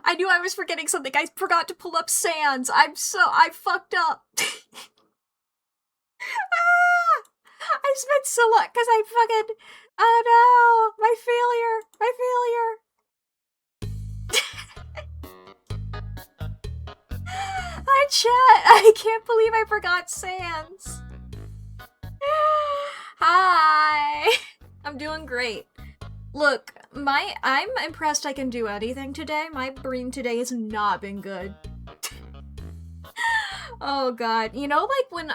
I knew I was forgetting something. I forgot to pull up Sans. I fucked up. Ah! I spent so long, because I fucking, oh no, my failure. Hi chat, I can't believe I forgot Sans. Hi, I'm doing great. Look, I'm impressed I can do anything today. My brain today has not been good. Oh god, you know, like when,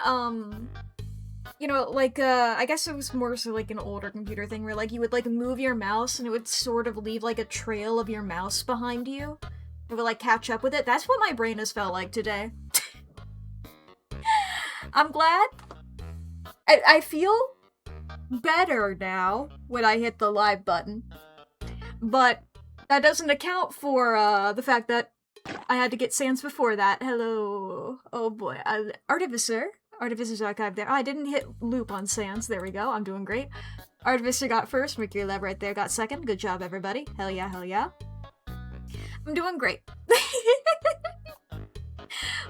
you know, like, I guess it was more so like an older computer thing where, like, you would, like, move your mouse and it would sort of leave, like, a trail of your mouse behind you. It would, like, catch up with it. That's what my brain has felt like today. I'm glad. I feel better now when I hit the live button. But that doesn't account for, the fact that I had to get Sans before that. Hello. Oh boy. Artificer. Artificer's Archive there. Oh, I didn't hit loop on Sans. There we go. I'm doing great. Artificer got first. Mercury Lab right there got second. Good job, everybody. Hell yeah, hell yeah. I'm doing great.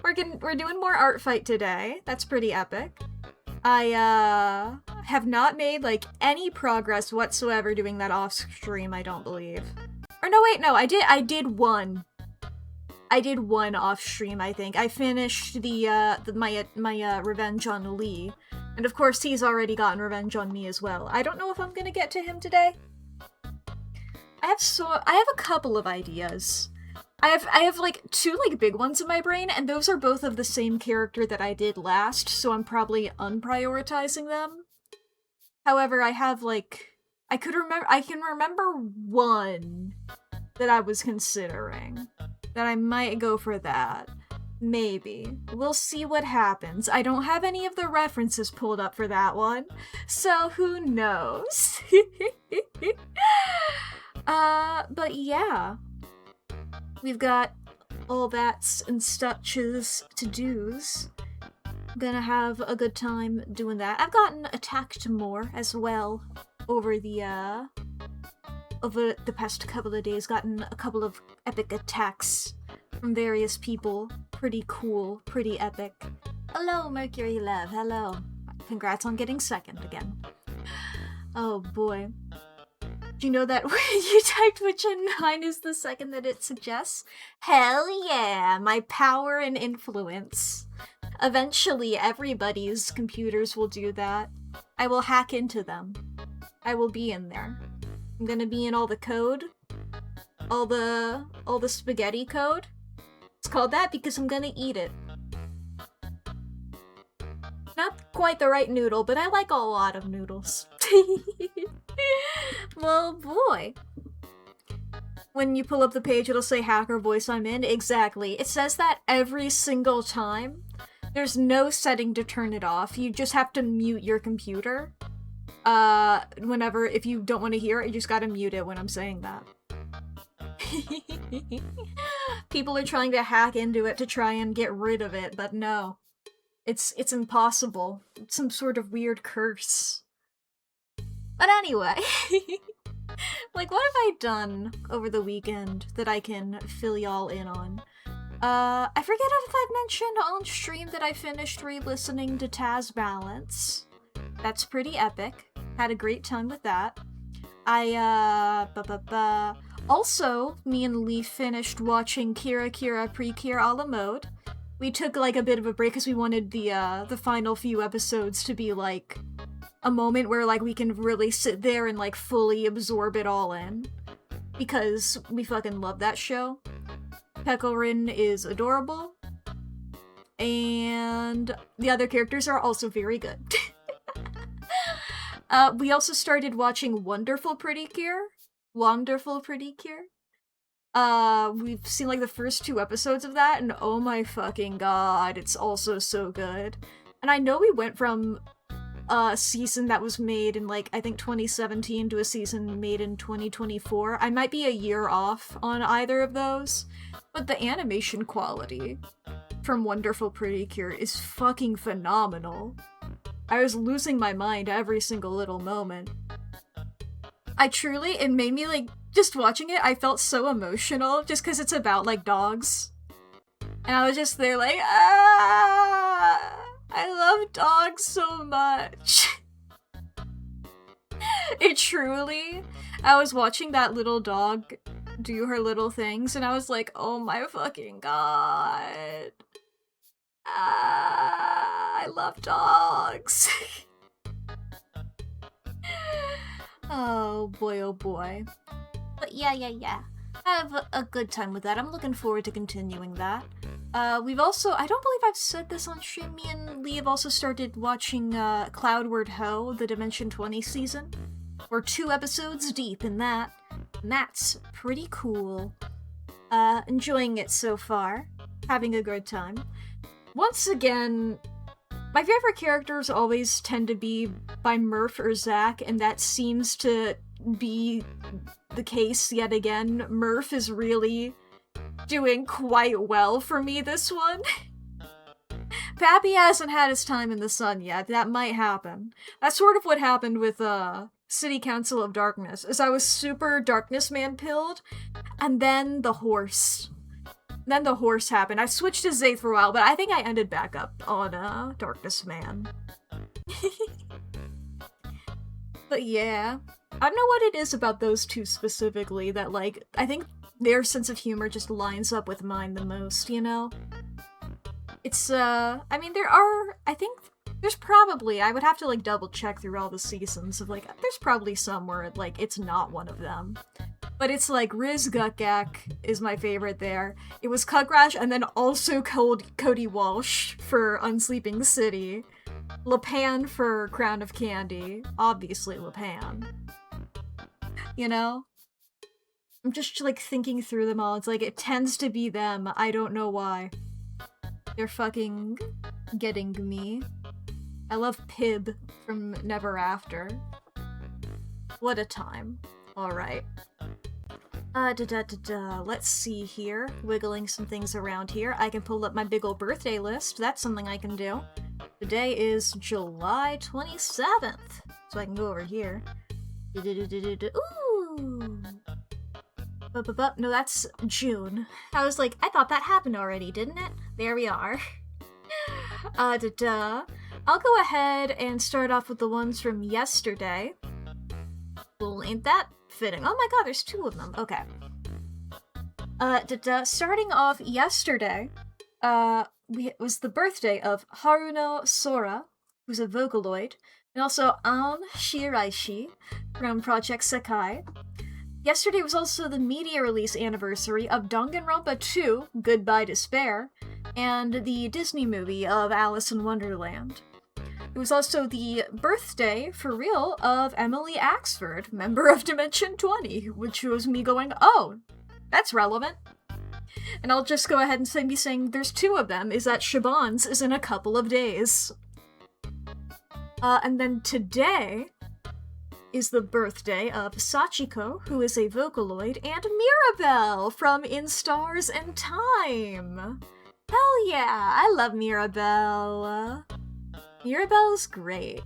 We're doing more Artfight today. That's pretty epic. I, have not made, like, any progress whatsoever doing that off stream, I don't believe. Or no, wait, no, I did one. I did one off stream, I think. I finished my revenge on Lee. And of course, he's already gotten revenge on me as well. I don't know if I'm gonna get to him today. I have a couple of ideas. I have like two like big ones in my brain, and those are both of the same character that I did last, so I'm probably unprioritizing them. However, I have like I can remember one that I was considering. That I might go for that. Maybe. We'll see what happens. I don't have any of the references pulled up for that one, so who knows? But yeah. We've got all that's and suches to do's. I'm gonna have a good time doing that. I've gotten attacked more as well over the past couple of days. Gotten a couple of epic attacks from various people. Pretty cool, pretty epic. Hello, Mercury Lev, hello. Congrats on getting second again. Oh boy. Do you know that when you typed Witcher 9 is the second that it suggests? Hell yeah, my power and influence. Eventually, everybody's computers will do that. I will hack into them. I will be in there. I'm gonna be in all the code. All the spaghetti code. It's called that because I'm gonna eat it. Not quite the right noodle, but I like a lot of noodles. Well, boy. When you pull up the page, it'll say hacker voice I'm in. Exactly. It says that every single time. There's no setting to turn it off. You just have to mute your computer. If you don't want to hear it, you just gotta mute it when I'm saying that. People are trying to hack into it to try and get rid of it, but no. It's impossible. It's some sort of weird curse. But anyway, like, what have I done over the weekend that I can fill y'all in on? I forget if I've mentioned on stream that I finished re-listening to Taz Balance. That's pretty epic. Had a great time with that. Also, me and Lee finished watching Kira Precure a la mode. We took, like, a bit of a break because we wanted the final few episodes to be, like, a moment where, like, we can really sit there and, like, fully absorb it all in. Because we fucking love that show. Pekorin is adorable. And the other characters are also very good. We also started watching Wonderful Pretty Cure. We've seen, like, the first 2 episodes of that, and oh my fucking god, it's also so good. And I know we went from a season that was made in, like, I think 2017 to a season made in 2024. I might be a year off on either of those, but the animation quality from Wonderful Pretty Cure is fucking phenomenal. I was losing my mind every single little moment. It made me, like, just watching it, I felt so emotional just because it's about, like, dogs. And I was just there like, I love dogs so much. It truly, I was watching that little dog do her little things and I was like, oh my fucking god. I love dogs. Oh boy. But yeah. I have a good time with that. I'm looking forward to continuing that. We've also, I don't believe I've said this on stream, me and Lee have also started watching Cloudward Ho, the Dimension 20 season. We're 2 episodes deep in that, and that's pretty cool. Enjoying it so far. Having a good time. Once again, my favorite characters always tend to be by Murph or Zach, and that seems to be the case yet again. Murph is really doing quite well for me this one. Pappy hasn't had his time in the sun yet. That might happen. That's sort of what happened with City Council of Darkness, is I was super Darkness Man pilled, and then the horse happened. I switched to Zay for a while, but I think I ended back up on Darkness Man. But yeah, I don't know what it is about those two specifically that, like, I think their sense of humor just lines up with mine the most, you know? It's, I mean, there's probably, I would have to, like, double check through all the seasons of, like, there's probably some where, like, it's not one of them. But it's like, Riz Gutgak is my favorite there. It was Cugrash, and then also Cody Walsh for Unsleeping City. Lapan for Crown of Candy. Obviously Lapan. You know? I'm just, like, thinking through them all. It's like, it tends to be them. I don't know why. They're fucking getting me. I love Pib from Never After. What a time. Alright. Let's see here. Wiggling some things around here. I can pull up my big ol' birthday list. That's something I can do. Today is July 27th. So I can go over here. Ooh! No, that's June. I was like, I thought that happened already, didn't it? There we are. I'll go ahead and start off with the ones from yesterday. Well, ain't that fitting? Oh my god, there's 2 of them. Okay. Starting off yesterday, it was the birthday of Haruno Sora, who's a Vocaloid, and also An Shiraishi from Project Sekai. Yesterday was also the media release anniversary of Danganronpa 2, Goodbye Despair, and the Disney movie of Alice in Wonderland. It was also the birthday, for real, of Emily Axford, member of Dimension 20, which was me going, oh, that's relevant. And I'll just go ahead and be saying there's 2 of them, is that Shaban's is in a couple of days. And then today is the birthday of Sachiko, who is a Vocaloid, and Mirabelle from In Stars and Time. Hell yeah, I love Mirabelle. Mirabelle's great.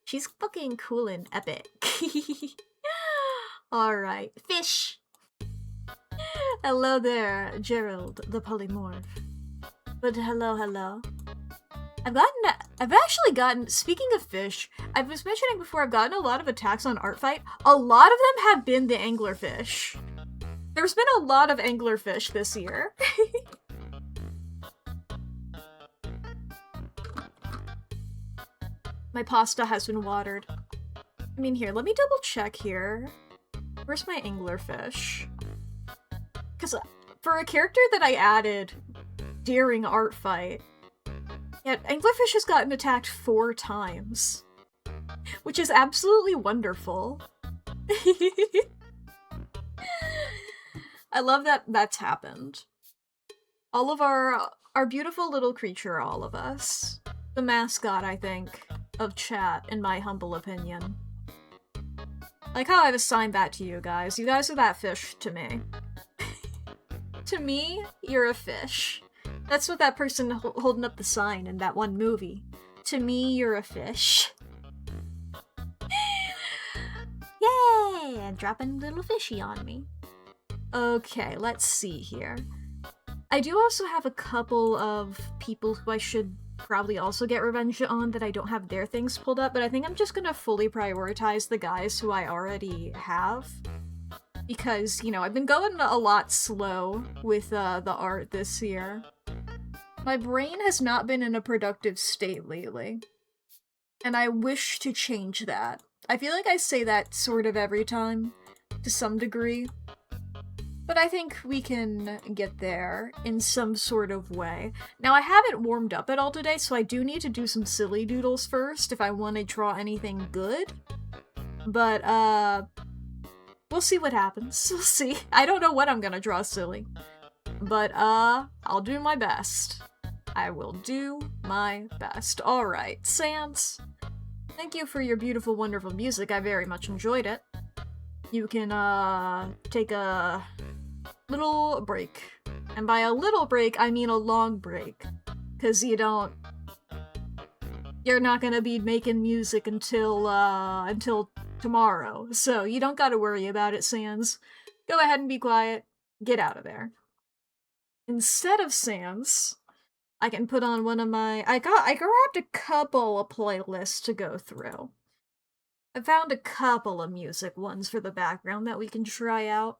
She's fucking cool and epic. Alright, fish! Hello there, Gerald, the polymorph. But hello. I've actually gotten, speaking of fish, I was mentioning before, I've gotten a lot of attacks on Artfight. A lot of them have been the anglerfish. There's been a lot of anglerfish this year. My pasta has been watered. I mean, here, let me double check here. Where's my anglerfish? Because for a character that I added during Artfight, yeah, anglerfish has gotten attacked 4 times. Which is absolutely wonderful. I love that that's happened. All of our beautiful little creature, all of us. The mascot, I think, of chat, in my humble opinion. Like how I've assigned that to you guys. You guys are that fish to me. To me, you're a fish. That's what that person holding up the sign in that one movie. To me, you're a fish. Yay! And dropping little fishy on me. Okay, let's see here. I do also have a couple of people who I should probably also get revenge on that I don't have their things pulled up, but I think I'm just gonna fully prioritize the guys who I already have. Because, you know, I've been going a lot slow with the art this year. My brain has not been in a productive state lately. And I wish to change that. I feel like I say that sort of every time, to some degree. But I think we can get there in some sort of way. Now, I haven't warmed up at all today, so I do need to do some silly doodles first if I want to draw anything good. But, we'll see what happens. We'll see. I don't know what I'm gonna draw silly. But, I'll do my best. I will do my best. Alright, Sans. Thank you for your beautiful, wonderful music. I very much enjoyed it. You can, take a little break. And by a little break, I mean a long break. 'Cause you're not gonna be making music until tomorrow. So you don't gotta worry about it, Sans. Go ahead and be quiet. Get out of there. Instead of Sans, I can put on one of my... I grabbed a couple of playlists to go through. I found a couple of music ones for the background that we can try out.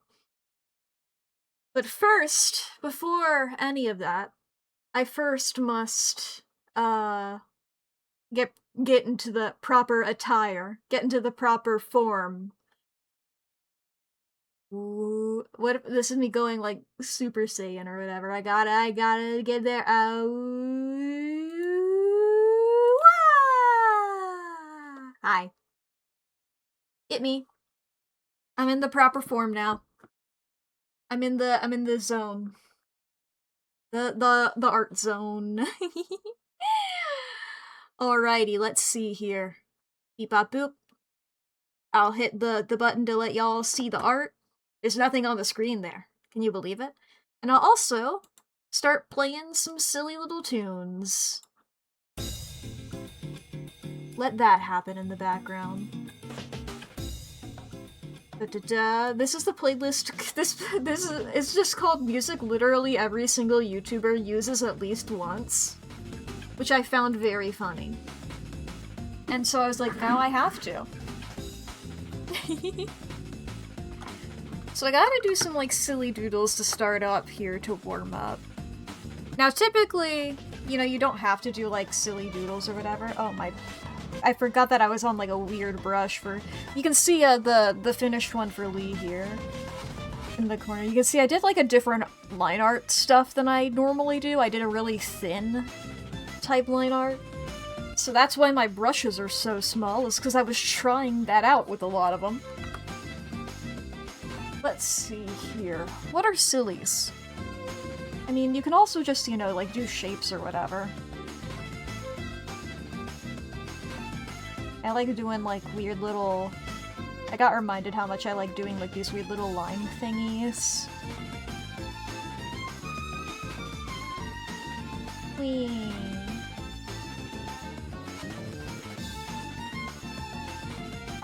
But first, before any of that, I first must, get into the proper attire, get into the proper form. Ooh, what if this is me going like Super Saiyan or whatever? I gotta get there. Hi. Hit me. I'm in the proper form now. I'm in the zone. The art zone. Alrighty, let's see here. Beep bop boop. I'll hit the button to let y'all see the art. There's nothing on the screen there. Can you believe it? And I'll also start playing some silly little tunes. Let that happen in the background. This is the playlist. This is it's just called music literally every single YouTuber uses at least once, which I found very funny. And so I was like, now I have to. So I gotta do some like silly doodles to start up here to warm up. Now typically, you know, you don't have to do like silly doodles or whatever. Oh my, I forgot that I was on like a weird brush for... You can see the finished one for Lee here in the corner. You can see I did like a different line art stuff than I normally do. I did a really thin type line art. So that's why my brushes are so small, is because I was trying that out with a lot of them. Let's see here. What are sillies? I mean, you can also just, you know, like do shapes or whatever. I like doing like weird little... I got reminded how much I like doing like these weird little line thingies. Whee!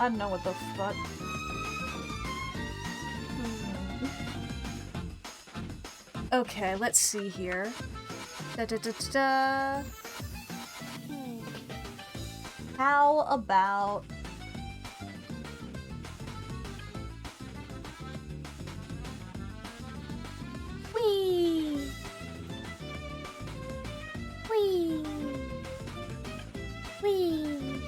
I don't know what the fuck. Okay, let's see here. Da-da-da-da-da. How about... Whee! Whee! Whee!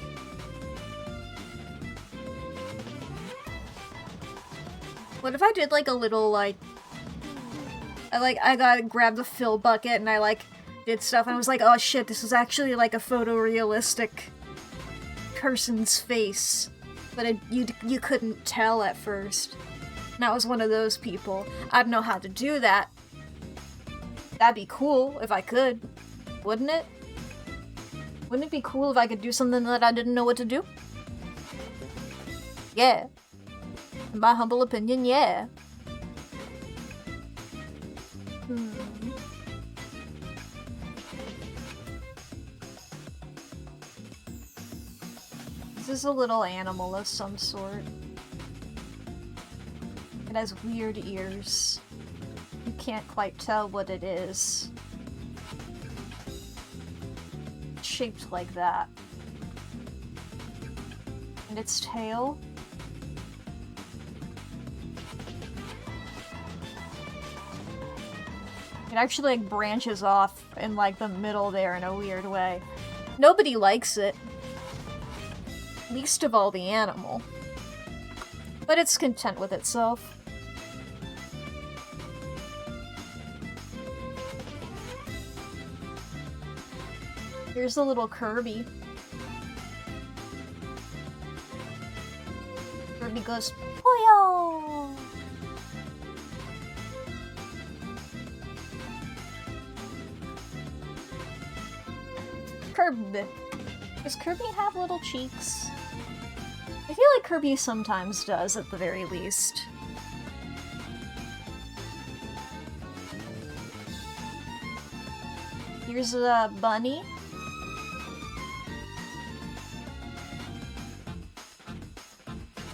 What if I did like a little like... I gotta grab the fill bucket and I like did stuff and I was like, oh shit, this is actually like a photorealistic person's face. But you couldn't tell at first. And I was one of those people. I don't know how to do that. That'd be cool if I could. Wouldn't it? Wouldn't it be cool if I could do something that I didn't know what to do? Yeah. In my humble opinion, yeah. This is a little animal of some sort. It has weird ears. You can't quite tell what it is. It's shaped like that. And its tail? It actually like branches off in like the middle there in a weird way. Nobody likes it. Least of all the animal. But it's content with itself. Here's a little Kirby. Kirby goes, Poyo! Kirby. Does Kirby have little cheeks? I feel like Kirby sometimes does, at the very least. Here's a bunny.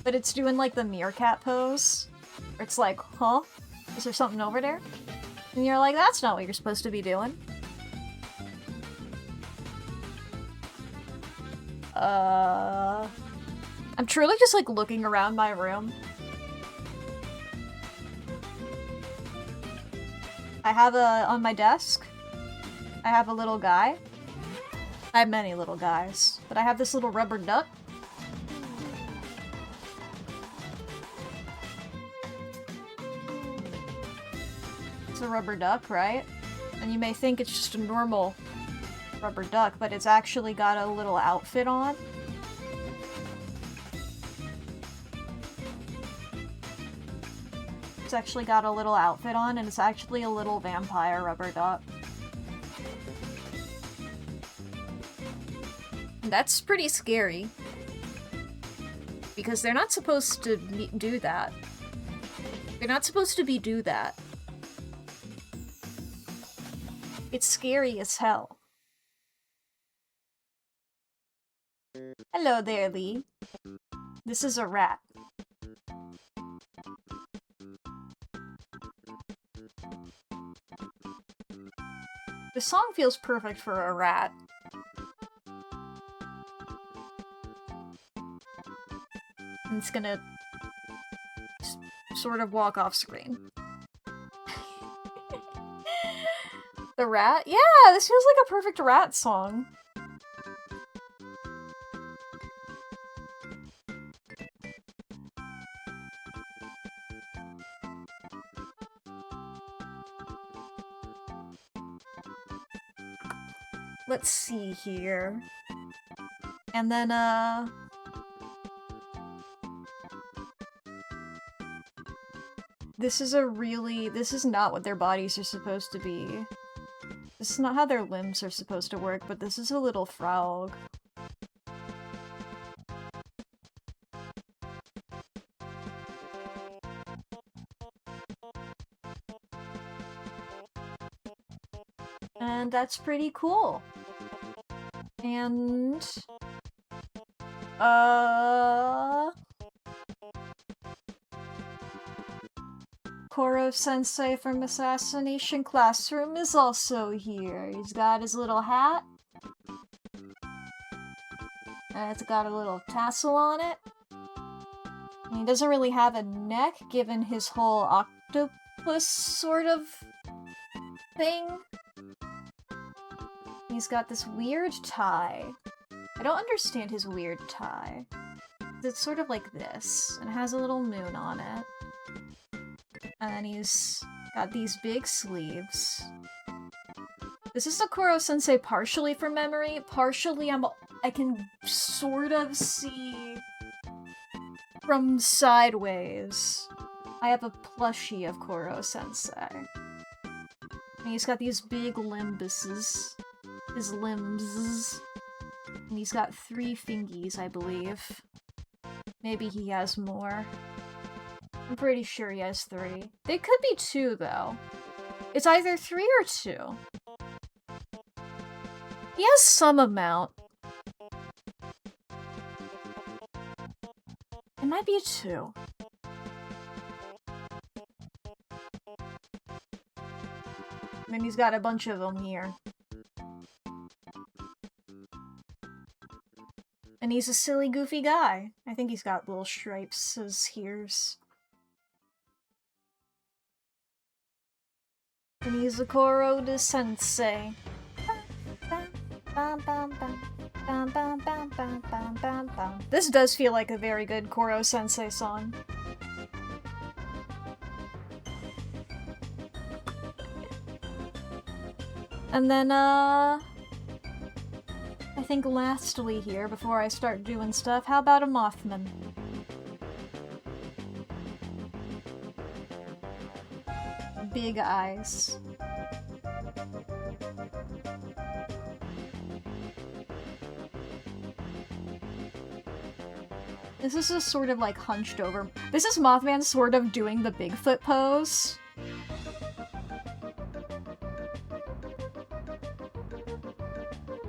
But it's doing like the meerkat pose. Where it's like, huh? Is there something over there? And you're like, that's not what you're supposed to be doing. I'm truly just like looking around my room. I have on my desk, I have a little guy. I have many little guys, but I have this little rubber duck. It's a rubber duck, right? And you may think it's just a normal rubber duck, but it's actually got a little outfit on. It's actually got a little outfit on, and it's actually a little vampire rubber duck. That's pretty scary. Because they're not supposed to do that. They're not supposed to do that. It's scary as hell. Hello there, Lee. This is a rat. The song feels perfect for a rat. And it's gonna sort of walk off screen. The rat? Yeah, this feels like a perfect rat song. Let's see here. And then, this is not what their bodies are supposed to be. This is not how their limbs are supposed to work, but this is a little frog. And that's pretty cool. And... Koro-sensei from Assassination Classroom is also here. He's got his little hat. And it's got a little tassel on it. And he doesn't really have a neck, given his whole octopus sort of thing. He's got this weird tie. I don't understand his weird tie. It's sort of like this, and it has a little moon on it. And he's got these big sleeves. This is the Koro-sensei partially from memory. Partially I can sort of see from sideways. I have a plushie of Koro-sensei. And he's got these big limbuses. His limbs. And he's got 3 fingies, I believe. Maybe he has more. I'm pretty sure he has 3. They could be 2, though. It's either 3 or 2. He has some amount. It might be 2. then he's got a bunch of them here. And he's a silly, goofy guy. I think he's got little stripes as ears. And he's a Koro sensei. This does feel like a very good Koro sensei song. And then, I think lastly here, before I start doing stuff, how about a Mothman? Big eyes. This is just sort of like hunched over. This is Mothman sort of doing the Bigfoot pose.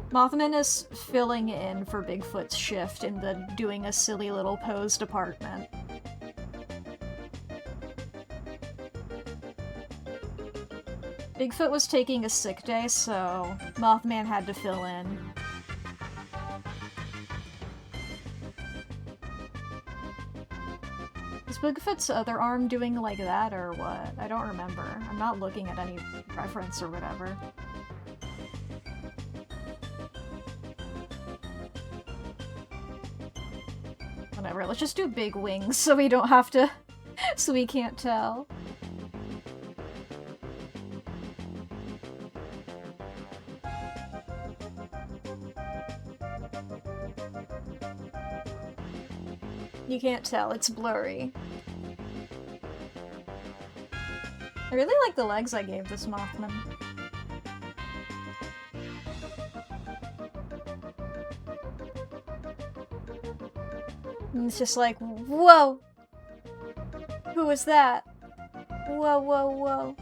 Mothman is filling in for Bigfoot's shift in the doing a silly little pose department. Bigfoot was taking a sick day, so Mothman had to fill in. Is Bigfoot's other arm doing like that, or what? I don't remember. I'm not looking at any reference or whatever. Whatever, let's just do big wings so we don't have to... so we can't tell. You can't tell, it's blurry. I really like the legs I gave this Mothman. And it's just like, whoa! Who was that? Whoa, whoa, whoa.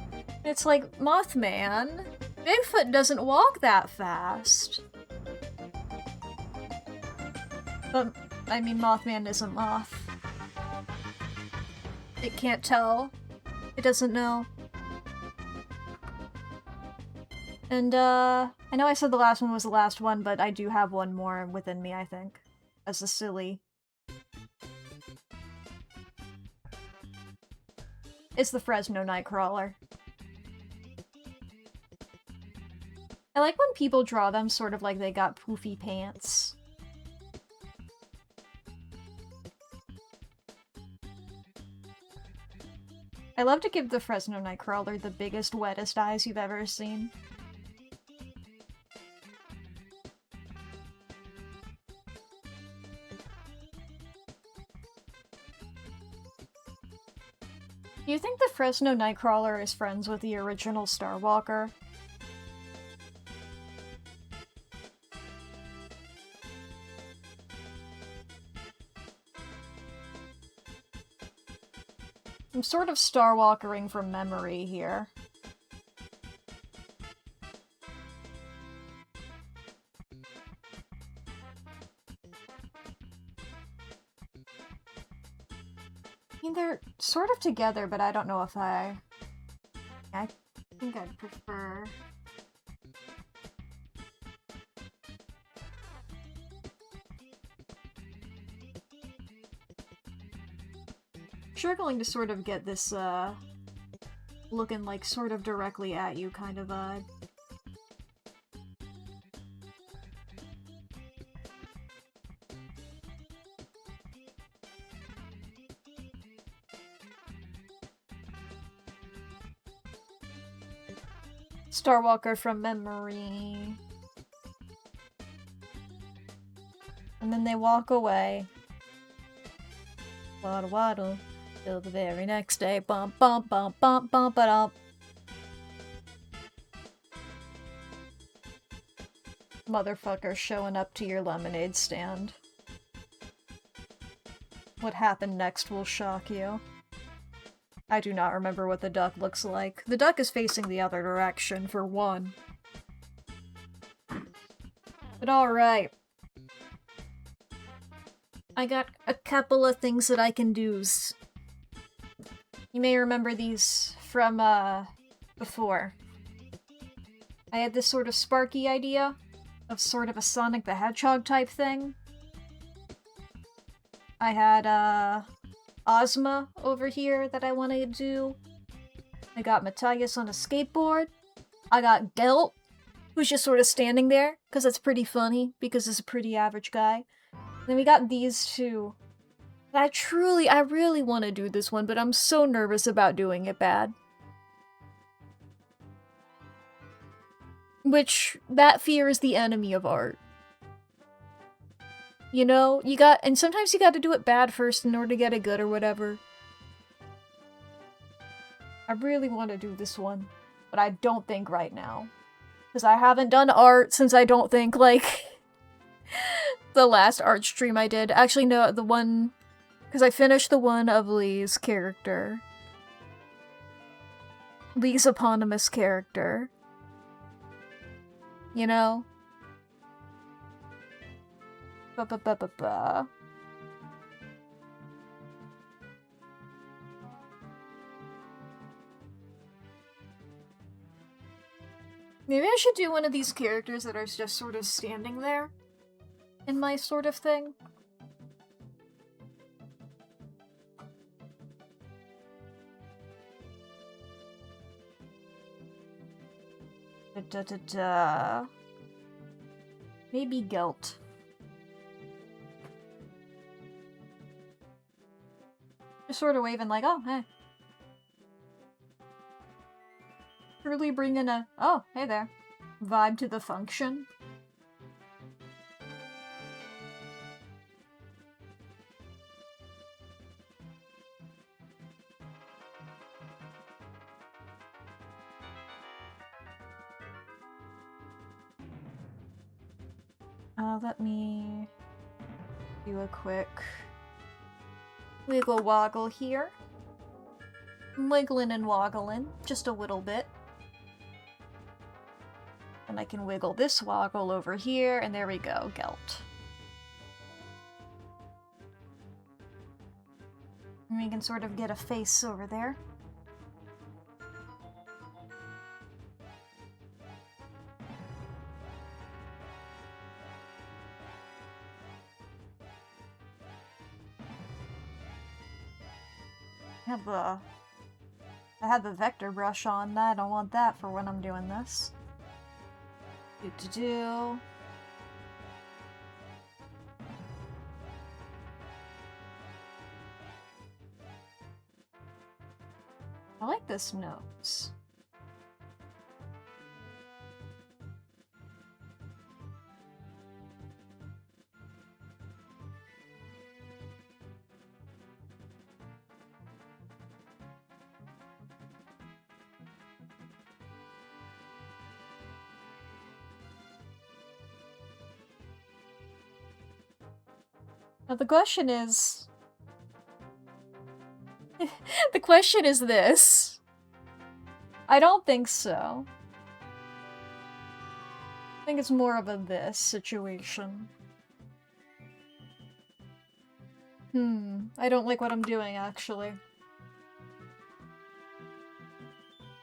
It's like, Mothman? Bigfoot doesn't walk that fast. But, I mean, Mothman is a moth. It can't tell. It doesn't know. And, I know I said the last one was the last one, but I do have one more within me, I think. As a silly. It's the Fresno Nightcrawler. I like when people draw them sort of like they got poofy pants. I love to give the Fresno Nightcrawler the biggest, wettest eyes you've ever seen. Do you think the Fresno Nightcrawler is friends with the original Starwalker? I'm sort of Starwalkering from memory here. I mean, they're sort of together, but I don't know if I think I'd prefer... Struggling to sort of get this, looking like sort of directly at you kind of vibe. Starwalker from memory. And then they walk away. Waddle waddle. Till the very next day. Bump bump bump bump bump ba-dump. Motherfucker showing up to your lemonade stand. What happened next will shock you. I do not remember what the duck looks like. The duck is facing the other direction, for one. But alright. I got a couple of things that I can do's. You may remember these from, before. I had this sort of Sparky idea of sort of a Sonic the Hedgehog type thing. I had, Ozma over here that I wanted to do. I got Matthias on a skateboard. I got Gelt, who's just sort of standing there, because that's pretty funny, because he's a pretty average guy. Then we got these two. I really want to do this one, but I'm so nervous about doing it bad. Which, that fear is the enemy of art. You know, and sometimes you gotta do it bad first in order to get it good or whatever. I really want to do this one, but I don't think right now. Because I haven't done art since I don't think, like, the last art stream I did. Actually, no, the one... Because I finished the one of Lee's character. Lee's eponymous character. You know? Ba-ba-ba-ba-ba. Maybe I should do one of these characters that are just sort of standing there in my sort of thing. Da-da-da-da. Maybe Gelt. Just sort of waving like, oh, hey. Truly bringing a, oh, hey there, vibe to the function. Let me do a quick wiggle woggle here. I'm wiggling and woggling, just a little bit. And I can wiggle this woggle over here, and there we go, Gelt. And we can sort of get a face over there. I have the vector brush on. I don't want that for when I'm doing this. Do. I like this nose. Now the question is... the question is this. I don't think so. I think it's more of a this situation. I don't like what I'm doing, actually.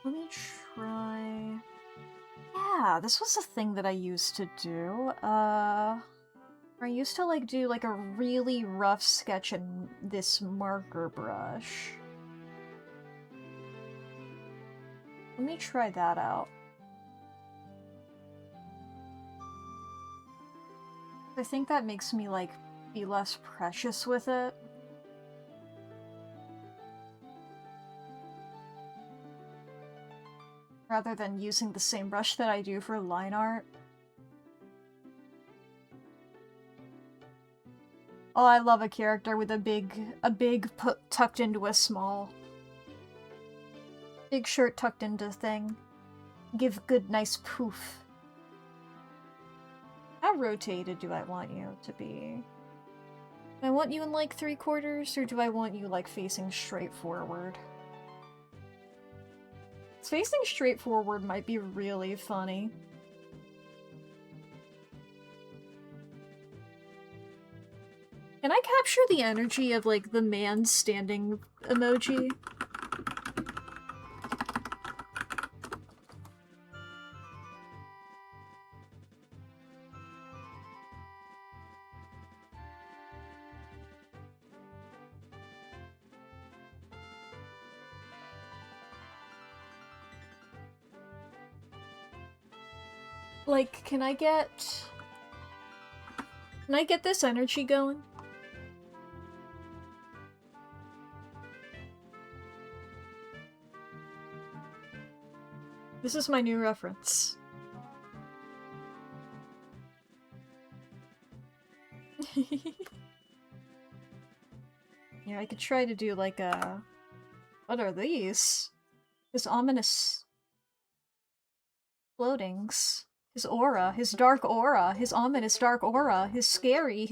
Let me try... Yeah, this was a thing that I used to do. I used to, like, do, like, a really rough sketch in this marker brush. Let me try that out. I think that makes me, like, be less precious with it. Rather than using the same brush that I do for line art. Oh, I love a character with a big tucked into a small. Big shirt tucked into thing. Give good nice poof. How rotated do I want you to be? Do I want you in like 3/4, or do I want you like facing straight forward? Facing straight forward might be really funny. Can I capture the energy of, like, the man standing emoji? like, can I get this energy going? This is my new reference. Yeah, I could try to do like a... What are these? His ominous floatings. His aura, his dark aura, his ominous dark aura, his scary.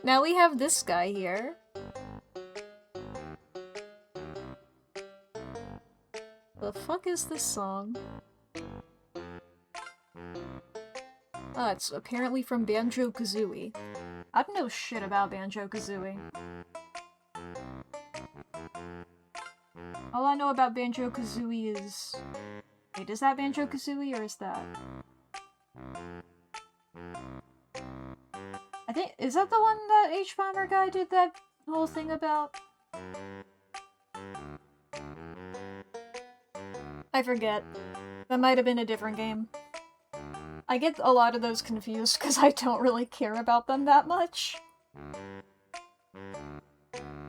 Now we have this guy here. The fuck is this song? Oh, it's apparently from Banjo-Kazooie. I don't know shit about Banjo-Kazooie. All I know about Banjo-Kazooie is... Wait, is that Banjo-Kazooie or is that... I think... Is that the one that H-Bomber guy did that whole thing about? I forget. That might have been a different game. I get a lot of those confused because I don't really care about them that much.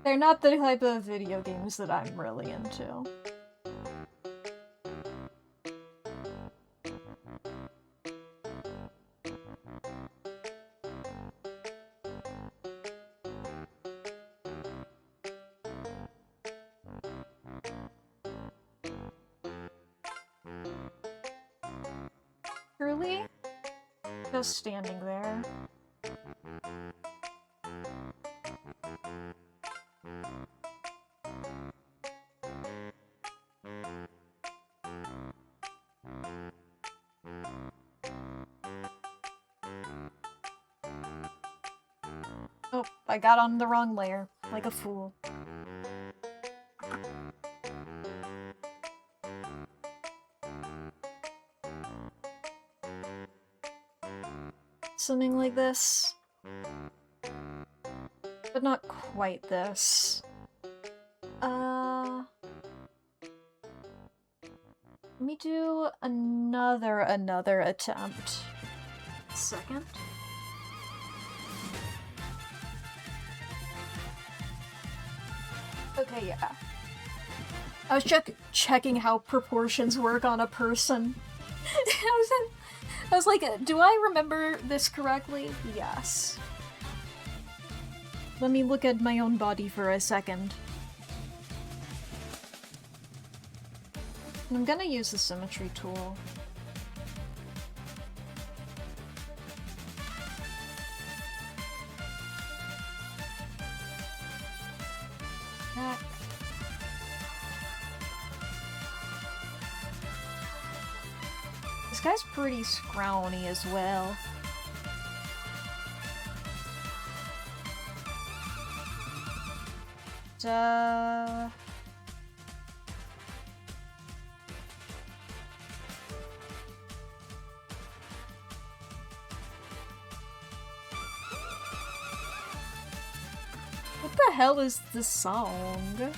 They're not the type of video games that I'm really into. Truly? Just standing there. Oh, I got on the wrong layer, like a fool. Something like this. But not quite this. Let me do another attempt. Second. Okay, yeah. I was checking how proportions work on a person. I was like, do I remember this correctly? Yes. Let me look at my own body for a second. I'm gonna use the symmetry tool. Mack. This guy's pretty scrawny as well. What the hell is this song?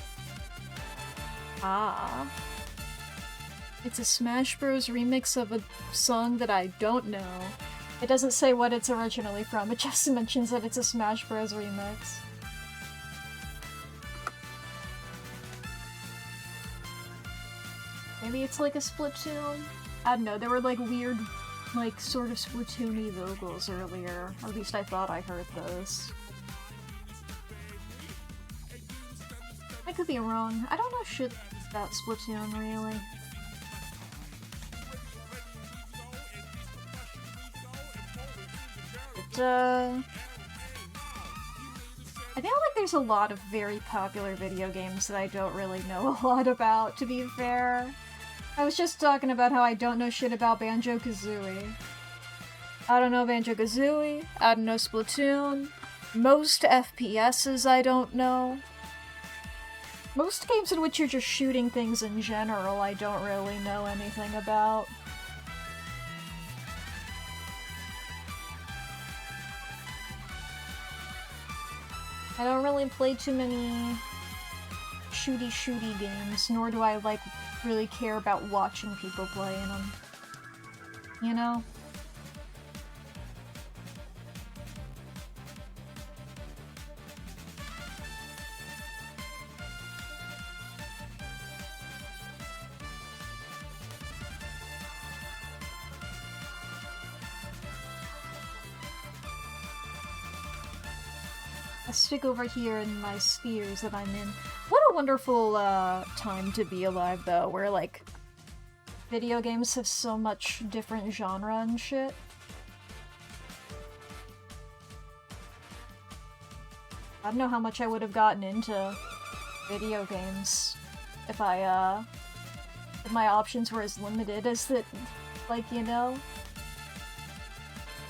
Ah. It's a Smash Bros. Remix of a song that I don't know. It doesn't say what it's originally from, it just mentions that it's a Smash Bros. Remix. Maybe it's like a Splatoon? I don't know, there were like weird, like sort of Splatoon-y vocals earlier. Or at least I thought I heard those. I could be wrong. I don't know shit about Splatoon, really. But, I feel like there's a lot of very popular video games that I don't really know a lot about, to be fair. I was just talking about how I don't know shit about Banjo-Kazooie. I don't know Banjo-Kazooie, I don't know Splatoon, most FPSs I don't know. Most games in which you're just shooting things in general I don't really know anything about. I don't really play too many shooty games, nor do I, like, really care about watching people playing them. You know? I stick over here in my spheres that I'm in. What a wonderful time to be alive, though, where, like, video games have so much different genre and shit. I don't know how much I would have gotten into video games if I, if my options were as limited as that, like, you know?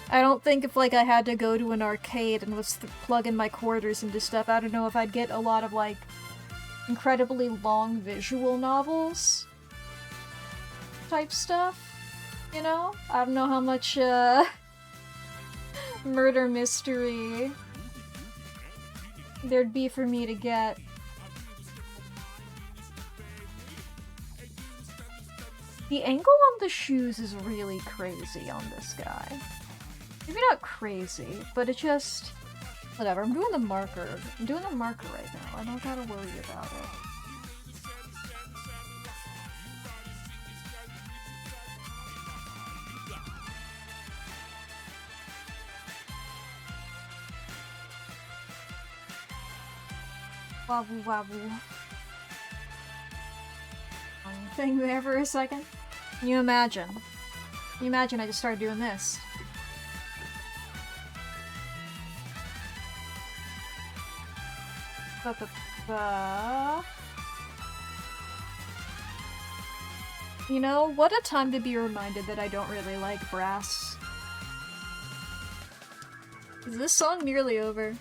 I don't think if, like, I had to go to an arcade and was plugging my quarters into stuff, I don't know if I'd get a lot of, like, incredibly long visual novels type stuff, you know? I don't know how much, murder mystery there'd be for me to get. The angle on the shoes is really crazy on this guy. Maybe not crazy, but it just... Whatever, I'm doing the marker. I'm doing the marker right now. I don't gotta worry about it. Wobble wobble. Thing there for a second. Can you imagine? Can you imagine I just started doing this? You know, what a time to be reminded that I don't really like brass. Is this song nearly over?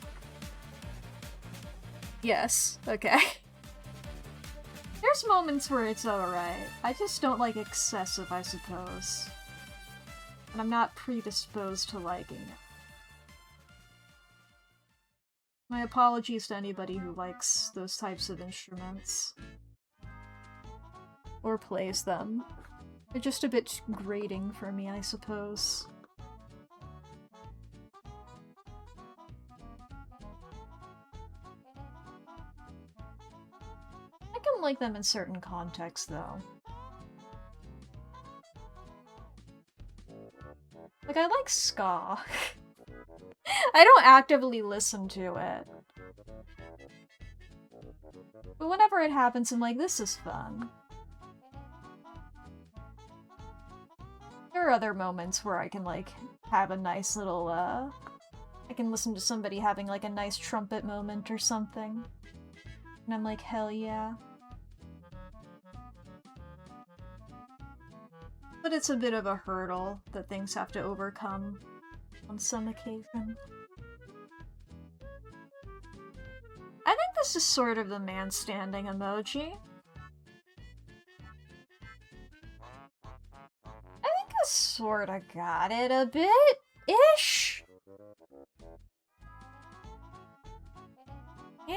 Yes, okay. There's moments where it's alright. I just don't like excessive, I suppose. And I'm not predisposed to liking it. My apologies to anybody who likes those types of instruments. Or plays them. They're just a bit grating for me, I suppose. I can like them in certain contexts, though. Like, I like ska. I don't actively listen to it. But whenever it happens, I'm like, this is fun. There are other moments where I can, like, have a nice little, I can listen to somebody having, like, a nice trumpet moment or something. And I'm like, hell yeah. But it's a bit of a hurdle that things have to overcome on some occasion. I think this is sort of the man standing emoji. I think I sorta got it a bit-ish. Yeah?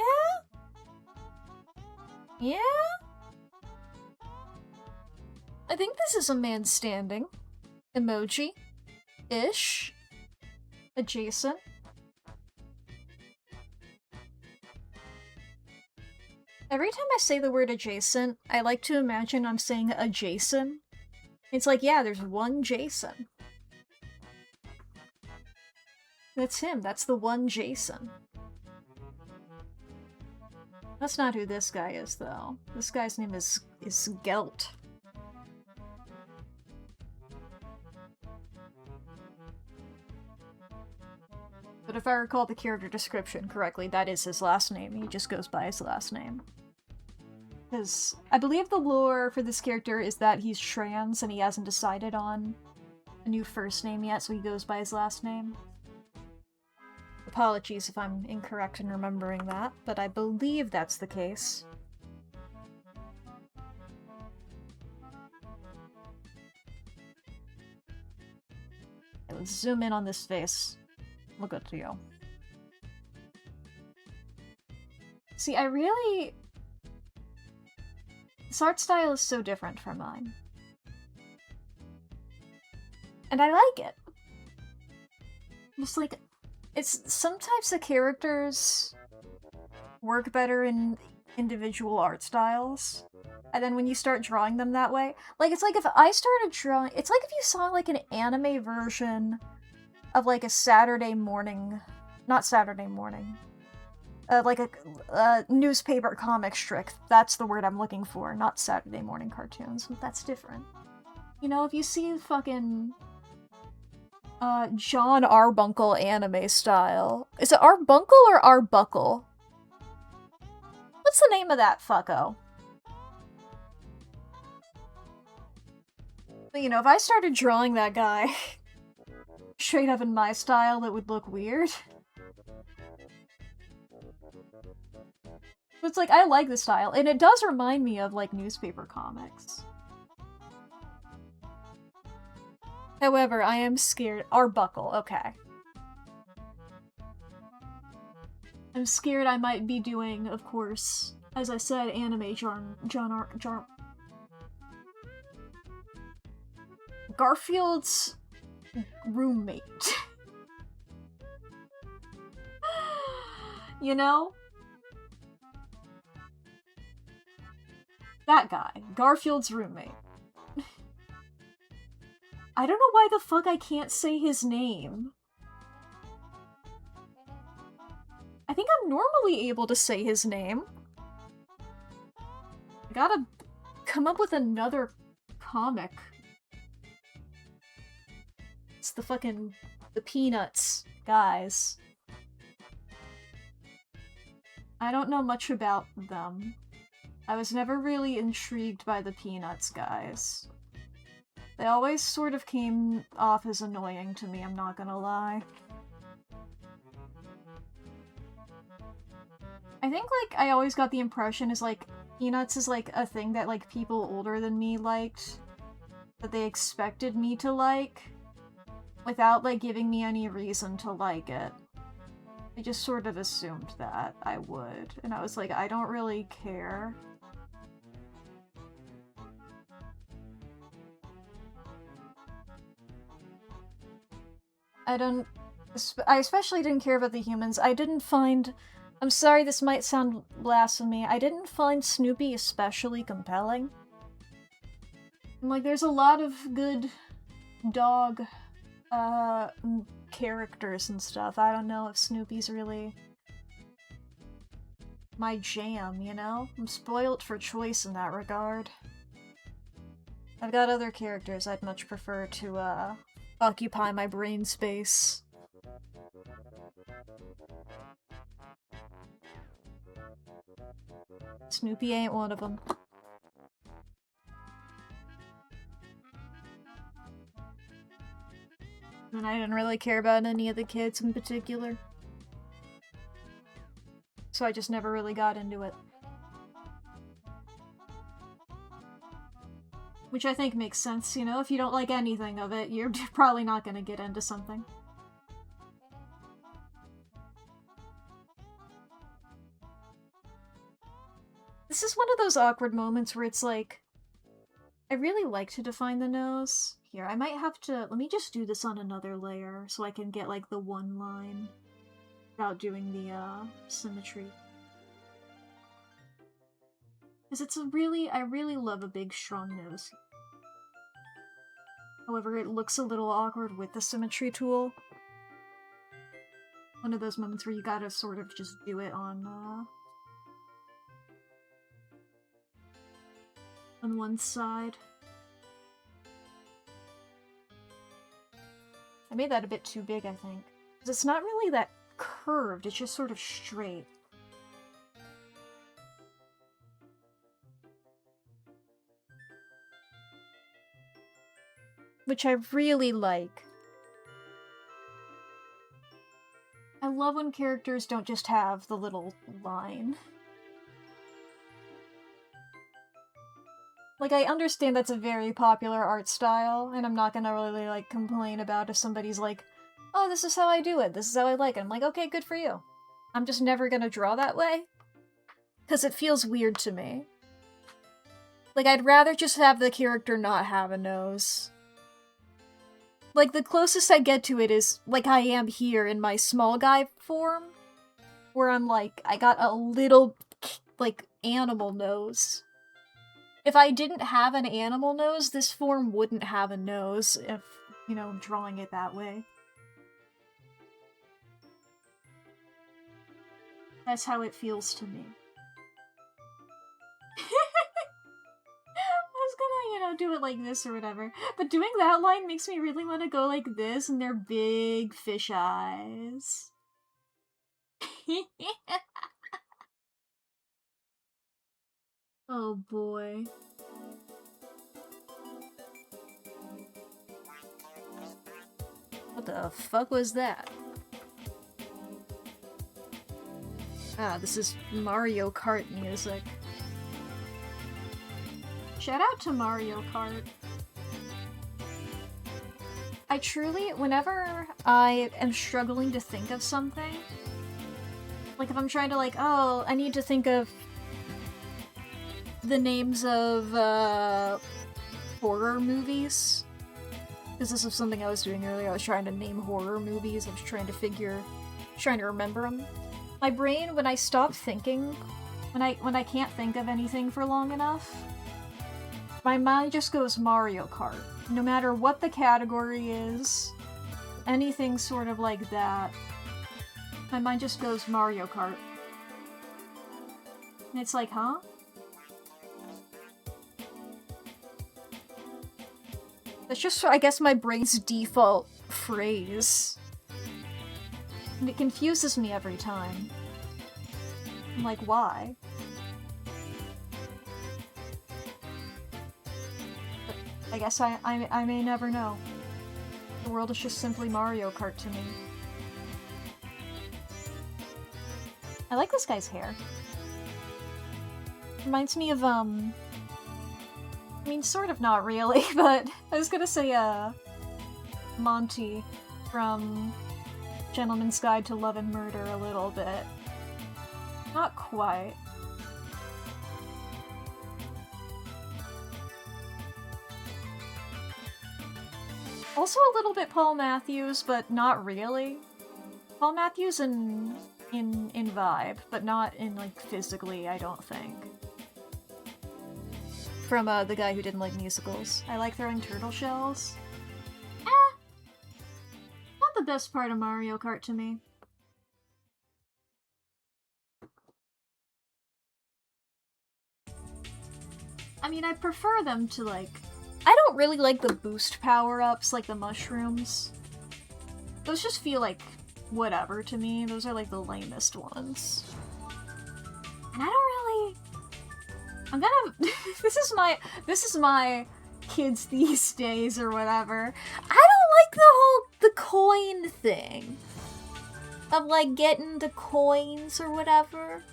Yeah? I think this is a man standing emoji-ish. Adjacent. Every time I say the word adjacent, I like to imagine I'm saying adjacent. It's like, yeah, there's one Jason. That's him. That's the one Jason. That's not who this guy is, though. This guy's name is Gelt. But if I recall the character description correctly, that is his last name. He just goes by his last name. Because I believe the lore for this character is that he's trans and he hasn't decided on a new first name yet, so he goes by his last name. Apologies if I'm incorrect in remembering that, but I believe that's the case. Okay, let's zoom in on this face. Look at you. See, I really... His art style is so different from mine. And I like it. Just like, it's some types of characters work better in individual art styles. And then when you start drawing them that way, like, it's like if I started drawing, it's like if you saw like an anime version of like a Saturday morning, not Saturday morning, like a newspaper comic strip. That's the word I'm looking for, not Saturday morning cartoons. That's different. You know, if you see fucking John Arbuncle anime style. Is it Arbuncle or Arbuckle? What's the name of that fucko? But, you know, if I started drawing that guy straight up in my style, it would look weird. But it's like, I like the style, and it does remind me of, like, newspaper comics. However, I am scared. Arbuckle, okay. I'm scared I might be doing, of course, as I said, anime Garfield's roommate. You know? That guy. Garfield's roommate. I don't know why the fuck I can't say his name. I think I'm normally able to say his name. I gotta come up with another comic. It's the Peanuts, guys. I don't know much about them. I was never really intrigued by the Peanuts guys. They always sort of came off as annoying to me, I'm not gonna lie. I think, like, I always got the impression is, like, Peanuts is, like, a thing that, like, people older than me liked. That they expected me to like. Without, like, giving me any reason to like it. They just sort of assumed that I would. And I was like, I don't really care. I especially didn't care about the humans. I didn't find... I'm sorry, this might sound blasphemy. I didn't find Snoopy especially compelling. Like, there's a lot of good dog, characters and stuff. I don't know if Snoopy's really my jam, you know? I'm spoiled for choice in that regard. I've got other characters I'd much prefer to, occupy my brain space. Snoopy ain't one of them. And I didn't really care about any of the kids in particular. So I just never really got into it. Which I think makes sense, you know? If you don't like anything of it, you're probably not gonna get into something. This is one of those awkward moments where it's like, I really like to define the nose. Here, I might have to... Let me just do this on another layer so I can get, like, the one line without doing the, symmetry. Because it's a really... I really love a big, strong nose. However, it looks a little awkward with the symmetry tool. One of those moments where you gotta sort of just do it on one side. I made that a bit too big, I think. Because it's not really that curved, it's just sort of straight. Which I really like. I love when characters don't just have the little line. Like, I understand that's a very popular art style, and I'm not gonna really, like, complain about if somebody's like, oh, this is how I do it, this is how I like it. I'm like, okay, good for you. I'm just never gonna draw that way. Because it feels weird to me. Like, I'd rather just have the character not have a nose. Like, the closest I get to it is, like I am here in my small guy form, where I'm like, I got a little, like, animal nose. If I didn't have an animal nose, this form wouldn't have a nose, if, you know, drawing it that way. That's how it feels to me. I was gonna, you know, do it like this or whatever. But doing that line makes me really want to go like this, and they're big fish eyes. Oh boy. What the fuck was that? Ah, this is Mario Kart music. Shout out to Mario Kart. I truly, whenever I am struggling to think of something, like if I'm trying to like, oh, I need to think of the names of horror movies. Because this is something I was doing earlier. I was trying to name horror movies. I was trying to remember them. My brain, when I stop thinking, when I can't think of anything for long enough, my mind just goes Mario Kart. No matter what the category is, anything sort of like that, my mind just goes Mario Kart. And it's like, huh? That's just, I guess, my brain's default phrase. And it confuses me every time. I'm like, why? But I guess I may never know. The world is just simply Mario Kart to me. I like this guy's hair. Reminds me of, I mean, sort of not really, but I was gonna say, Monty from Gentleman's Guide to Love and Murder a little bit. Not quite. Also a little bit Paul Matthews, but not really. Paul Matthews in vibe, but not in, like, physically, I don't think. From, the guy who didn't like musicals. I like throwing turtle shells. Not the best part of Mario Kart to me. I mean, I prefer them to, like... I don't really like the boost power-ups, like the mushrooms. Those just feel like whatever to me. Those are, like, the lamest ones. And I don't really... I'm gonna... this is my kids these days or whatever. I don't like the coin thing. Of, like, getting the coins or whatever.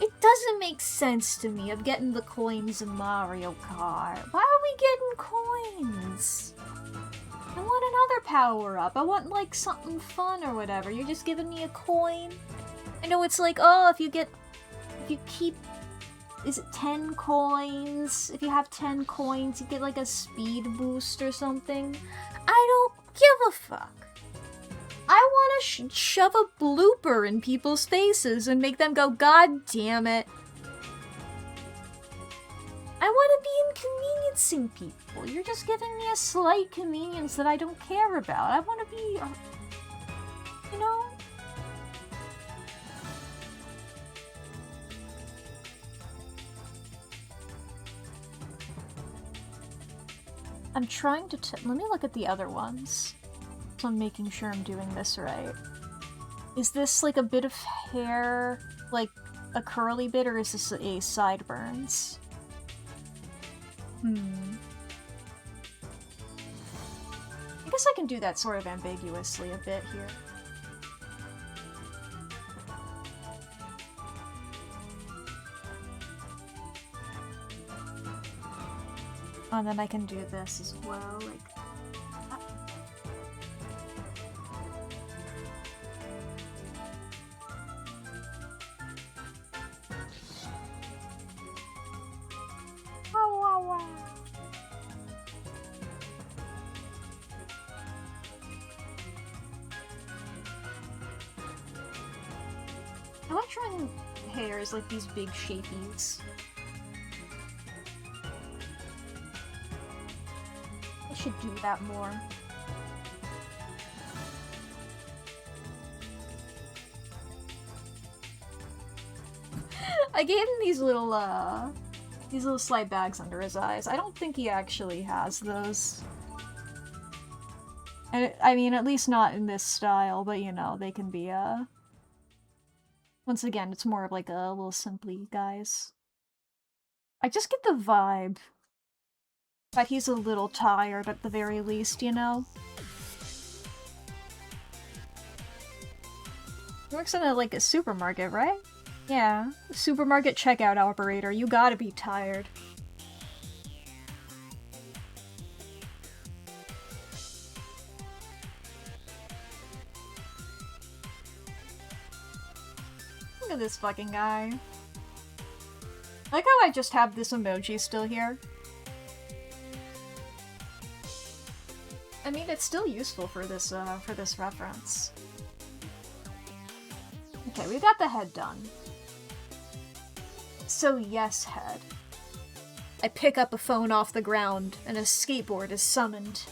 It doesn't make sense to me of getting the coins in Mario Kart. Why are we getting coins? I want another power-up. I want, like, something fun or whatever. You're just giving me a coin? I know it's like, oh, if you keep... Is it 10 coins? If you have 10 coins, you get, like, a speed boost or something. I don't give a fuck. I want to shove a blooper in people's faces and make them go, God damn it. I want to be inconveniencing people. You're just giving me a slight convenience that I don't care about. I want to be, you know? I'm trying to let me look at the other ones. So I'm making sure I'm doing this right. Is this like a bit of hair, like a curly bit, or is this a sideburns? I guess I can do that sort of ambiguously a bit here. And then I can do this as well, like... Wow, wow, I like drawing hair as like these big shapies. I should do that more. I gave him these little slight bags under his eyes. I don't think he actually has those. And I mean, at least not in this style, but you know, they can be, once again, it's more of like a little simply guys. I just get the vibe that he's a little tired at the very least, you know? He works in a supermarket, right? Yeah, supermarket checkout operator, you gotta be tired. Look at this fucking guy. I like how I just have this emoji still here. I mean, it's still useful for this reference. Okay, we got the head done. So yes, head. I pick up a phone off the ground, and a skateboard is summoned.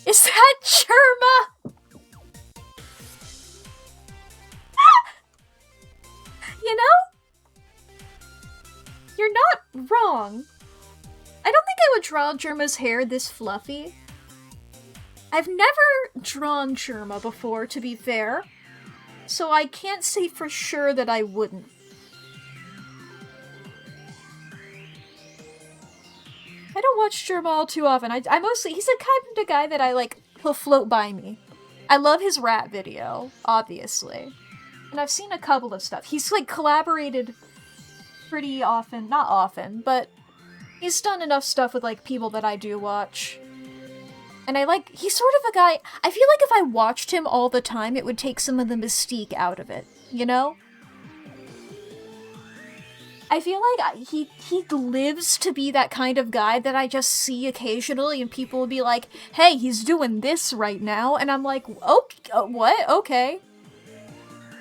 Is that Germa? You know? You're not wrong. I don't think I would draw Germa's hair this fluffy. I've never drawn Germa before, to be fair, so I can't say for sure that I wouldn't. I don't watch Germa all too often. I mostly, he's a kind of guy that I like, he'll float by me. I love his rat video, obviously. And I've seen a couple of stuff. He's like collaborated pretty often, not often, but he's done enough stuff with like people that I do watch. And he's sort of a guy, I feel like if I watched him all the time, it would take some of the mystique out of it, you know? I feel like he lives to be that kind of guy that I just see occasionally and people will be like, hey, he's doing this right now, and I'm like, okay, what? Okay.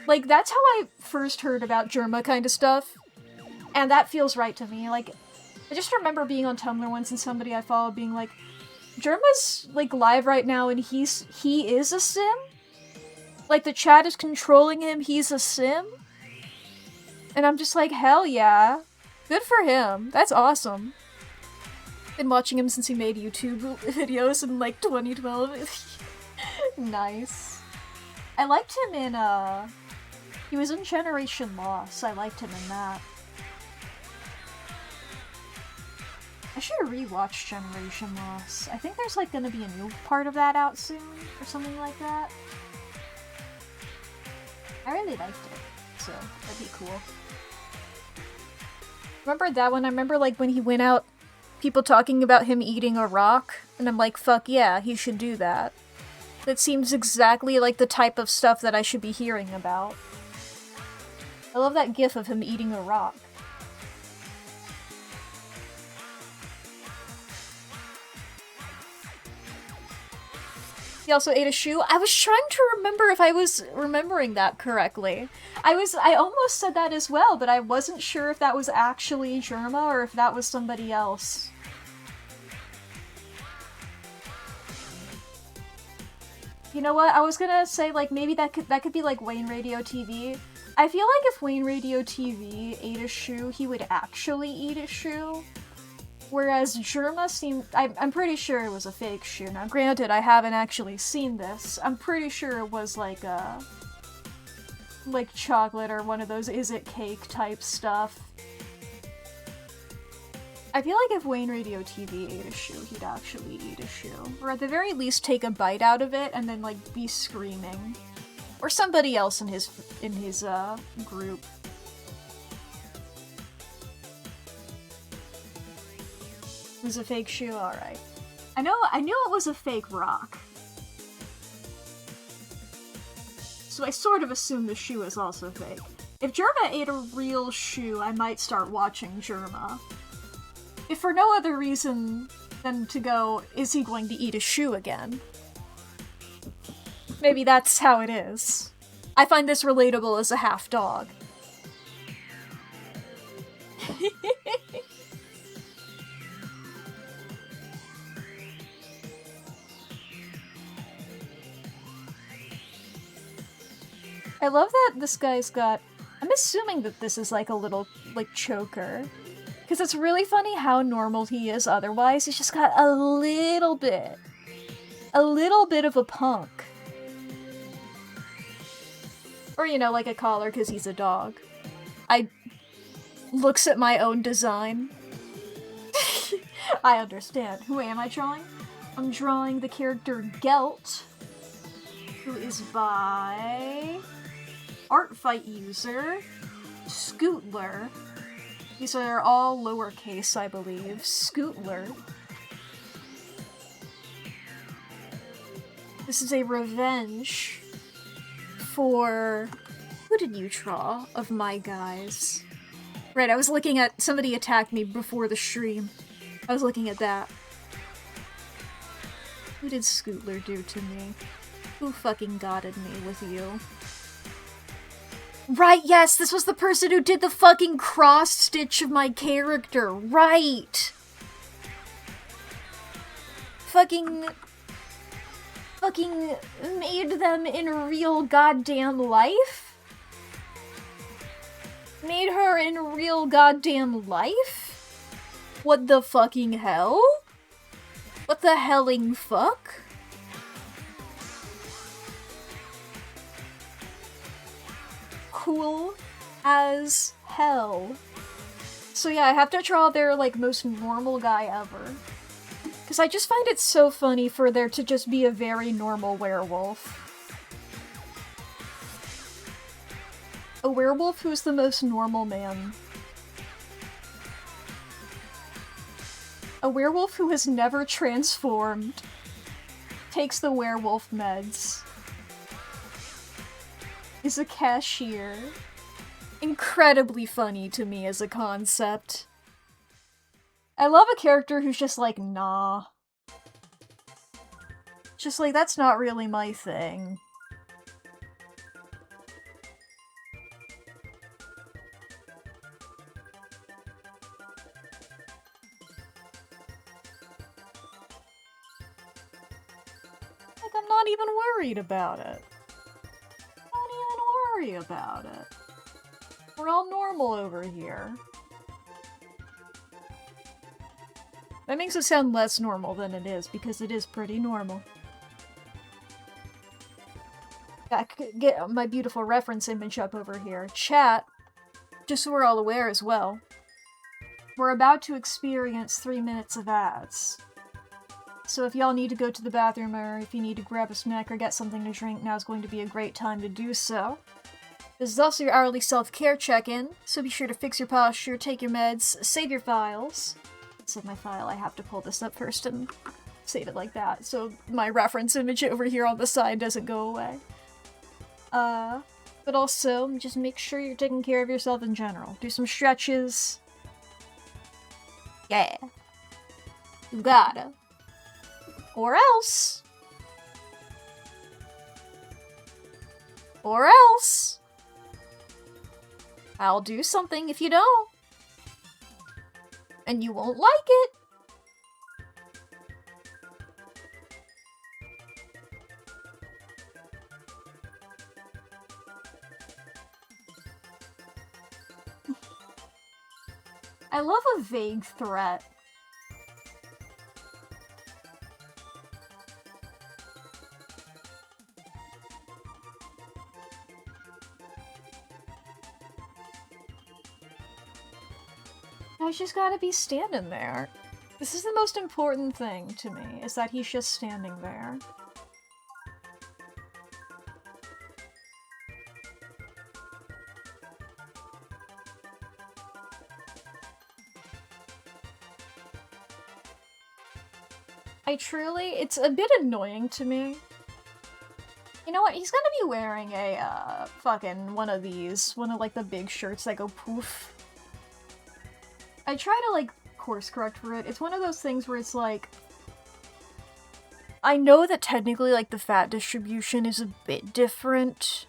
Like, that's how I first heard about Germa kind of stuff, and that feels right to me. Like, I just remember being on Tumblr once and somebody I followed being like, Germa's, like, live right now and he is a sim? Like, the chat is controlling him, he's a sim? And I'm just like, hell yeah. Good for him. That's awesome. Been watching him since he made YouTube videos in, like, 2012. Nice. I liked him in, he was in Generation Loss. I liked him in that. I should rewatch Generation Loss. I think there's like gonna be a new part of that out soon, or something like that. I really liked it, so that'd be cool. Remember that one? I remember like when he went out, people talking about him eating a rock, and I'm like, fuck yeah, he should do that. That seems exactly like the type of stuff that I should be hearing about. I love that gif of him eating a rock. He also ate a shoe. I was trying to remember if I was remembering that correctly. I almost said that as well, but I wasn't sure if that was actually Germa or if that was somebody else. You know what? I was gonna say, like, maybe that could be like Wayne Radio TV. I feel like if Wayne Radio TV ate a shoe, he would actually eat a shoe. Whereas Germa seemed... I'm pretty sure it was a fake shoe. Now, granted, I haven't actually seen this. I'm pretty sure it was like a... like chocolate or one of those is it cake type stuff. I feel like if Wayne Radio TV ate a shoe, he'd actually eat a shoe. Or at the very least take a bite out of it and then like be screaming. Or somebody else in his group. It was a fake shoe? Alright. I knew it was a fake rock. So I sort of assumed the shoe is also fake. If Germa ate a real shoe, I might start watching Germa. If for no other reason than to go, is he going to eat a shoe again? Maybe that's how it is. I find this relatable as a half dog. I love that this guy's got... I'm assuming that this is like a little, like, choker. Because it's really funny how normal he is otherwise. He's just got a little bit of a punk. Or, you know, like a collar because he's a dog. I looks at my own design. I understand. Who am I drawing? I'm drawing the character Gelt, who is by Artfight user Scootler. These are all lowercase, I believe. Scootler. This is a revenge for... Who did you draw of my guys? Right, I was looking at... Somebody attacked me before the stream. I was looking at that. Who did Scootler do to me? Who fucking godded me with you? Right, yes, this was the person who did the fucking cross-stitch of my character. Right! Fucking made them in real goddamn life? Made her in real goddamn life? What the fucking hell? What the helling fuck? Cool as hell. So yeah, I have to draw their, like, most normal guy ever. Because I just find it so funny for there to just be a very normal werewolf. A werewolf who's the most normal man. A werewolf who has never transformed. Takes the werewolf meds. Is a cashier. Incredibly funny to me as a concept. I love a character who's just like, nah. Just like, that's not really my thing. Like, I'm not even worried about it. Don't even worry about it. We're all normal over here. That makes it sound less normal than it is, because it is pretty normal. I could get my beautiful reference image up over here. Chat, just so we're all aware as well, we're about to experience 3 minutes of ads. So if y'all need to go to the bathroom, or if you need to grab a snack or get something to drink, now's going to be a great time to do so. This is also your hourly self-care check-in, so be sure to fix your posture, take your meds, save your files. Save my file, I have to pull this up first and save it like that, so my reference image over here on the side doesn't go away. But also, just make sure you're taking care of yourself in general. Do some stretches. Yeah. You gotta. Or else. Or else. I'll do something if you don't. And you won't like it. I love a vague threat. He's just gotta be standing there. This is the most important thing to me, is that he's just standing there. It's a bit annoying to me. You know what, he's gonna be wearing a, fucking one of these. One of, like, the big shirts that go poof. I try to, like, course correct for it. It's one of those things where it's like... I know that technically, like, the fat distribution is a bit different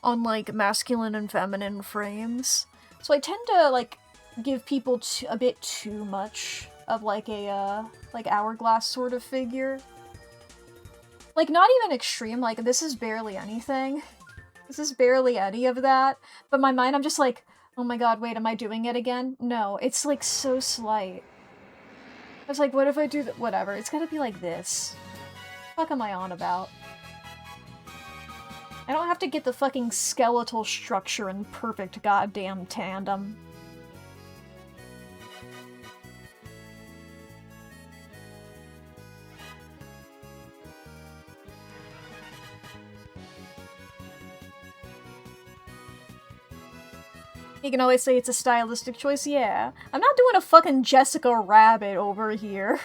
on, like, masculine and feminine frames. So I tend to, like, give people a bit too much of, like, a, like, hourglass sort of figure. Like, not even extreme, like, this is barely anything. This is barely any of that. But in my mind, I'm just like, oh my god, wait, am I doing it again? No, it's, like, so slight. I was like, what if I do whatever, it's gotta be like this. What the fuck am I on about? I don't have to get the fucking skeletal structure in perfect goddamn tandem. You can always say it's a stylistic choice, yeah. I'm not doing a fucking Jessica Rabbit over here.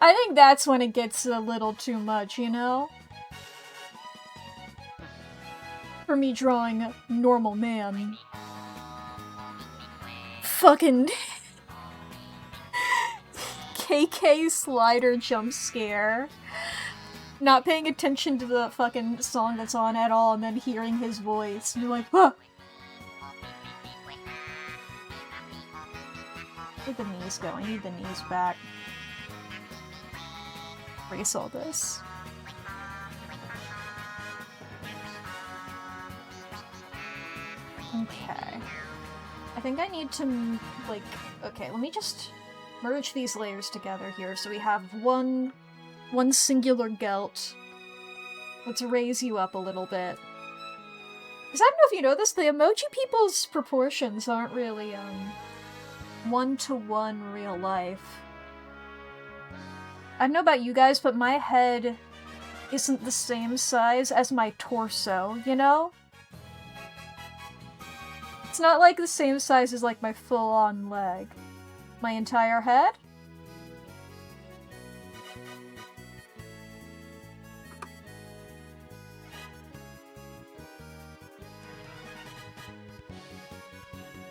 I think that's when it gets a little too much, you know? For me drawing a normal man. Fucking... KK Slider jump scare. Not paying attention to the fucking song that's on at all and then hearing his voice. And you're like, ah! Where'd the knees go? I need the knees back. Erase all this. Okay. I think I need to, like... Okay, let me just merge these layers together here so we have one singular gelt. Let's raise you up a little bit. Because I don't know if you know this, the emoji people's proportions aren't really, one-to-one real life. I don't know about you guys, but my head isn't the same size as my torso, you know? It's not like the same size as like my full-on leg. My entire head?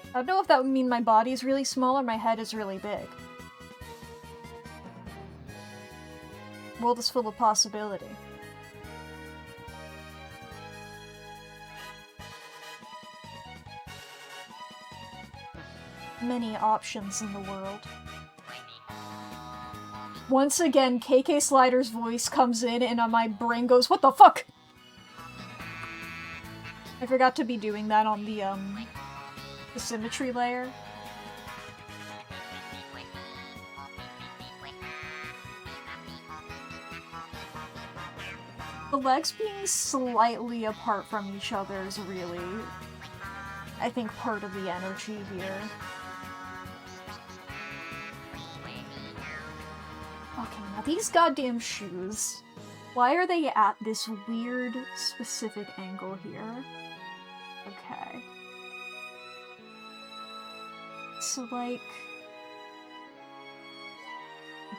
I don't know if that would mean my body is really small or my head is really big. World is full of possibility. Many options in the world. Once again, KK Slider's voice comes in and my brain goes, what the fuck? I forgot to be doing that on the symmetry layer. The legs being slightly apart from each other is really, I think, part of the energy here. Okay, now these goddamn shoes. Why are they at this weird, specific angle here? Okay. So, like,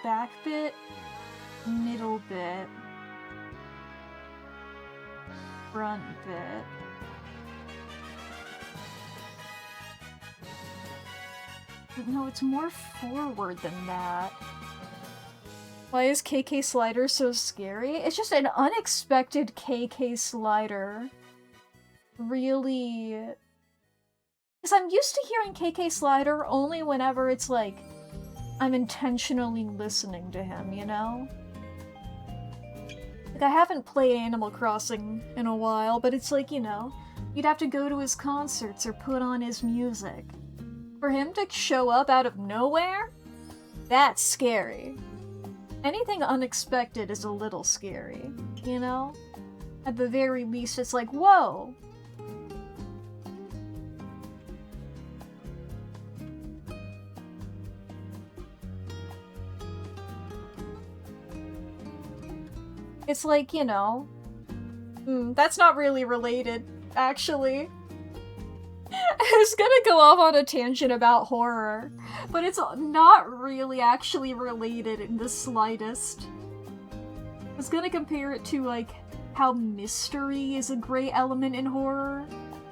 back bit, middle bit, front bit. But no, it's more forward than that. Why is KK Slider so scary? It's just an unexpected KK Slider. Really... Because I'm used to hearing KK Slider only whenever it's like, I'm intentionally listening to him, you know? Like, I haven't played Animal Crossing in a while, but it's like, you know, you'd have to go to his concerts or put on his music. For him to show up out of nowhere? That's scary. Anything unexpected is a little scary, you know? At the very least, it's like, whoa! It's like, you know... that's not really related, actually. I was gonna go off on a tangent about horror, but it's not really actually related in the slightest. I was gonna compare it to, like, how mystery is a great element in horror,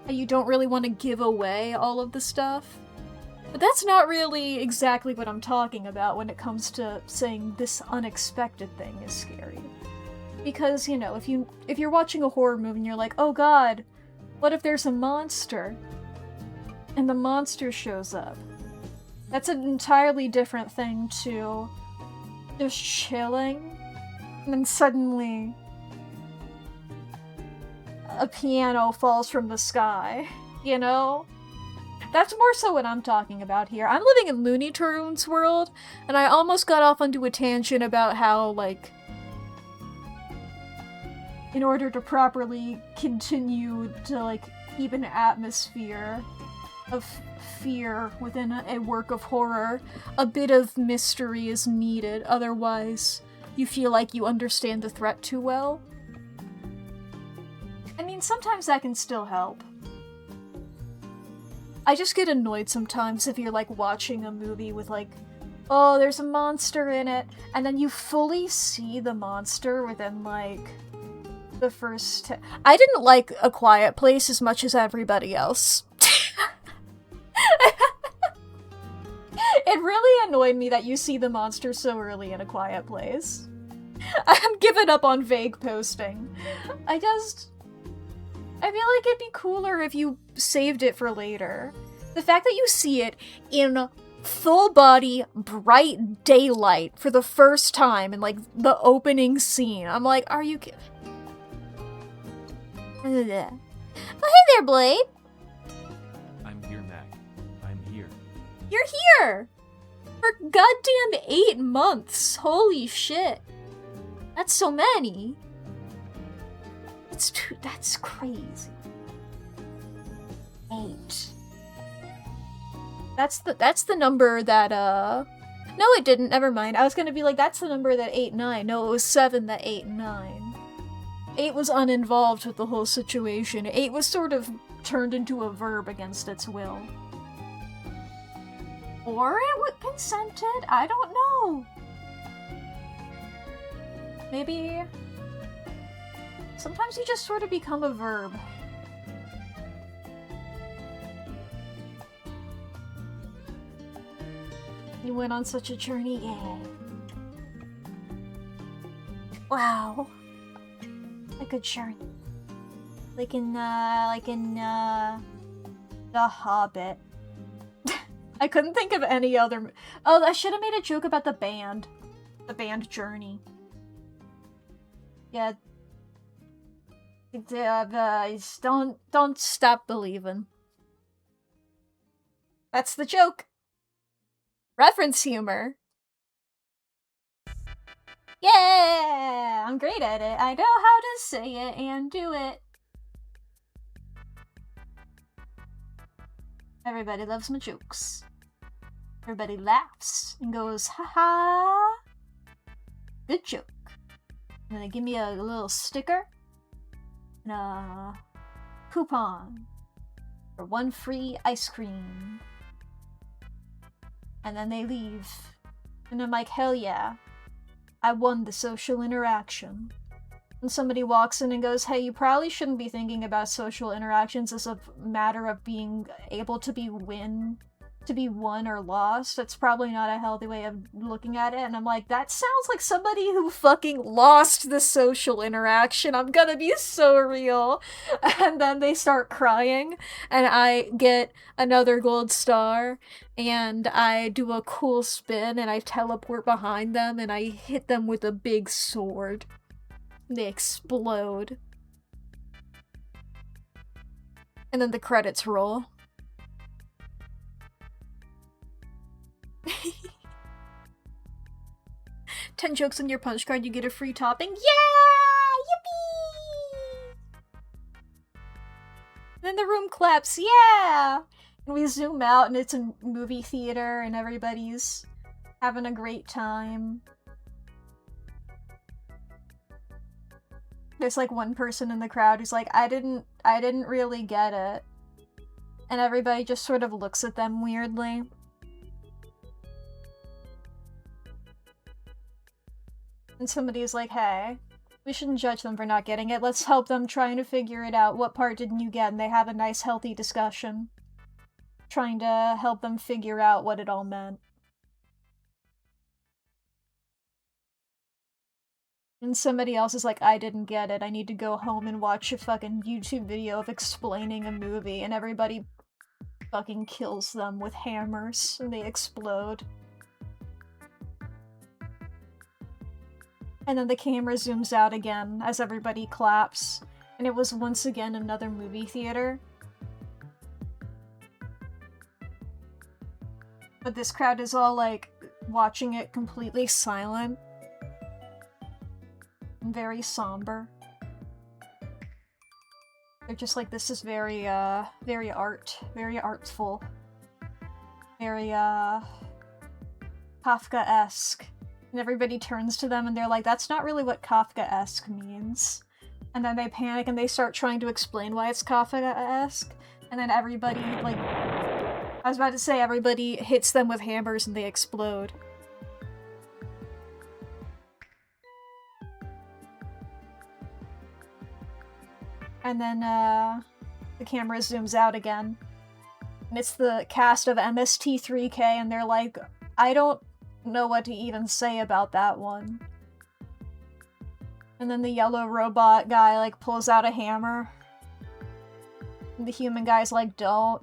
and you don't really want to give away all of the stuff. But that's not really exactly what I'm talking about when it comes to saying this unexpected thing is scary. Because, you know, if you're watching a horror movie and you're like, oh god, what if there's a monster? And the monster shows up. That's an entirely different thing to just chilling, and then suddenly a piano falls from the sky, you know? That's more so what I'm talking about here. I'm living in Looney Tunes world, and I almost got off onto a tangent about how, like, in order to properly continue to, like, keep an atmosphere of fear within a work of horror, a bit of mystery is needed, otherwise you feel like you understand the threat too well. I mean, sometimes that can still help. I just get annoyed sometimes if you're, like, watching a movie with, like, oh, there's a monster in it, and then you fully see the monster within, like, the first I didn't like A Quiet Place as much as everybody else. It really annoyed me that you see the monster so early in A Quiet Place. I'm giving up on vague posting. I feel like it'd be cooler if you saved it for later. The fact that you see it in full body, bright daylight for the first time in, like, the opening scene. I'm like, are you kidding? Oh, hey there, Blade. I'm here, Mack. I'm here. You're here! For goddamn 8 months. Holy shit. That's so many. That's crazy. 8. That's the number that, no it didn't, never mind. I was gonna be like, that's the number that 8, 9. No, it was 7 that 8, 9. 8 was uninvolved with the whole situation. 8 was sort of turned into a verb against its will. Or it was consented? I don't know. Maybe... sometimes you just sort of become a verb. You went on such a journey, yeah. Wow. A good journey. Like in The Hobbit. I couldn't think of any other... Oh, I should have made a joke about the band. The band Journey. Yeah. Don't stop believing. That's the joke. Reference humor. Yeah! I'm great at it. I know how to say it and do it. Everybody loves my jokes. Everybody laughs and goes, haha. Good joke. And they give me a little sticker and a coupon for 1 free ice cream. And then they leave. And I'm like, hell yeah. I won the social interaction. And somebody walks in and goes, hey, you probably shouldn't be thinking about social interactions as a matter of being able to be won or lost. That's probably not a healthy way of looking at it. And I'm like, that sounds like somebody who fucking lost the social interaction. I'm gonna be so real. And then they start crying, and I get another gold star, and I do a cool spin, and I teleport behind them, and I hit them with a big sword. They explode. And then the credits roll. 10 jokes on your punch card, you get a free topping. Yeah! Yippee! Then the room claps. Yeah! And we zoom out, and it's a movie theater, and everybody's having a great time. There's like one person in the crowd who's like, I didn't really get it. And everybody just sort of looks at them weirdly. And somebody's like, hey, we shouldn't judge them for not getting it. Let's help them trying to figure it out. What part didn't you get? And they have a nice, healthy discussion. trying to help them figure out what it all meant. And somebody else is like, I didn't get it. I need to go home and watch a fucking YouTube video of explaining a movie, and everybody fucking kills them with hammers and they explode. And then the camera zooms out again as everybody claps, and it was once again another movie theater. But this crowd is all like watching it completely silent. Very somber. They're just like, this is very artful. Very, Kafka-esque. And everybody turns to them and they're like, that's not really what Kafka-esque means. And then they panic and they start trying to explain why it's Kafka-esque. And then everybody, like, I was about to say, everybody hits them with hammers and they explode. And then, the camera zooms out again. And it's the cast of MST3K, and they're like, I don't know what to even say about that one. And then the yellow robot guy, like, pulls out a hammer. And the human guy's like, don't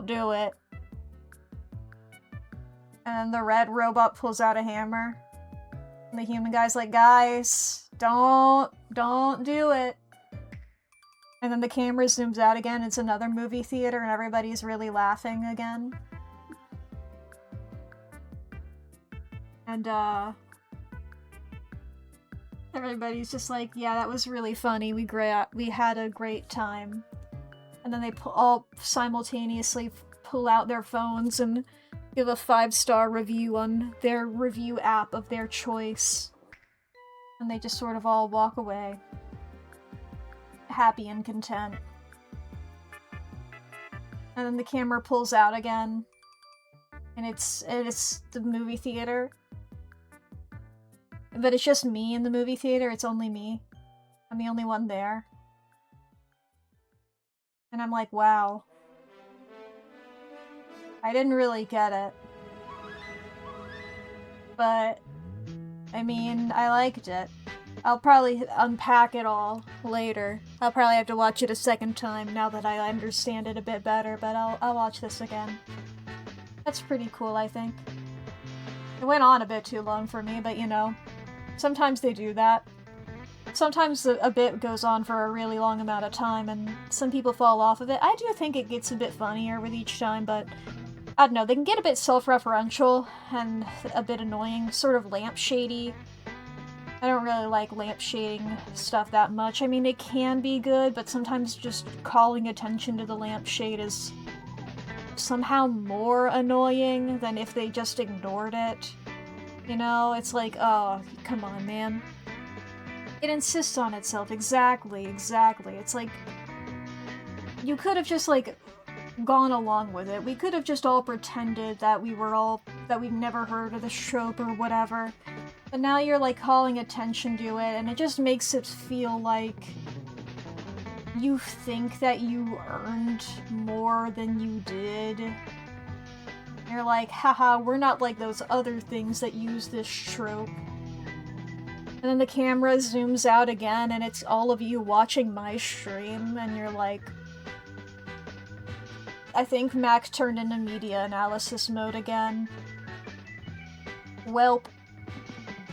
do it. And then the red robot pulls out a hammer. And the human guy's like, guys, don't do it. And then the camera zooms out again, it's another movie theater and everybody's really laughing again. And, everybody's just like, yeah, that was really funny, we had a great time. And then they all simultaneously pull out their phones and give a 5-star review on their review app of their choice. And they just sort of all walk away. Happy and content. And then the camera pulls out again. And it's the movie theater. But it's just me in the movie theater, it's only me. I'm the only one there. And I'm like, wow. I didn't really get it. But, I mean, I liked it. I'll probably unpack it all later. I'll probably have to watch it a second time now that I understand it a bit better, but I'll watch this again. That's pretty cool, I think. It went on a bit too long for me, but you know, sometimes they do that. Sometimes a bit goes on for a really long amount of time, and some people fall off of it. I do think it gets a bit funnier with each time, but I don't know, they can get a bit self-referential and a bit annoying, sort of lampshady. I don't really like lampshading stuff that much. I mean, it can be good, but sometimes just calling attention to the lampshade is somehow more annoying than if they just ignored it. You know, it's like, oh, come on, man. It insists on itself. Exactly. It's like, you could have just, like, gone along with it. We could have just all pretended that we'd never heard of the trope or whatever. But now you're, like, calling attention to it, and it just makes it feel like you think that you earned more than you did. You're like, haha, we're not like those other things that use this trope. And then the camera zooms out again, and it's all of you watching my stream, and you're like... I think Mack turned into media analysis mode again. Welp.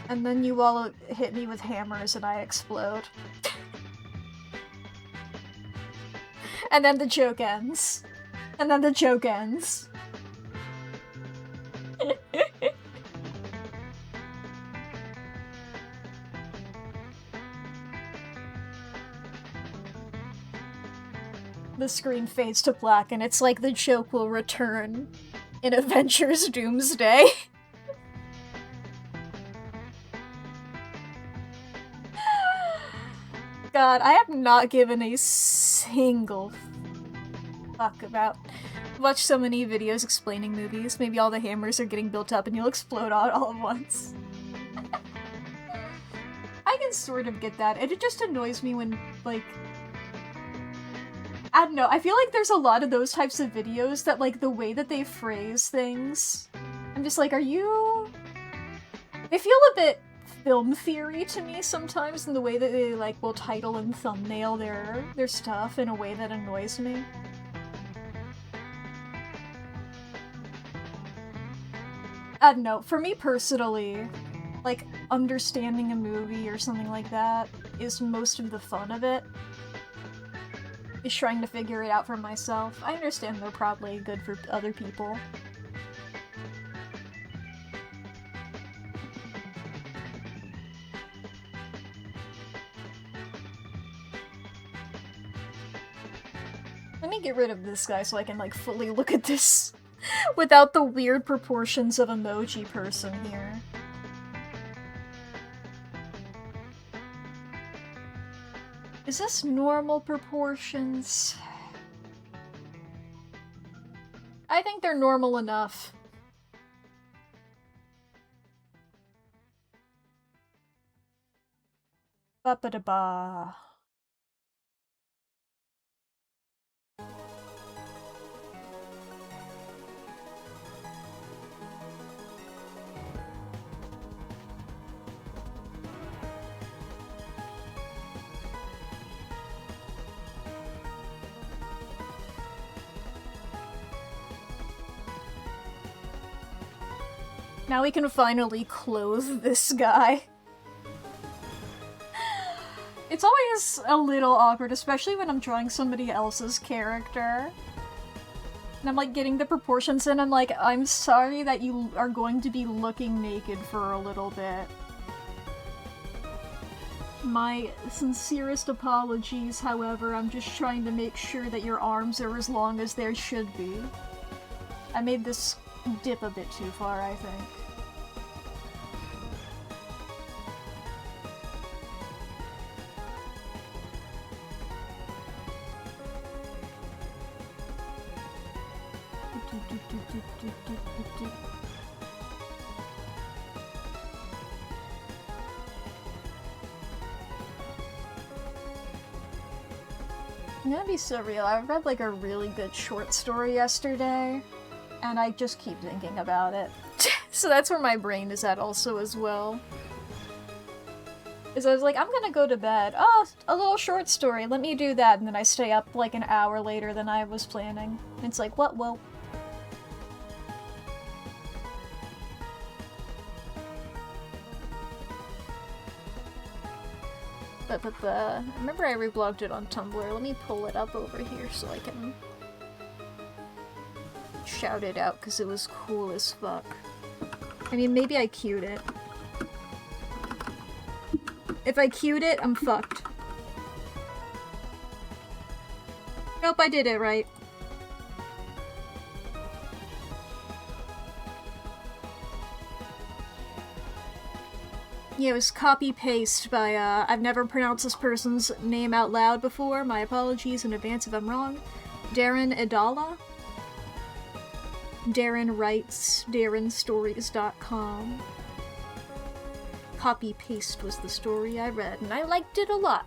And then you all hit me with hammers and I explode. And then the joke ends. And then the joke ends. The screen fades to black and it's like the joke will return in Avengers Doomsday. God, I have not given a single fuck about watch so many videos explaining movies. Maybe all the hammers are getting built up and you'll explode all at once. I can sort of get that. It just annoys me when, like, I don't know, I feel like there's a lot of those types of videos that, like, the way that they phrase things, I'm just like, are you... They feel a bit film theory to me sometimes in the way that they, like, will title and thumbnail their stuff in a way that annoys me. I don't know, for me personally, like, understanding a movie or something like that is most of the fun of it. Is trying to figure it out for myself. I understand they're probably good for other people. Let me get rid of this guy so I can, like, fully look at this without the weird proportions of emoji person here. Is this normal proportions? I think they're normal enough. Ba-ba-da-ba. Now we can finally clothe this guy. It's always a little awkward, especially when I'm drawing somebody else's character. And I'm like getting the proportions in, I'm like, I'm sorry that you are going to be looking naked for a little bit. My sincerest apologies, however, I'm just trying to make sure that your arms are as long as they should be. I made this dip a bit too far, I think. I'm gonna be so real, I read like a really good short story yesterday, and I just keep thinking about it. So that's where my brain is at also as well. Is I was like, I'm gonna go to bed. Oh, a little short story, let me do that, and then I stay up like an hour later than I was planning. It's like, what, well... Remember I reblogged it on Tumblr. Let me pull it up over here so I can shout it out because it was cool as fuck. I mean, maybe I queued it. If I queued it, I'm fucked. Nope, I did it right. Yeah, it was copy-paste by, I've never pronounced this person's name out loud before. My apologies in advance if I'm wrong. Darren Idala? Darren writes darrenstories.com. Copy-paste was the story I read, and I liked it a lot.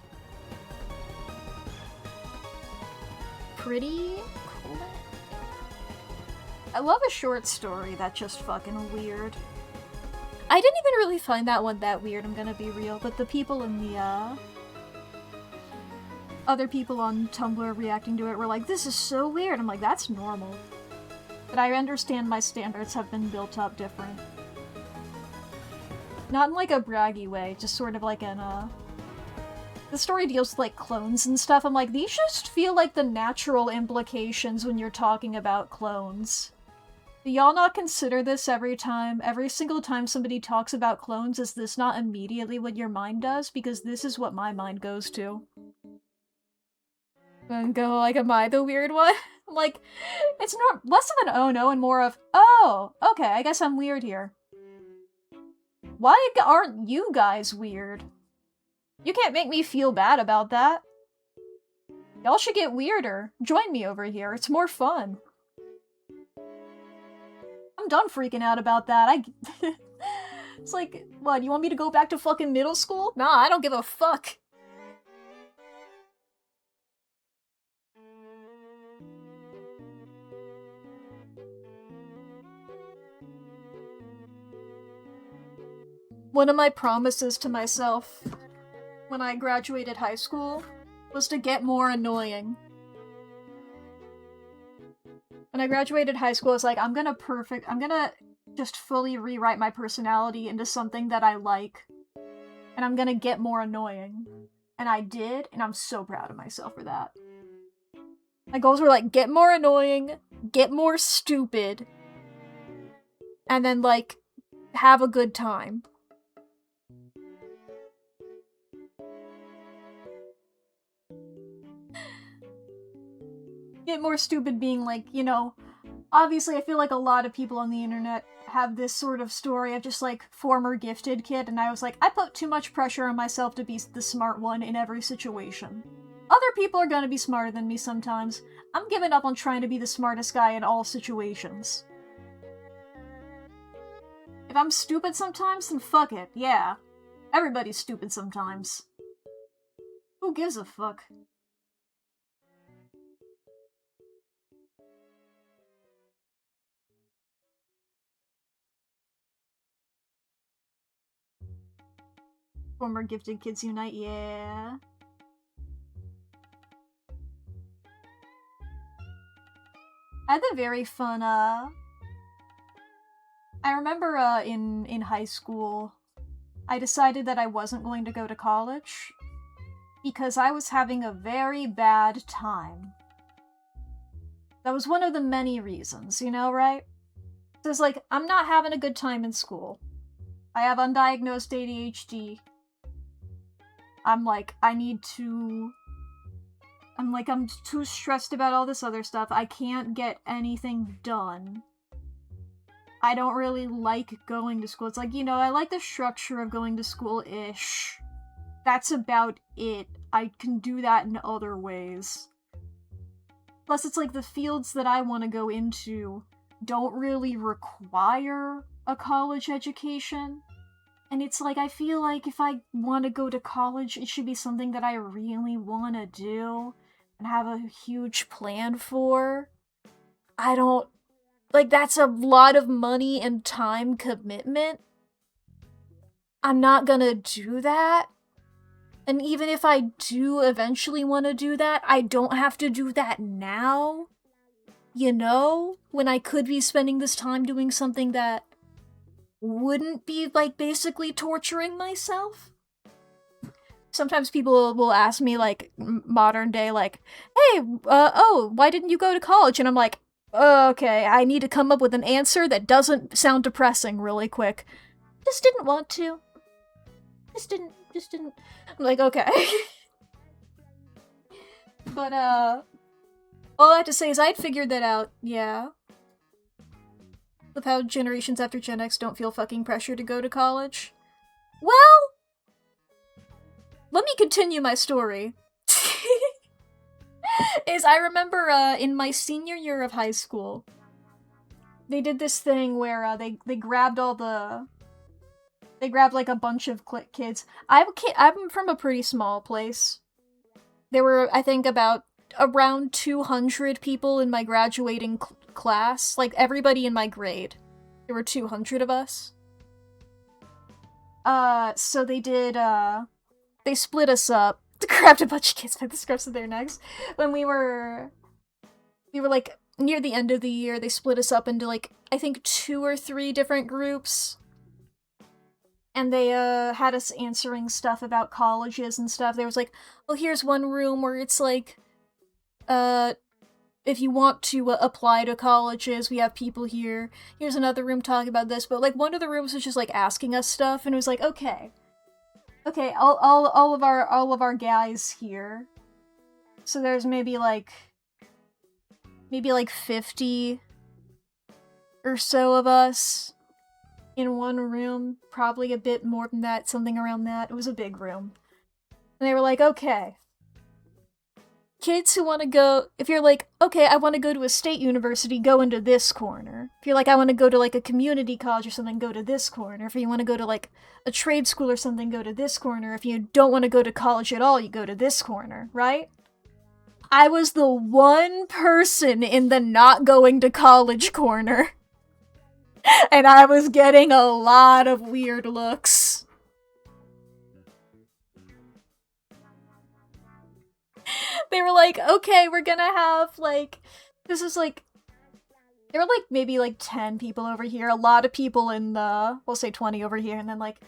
Pretty cool. I love a short story that's just fucking weird. I didn't even really find that one that weird, I'm gonna be real, but the people in the, other people on Tumblr reacting to it were like, this is so weird. I'm like, that's normal. But I understand my standards have been built up different. Not in like a braggy way, just sort of like in the story deals with like clones and stuff. I'm like, these just feel like the natural implications when you're talking about clones. Do y'all not consider this every single time somebody talks about clones? Is this not immediately what your mind does? Because this is what my mind goes to. And go like, am I the weird one? Like, it's not less of an oh no and more of, oh, okay, I guess I'm weird here. Why aren't you guys weird? You can't make me feel bad about that. Y'all should get weirder. Join me over here, it's more fun. I'm done freaking out about that. It's like, what, you want me to go back to fucking middle school? Nah, I don't give a fuck. One of my promises to myself when I graduated high school was to get more annoying. When I graduated high school, I was like, I'm gonna just fully rewrite my personality into something that I like. And I'm gonna get more annoying. And I did, and I'm so proud of myself for that. My goals were like, get more annoying, get more stupid, and then like, have a good time. Get more stupid being like, you know, obviously I feel like a lot of people on the internet have this sort of story of just like former gifted kid, and I was like, I put too much pressure on myself to be the smart one in every situation. Other people are gonna be smarter than me sometimes. I'm giving up on trying to be the smartest guy in all situations. If I'm stupid sometimes, then fuck it, yeah. Everybody's stupid sometimes. Who gives a fuck? Former gifted kids unite, yeah. I had a very fun, I remember, in high school, I decided that I wasn't going to go to college because I was having a very bad time. That was one of the many reasons, you know, right? So it's like, I'm not having a good time in school. I have undiagnosed ADHD. I'm too stressed about all this other stuff. I can't get anything done. I don't really like going to school. It's like, you know, I like the structure of going to school-ish. That's about it. I can do that in other ways. Plus, it's like the fields that I want to go into don't really require a college education. And it's like, I feel like if I want to go to college, it should be something that I really want to do and have a huge plan for. That's a lot of money and time commitment. I'm not gonna do that. And even if I do eventually want to do that, I don't have to do that now. You know? When I could be spending this time doing something that wouldn't be, like, basically torturing myself. Sometimes people will ask me, like, modern day, like, hey, why didn't you go to college? And I'm like, okay, I need to come up with an answer that doesn't sound depressing really quick. Just didn't want to. Just didn't. I'm like, okay. But, all I have to say is I'd figured that out, yeah. With how generations after Gen X don't feel fucking pressure to go to college. Well, let me continue my story. I remember, in my senior year of high school, they did this thing where, they grabbed they grabbed, like, a bunch of kids. I'm from a pretty small place. There were, I think, around 200 people in my graduating class. Like, everybody in my grade. There were 200 of us. So they did, they split us up. Grabbed a bunch of kids by the scruffs of their necks. When we were, like, near the end of the year, they split us up into, like, I think 2 or 3 different groups. And they, had us answering stuff about colleges and stuff. There was like, oh, here's one room where it's like, if you want to apply to colleges, we have people here. Here's another room talking about this. But, like, one of the rooms was just, like, asking us stuff, and it was like, okay, all of our guys here. So there's maybe like 50 or so of us in one room, probably a bit more than that, something around that. It was a big room. And they were like, okay, kids who want to go, if you're like, okay, I want to go to a state university, go into this corner. If you're like, I want to go to, like, a community college or something, go to this corner. If you want to go to, like, a trade school or something, go to this corner. If you don't want to go to college at all, you go to this corner, right? I was the one person in the not going to college corner. And I was getting a lot of weird looks. They were like, okay, we're gonna have, like, this is like, there were like maybe like 10 people over here, a lot of people in the, we'll say 20 over here, and then like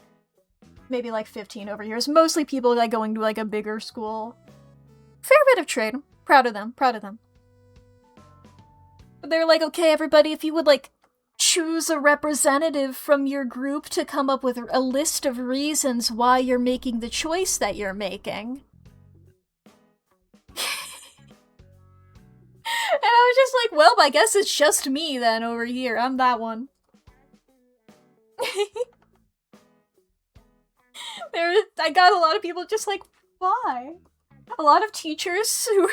maybe like 15 over here. It's mostly people like going to like a bigger school. Fair bit of trade. Proud of them, proud of them. But they were like, okay, everybody, if you would like choose a representative from your group to come up with a list of reasons why you're making the choice that you're making. And I was just like, well, I guess it's just me then over here. I'm that one. I got a lot of people just like, why? A lot of teachers who were...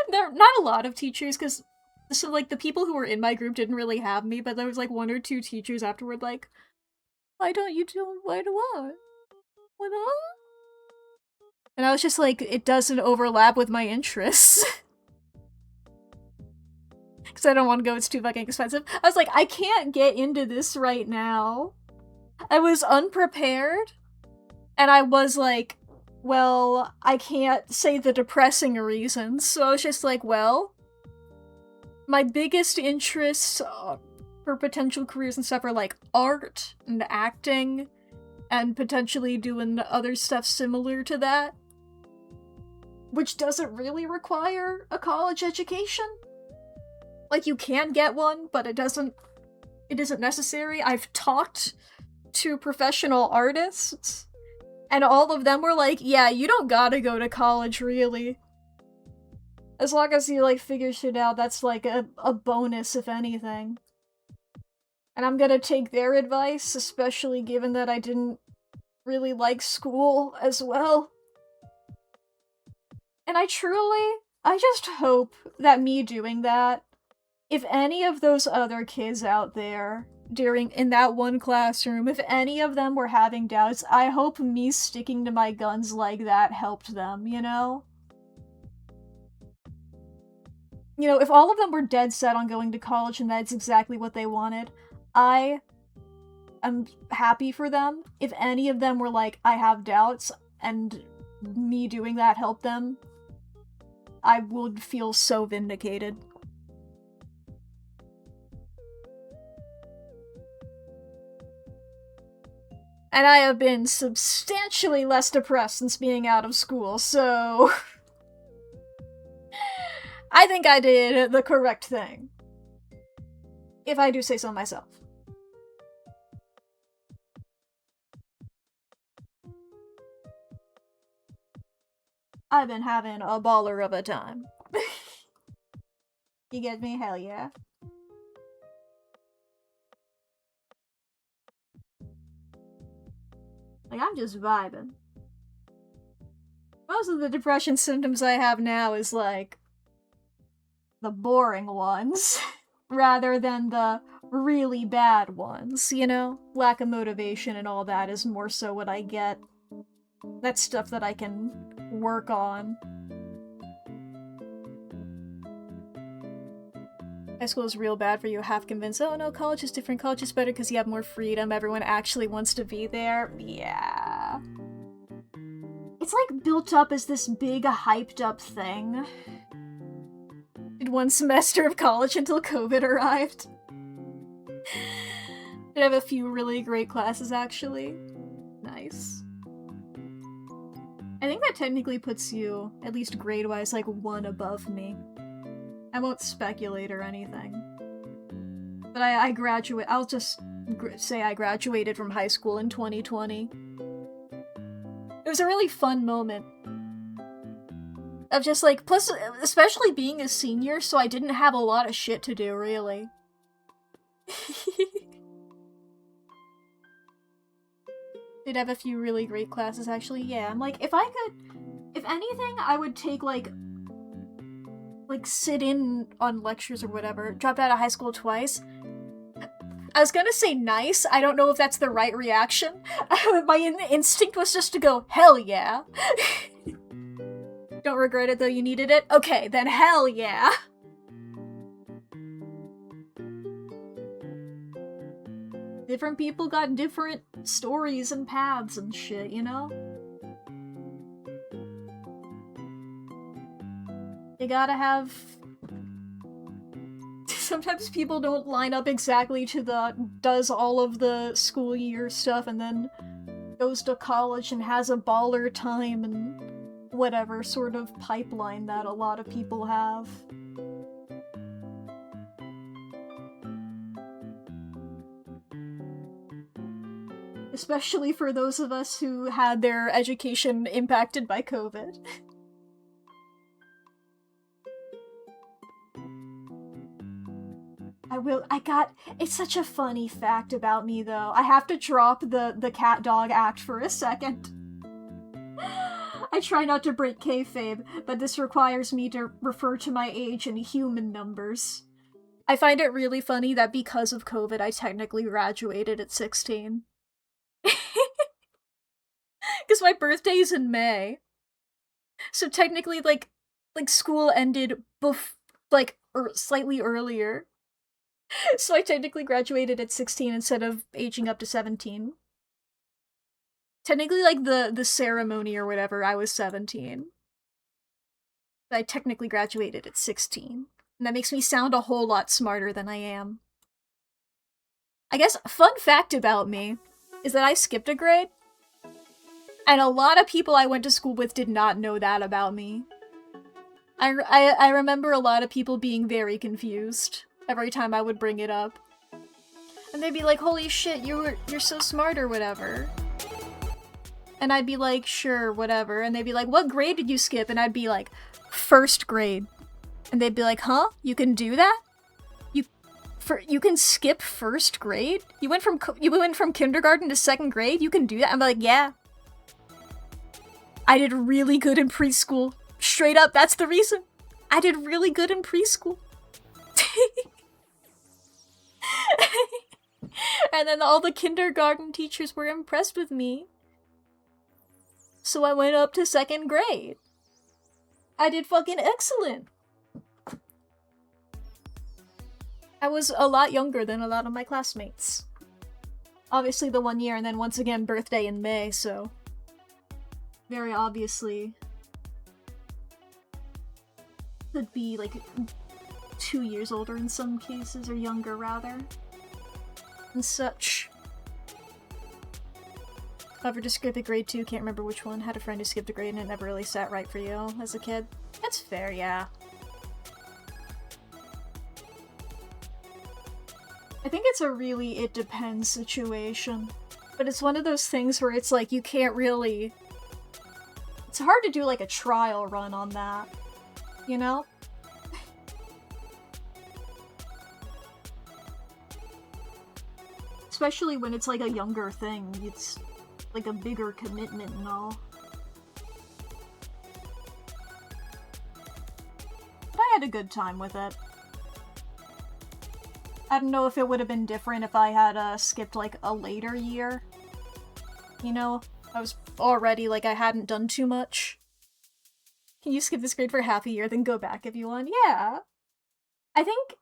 There, not a lot of teachers, because so, like, the people who were in my group didn't really have me, but there was, like, 1 or 2 teachers afterward, like, why do what? What? And I was just like, it doesn't overlap with my interests. Because I don't want to go, it's too fucking expensive. I was like, I can't get into this right now. I was unprepared, and I was like, well, I can't say the depressing reasons, so I was just like, well, my biggest interests for potential careers and stuff are like art and acting, and potentially doing other stuff similar to that, which doesn't really require a college education. Like, you can get one, but it isn't necessary. I've talked to professional artists, and all of them were like, yeah, you don't gotta go to college, really. As long as you, like, figure shit out, that's, like, a bonus, if anything. And I'm gonna take their advice, especially given that I didn't really like school as well. And I just hope that me doing that, if any of those other kids out there in that one classroom, if any of them were having doubts, I hope me sticking to my guns like that helped them, you know? You know, if all of them were dead set on going to college and that's exactly what they wanted, I am happy for them. If any of them were like, I have doubts, and me doing that helped them, I would feel so vindicated. And I have been substantially less depressed since being out of school, so... I think I did the correct thing. If I do say so myself. I've been having a baller of a time. You get me? Hell yeah. Like, I'm just vibing. Most of the depression symptoms I have now is, like, the boring ones, rather than the really bad ones, you know? Lack of motivation and all that is more so what I get. That's stuff that I can work on. High school is real bad for you, half convinced, oh no, college is different, college is better because you have more freedom, everyone actually wants to be there. Yeah. It's like built up as this big, hyped up thing. Did 1 semester of college until COVID arrived. Did have a few really great classes, actually. Nice. I think that technically puts you, at least grade-wise, like 1 above me. I won't speculate or anything. But I graduate. I'll just say I graduated from high school in 2020. It was a really fun moment. Of just like, plus, especially being a senior, so I didn't have a lot of shit to do, really. Did have a few really great classes, actually. Yeah, I'm like, if anything, I would take, like, sit in on lectures or whatever. Dropped out of high school twice. I was gonna say nice. I don't know if that's the right reaction. My instinct was just to go, hell yeah. Don't regret it though, you needed it? Okay, then hell yeah. Different people got different stories and paths and shit, you know? gotta have... Sometimes people don't line up exactly to the does all of the school year stuff and then goes to college and has a baller time and whatever sort of pipeline that a lot of people have. Especially for those of us who had their education impacted by COVID. It's such a funny fact about me, though. I have to drop the cat-dog act for a second. I try not to break kayfabe, but this requires me to refer to my age in human numbers. I find it really funny that because of COVID, I technically graduated at 16. Because my birthday is in May. So technically, like school ended slightly earlier. So I technically graduated at 16 instead of aging up to 17. Technically, like, the ceremony or whatever, I was 17. But I technically graduated at 16. And that makes me sound a whole lot smarter than I am. I guess a fun fact about me is that I skipped a grade. And a lot of people I went to school with did not know that about me. I remember a lot of people being very confused every time I would bring it up. And they'd be like, holy shit, you're so smart or whatever. And I'd be like, sure, whatever. And they'd be like, what grade did you skip? And I'd be like, first grade. And they'd be like, huh? You can do that? You can skip first grade? You went from kindergarten to second grade? You can do that? I'm like, yeah. I did really good in preschool. Straight up, that's the reason. I did really good in preschool. And then all the kindergarten teachers were impressed with me. So I went up to second grade. I did fucking excellent. I was a lot younger than a lot of my classmates. Obviously the 1 year, and then once again birthday in May, so... very obviously... could be, like, 2 years older in some cases, or younger, rather. And such. However, just skipped a grade 2, can't remember which one. Had a friend who skipped a grade and it never really sat right for you as a kid. That's fair, yeah. I think it's a really it depends situation. But it's one of those things where it's like, you can't really... It's hard to do, like, a trial run on that. You know? Especially when it's like a younger thing, it's like a bigger commitment and all. But I had a good time with it. I don't know if it would have been different if I had skipped like a later year. You know? I was already like I hadn't done too much. Can you skip this grade for half a year, then go back if you want? Yeah. I think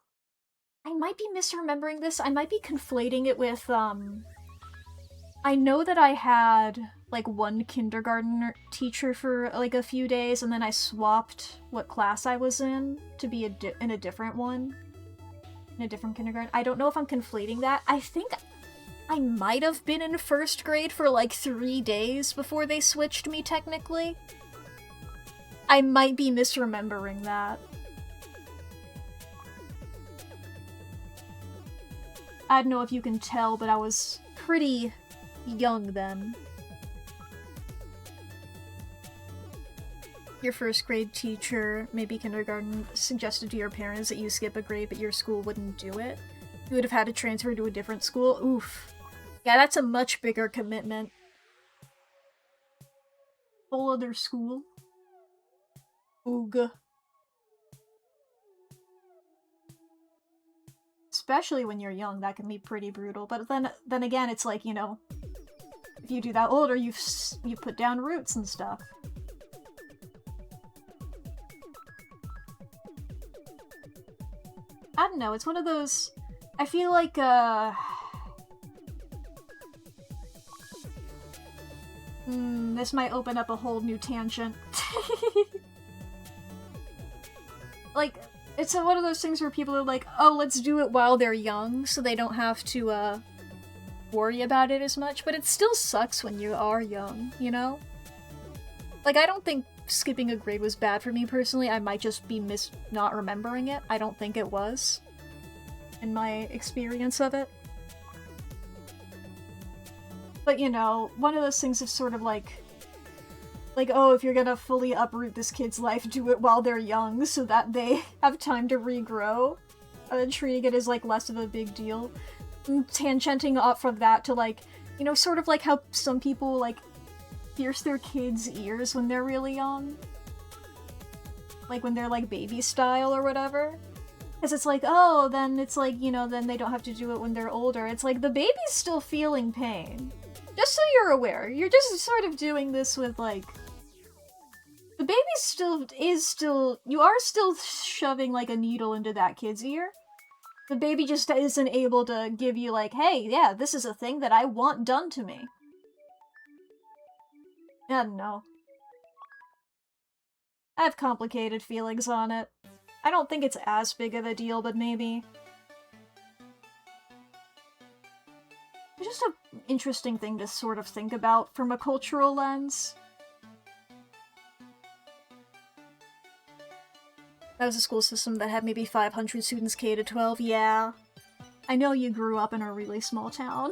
I might be misremembering this. I might be conflating it with, I know that I had, like, one kindergarten teacher for, like, a few days, and then I swapped what class I was in to be in a different one. In a different kindergarten. I don't know if I'm conflating that. I think I might have been in first grade for, like, 3 days before they switched me, technically. I might be misremembering that. I don't know if you can tell, but I was pretty young then. Your first grade teacher, maybe kindergarten, suggested to your parents that you skip a grade, but your school wouldn't do it. You would have had to transfer to a different school. Oof. Yeah, that's a much bigger commitment. Whole other school. Oog. Especially when you're young, that can be pretty brutal. But then again, it's like, you know, if you do that older, you put down roots and stuff. I don't know, it's one of those... I feel like, this might open up a whole new tangent. like, it's one of those things where people are like, oh, let's do it while they're young so they don't have to, worry about it as much, but it still sucks when you are young, you know? Like, I don't think skipping a grade was bad for me personally. I might just be not remembering it. I don't think it was, in my experience of it. But, you know, one of those things is sort of like, oh, if you're gonna fully uproot this kid's life, do it while they're young so that they have time to regrow. Treating it as, like, less of a big deal. Tangenting off from that to, like, you know, sort of like how some people, like, pierce their kids' ears when they're really young. Like, when they're, like, baby style or whatever. Because it's like, oh, then it's like, you know, then they don't have to do it when they're older. It's like, the baby's still feeling pain. Just so you're aware. You're just sort of doing this with, like... The baby you are still shoving, like, a needle into that kid's ear. The baby just isn't able to give you, like, hey, yeah, this is a thing that I want done to me. I don't know. I have complicated feelings on it. I don't think it's as big of a deal, but maybe. It's just an interesting thing to sort of think about from a cultural lens. That was a school system that had maybe 500 students K to 12, yeah. I know you grew up in a really small town.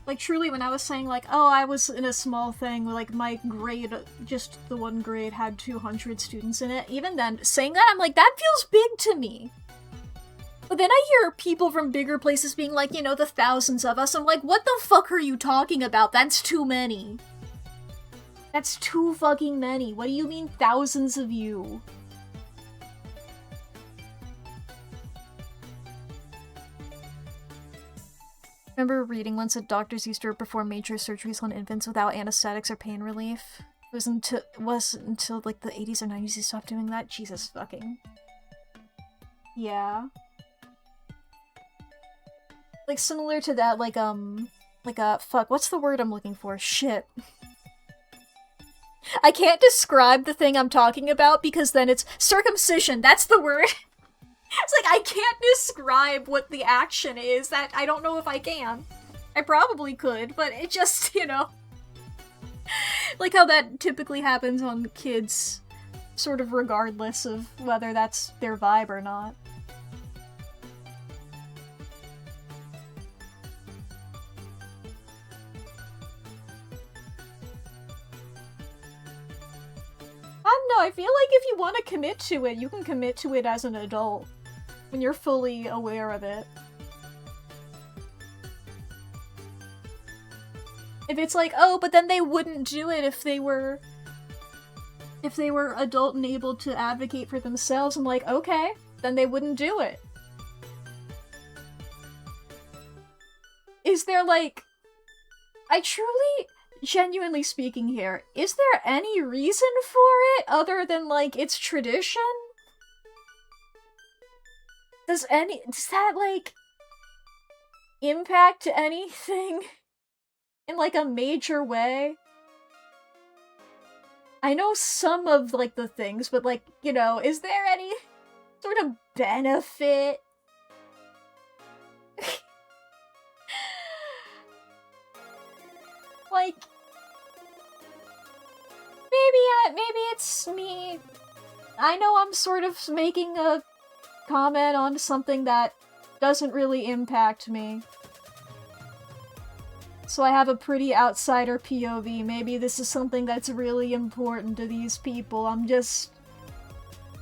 Like, truly, when I was saying, like, oh, I was in a small thing, like, my grade, just the one grade, had 200 students in it, even then, saying that, I'm like, that feels big to me. But then I hear people from bigger places being like, you know, the thousands of us. I'm like, what the fuck are you talking about? That's too many. That's too fucking many. What do you mean thousands of you? Remember reading once that doctors used to perform major surgeries on infants without anesthetics or pain relief? It was until like the 80s or 90s they stopped doing that? Jesus fucking. Yeah. Like, similar to that, fuck, what's the word I'm looking for? Shit. I can't describe the thing I'm talking about because then it's circumcision, that's the word! It's like, I can't describe what the action is, that I don't know if I can. I probably could, but it just, you know... like how that typically happens on kids, sort of regardless of whether that's their vibe or not. I don't know, I feel like if you want to commit to it, you can commit to it as an adult. When you're fully aware of it. If it's like, oh, but then they wouldn't do it if they were adult and able to advocate for themselves, I'm like, okay, then they wouldn't do it. Is there, like... I truly, genuinely speaking here, is there any reason for it other than, like, it's tradition? Does that, like, impact anything in, like, a major way? I know some of, like, the things, but, like, you know, is there any sort of benefit? Like, maybe it's me. I know I'm sort of making a comment on something that doesn't really impact me. So I have a pretty outsider POV. Maybe this is something that's really important to these people. And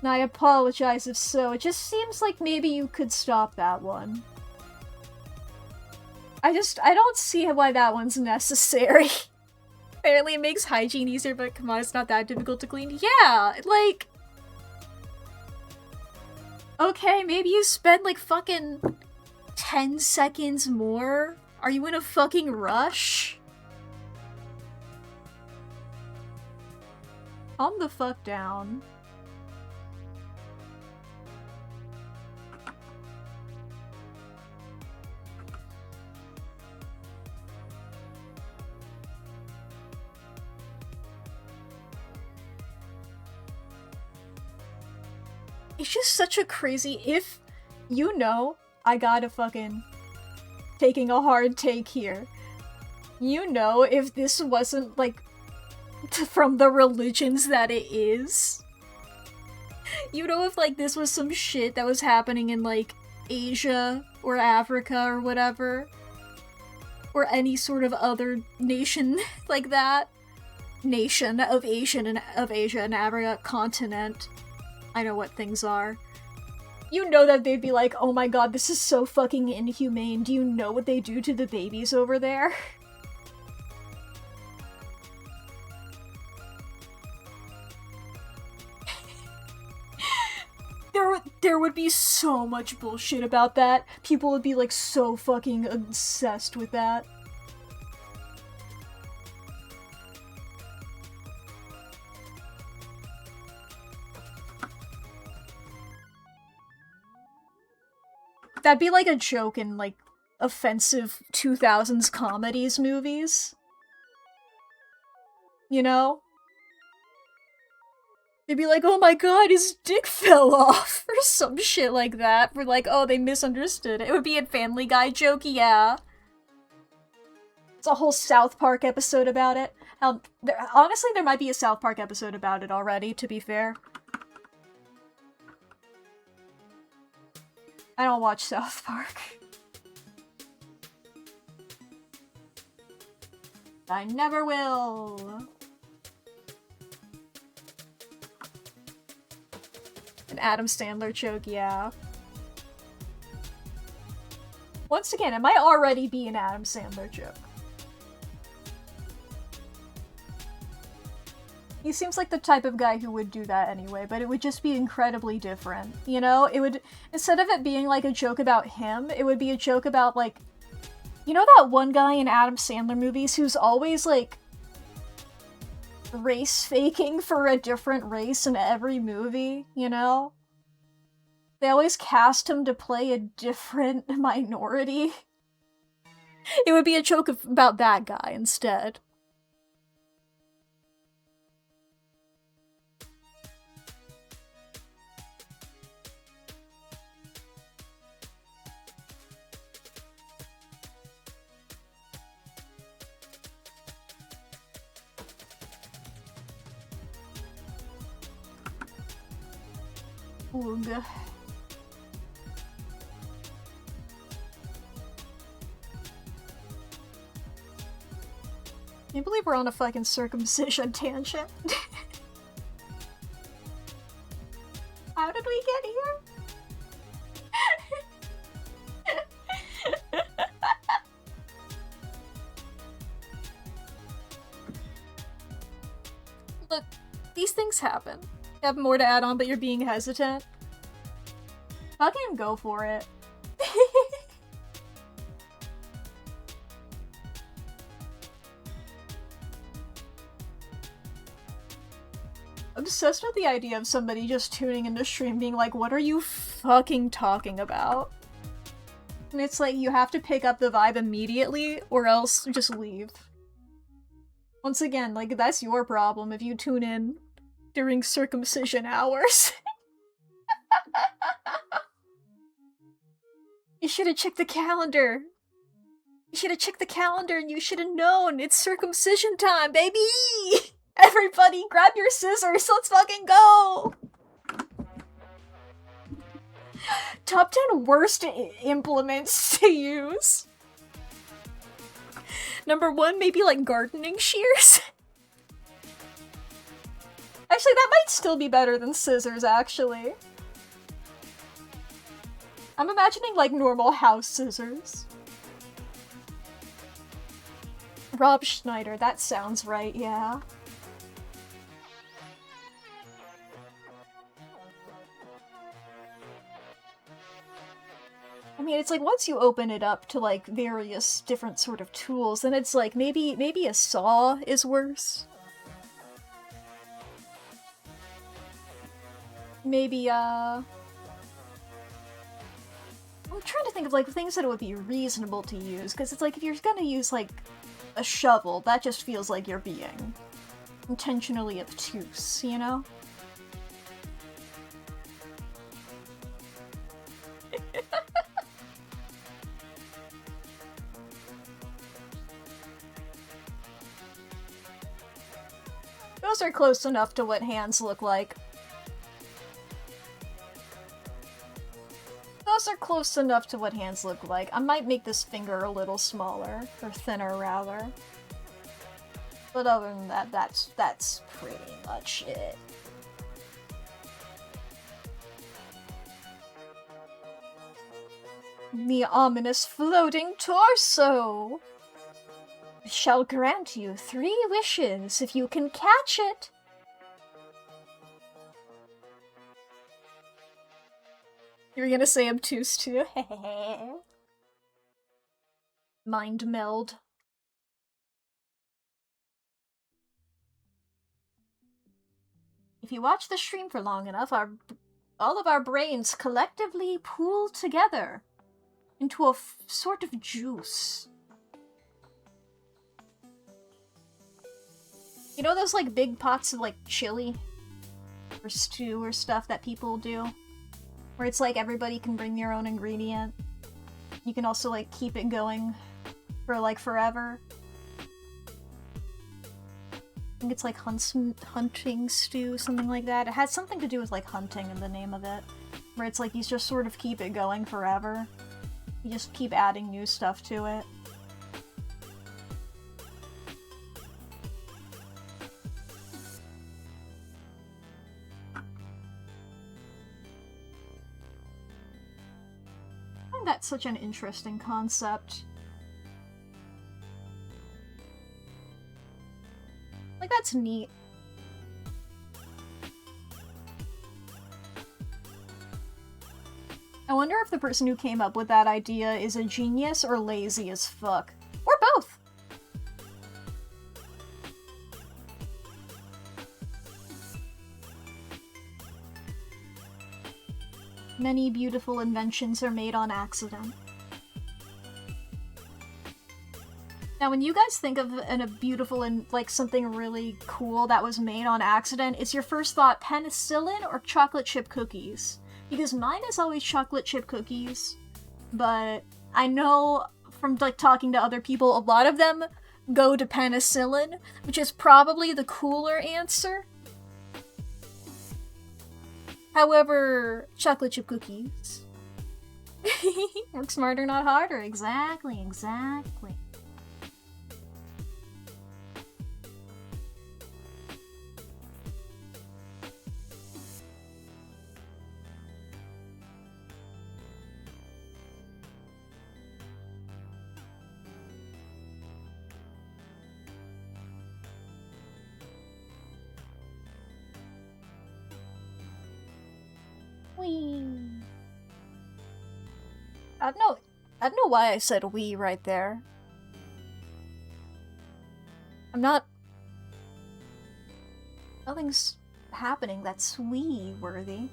I apologize if so. It just seems like maybe you could stop that one. I don't see why that one's necessary. Apparently it makes hygiene easier, but come on, it's not that difficult to clean. Yeah, like... Okay, maybe you spend like fucking 10 seconds more? Are you in a fucking rush? Calm the fuck down. It's just such a crazy, if, you know, I gotta fucking taking a hard take here. You know, if this wasn't, like, from the religions that it is, you know, if, like, this was some shit that was happening in, like, Asia or Africa or whatever, or any sort of other nation like that, nation of Asia and Africa, continent, I know what things are. You know that they'd be like, oh my god, this is so fucking inhumane. Do you know what they do to the babies over there? There would be so much bullshit about that. People would be like so fucking obsessed with that. That'd be like a joke in, like, offensive 2000s comedies movies. You know? They'd be like, oh my god, his dick fell off, or some shit like that. We're like, oh, they misunderstood. It would be a Family Guy joke, yeah. It's a whole South Park episode about it. Honestly, there might be a South Park episode about it already, to be fair. I don't watch South Park. I never will. An Adam Sandler joke, yeah. Once again, it might already be an Adam Sandler joke. He seems like the type of guy who would do that anyway, but it would just be incredibly different, you know? It would, instead of it being like a joke about him, it would be a joke about, like, you know that one guy in Adam Sandler movies who's always, like, race faking for a different race in every movie, you know? They always cast him to play a different minority. It would be a joke about that guy instead. Ugh. I can't believe we're on a fucking circumcision tangent. How did we get here? Look, these things happen. You have more to add on, but you're being hesitant. Fucking go for it. Obsessed with the idea of somebody just tuning into stream being like, what are you fucking talking about? And it's like, you have to pick up the vibe immediately, or else just leave. Once again, like, that's your problem if you tune in during circumcision hours. You should have checked the calendar. You should have checked the calendar and you should have known it's circumcision time, baby! Everybody, grab your scissors, let's fucking go! Top 10 worst implements to use. Number 1, maybe like gardening shears. Actually, that might still be better than scissors, actually. I'm imagining, like, normal house scissors. Rob Schneider, that sounds right, yeah. I mean, it's like, once you open it up to, like, various different sort of tools, then it's like, maybe a saw is worse. Maybe, I'm trying to think of, like, things that would be reasonable to use, because it's like, if you're gonna use, like, a shovel, that just feels like you're being intentionally obtuse, you know? Those are close enough to what hands look like. Those are close enough to what hands look like. I might make this finger a little smaller, or thinner rather. But other than that, that's pretty much it. The ominous floating torso! Shall grant you 3 wishes if you can catch it! You were gonna say obtuse too? Mind meld. If you watch the stream for long enough, all of our brains collectively pool together into a sort of juice. You know those, like, big pots of, like, chili? Or stew or stuff that people do? Where it's like everybody can bring their own ingredient. You can also, like, keep it going for, like, forever. I think it's like hunting stew, something like that. It has something to do with, like, hunting in the name of it. Where it's like you just sort of keep it going forever. You just keep adding new stuff to it. I find that such an interesting concept. Like, that's neat. I wonder if the person who came up with that idea is a genius or lazy as fuck. Or both! Many beautiful inventions are made on accident. Now, when you guys think of a beautiful and, like, something really cool that was made on accident, is your first thought penicillin or chocolate chip cookies? Because mine is always chocolate chip cookies, but I know from, like, talking to other people, a lot of them go to penicillin, which is probably the cooler answer. However, chocolate chip cookies. Work smarter, not harder. Exactly, exactly. I don't know why I said "we" right there. I'm not... Nothing's happening that's "we"-worthy.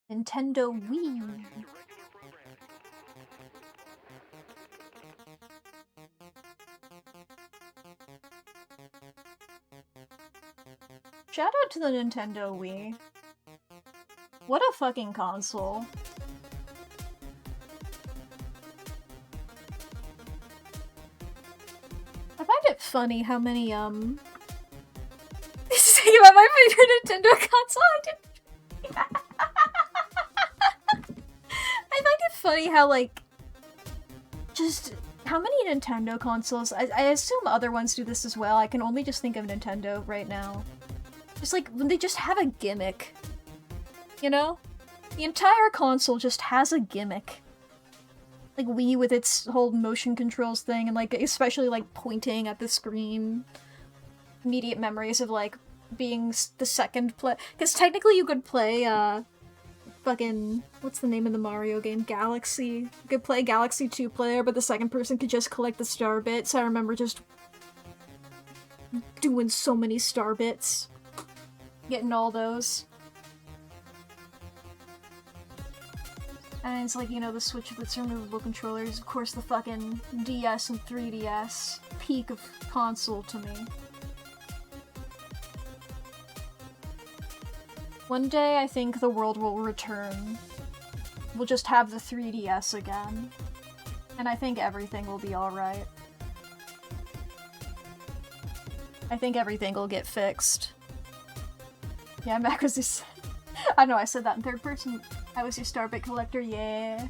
Nintendo Wii. Shout out to the Nintendo Wii. What a fucking console. I find it funny how many, This is thinking about my favorite Nintendo console, I find it funny how, like, just how many Nintendo consoles, I assume other ones do this as well, I can only just think of Nintendo right now. Just like, when they just have a gimmick. You know? The entire console just has a gimmick. Like Wii with its whole motion controls thing, and like, especially like pointing at the screen. Immediate memories of like, being the second play- Because technically you could play, fucking, what's the name of the Mario game? Galaxy. You could play Galaxy 2-player, but the second person could just collect the star bits. I remember just doing so many star bits. Getting all those. And it's like, you know, the Switch with its removable controllers, of course the fucking DS and 3DS. Peak of console to me. One day I think the world will return. We'll just have the 3DS again. And I think everything will be alright. I think everything will get fixed. Yeah, Mack was just... I know I said that in third person. I was your Starbit collector, yeah.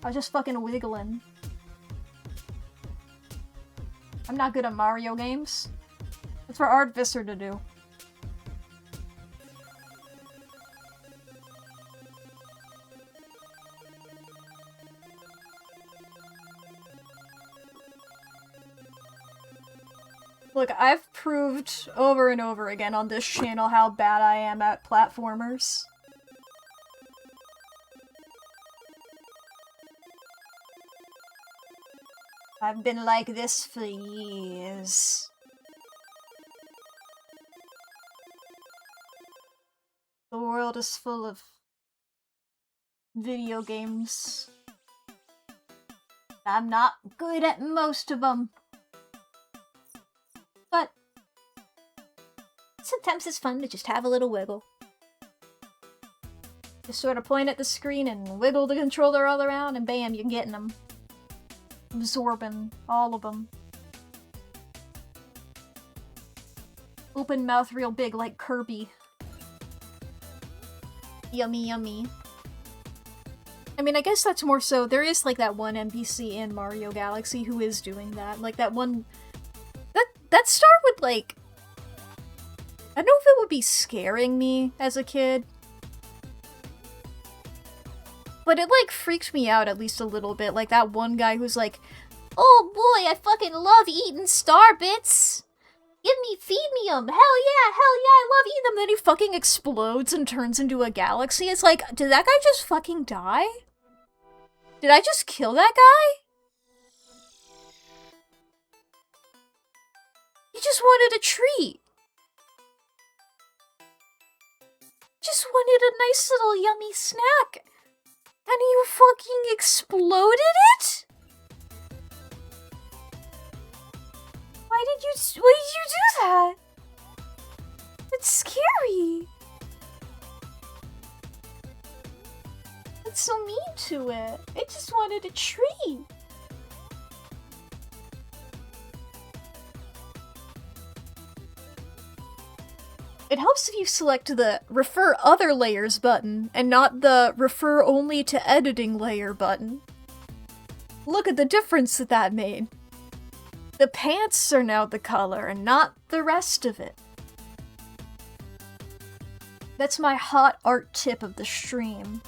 I was just fucking wiggling. I'm not good at Mario games. It's for Artfight to do. Look, I've proved over and over again on this channel how bad I am at platformers. I've been like this for years. The world is full of video games. I'm not good at most of them. But sometimes it's fun to just have a little wiggle. Just sort of point at the screen and wiggle the controller all around and bam, you're getting them. Absorbing all of them. Open mouth real big like Kirby. Yummy, yummy. I mean, I guess that's more so, there is like that one NPC in Mario Galaxy who is doing that. Like that one... That star would like... I don't know if it would be scaring me as a kid. But it like freaked me out at least a little bit. Like that one guy who's like, "Oh boy, I fucking love eating star bits! Feed me 'em! Hell yeah, I love eating them!" Then he fucking explodes and turns into a galaxy. It's like, did that guy just fucking die? Did I just kill that guy? He just wanted a treat. Just wanted a nice little yummy snack. And you fucking exploded it? Why did you do that? It's scary. It's so mean to it. It just wanted a treat. It helps if you select the Refer Other Layers button, and not the Refer Only to Editing Layer button. Look at the difference that made. The pants are now the color, and not the rest of it. That's my hot art tip of the stream.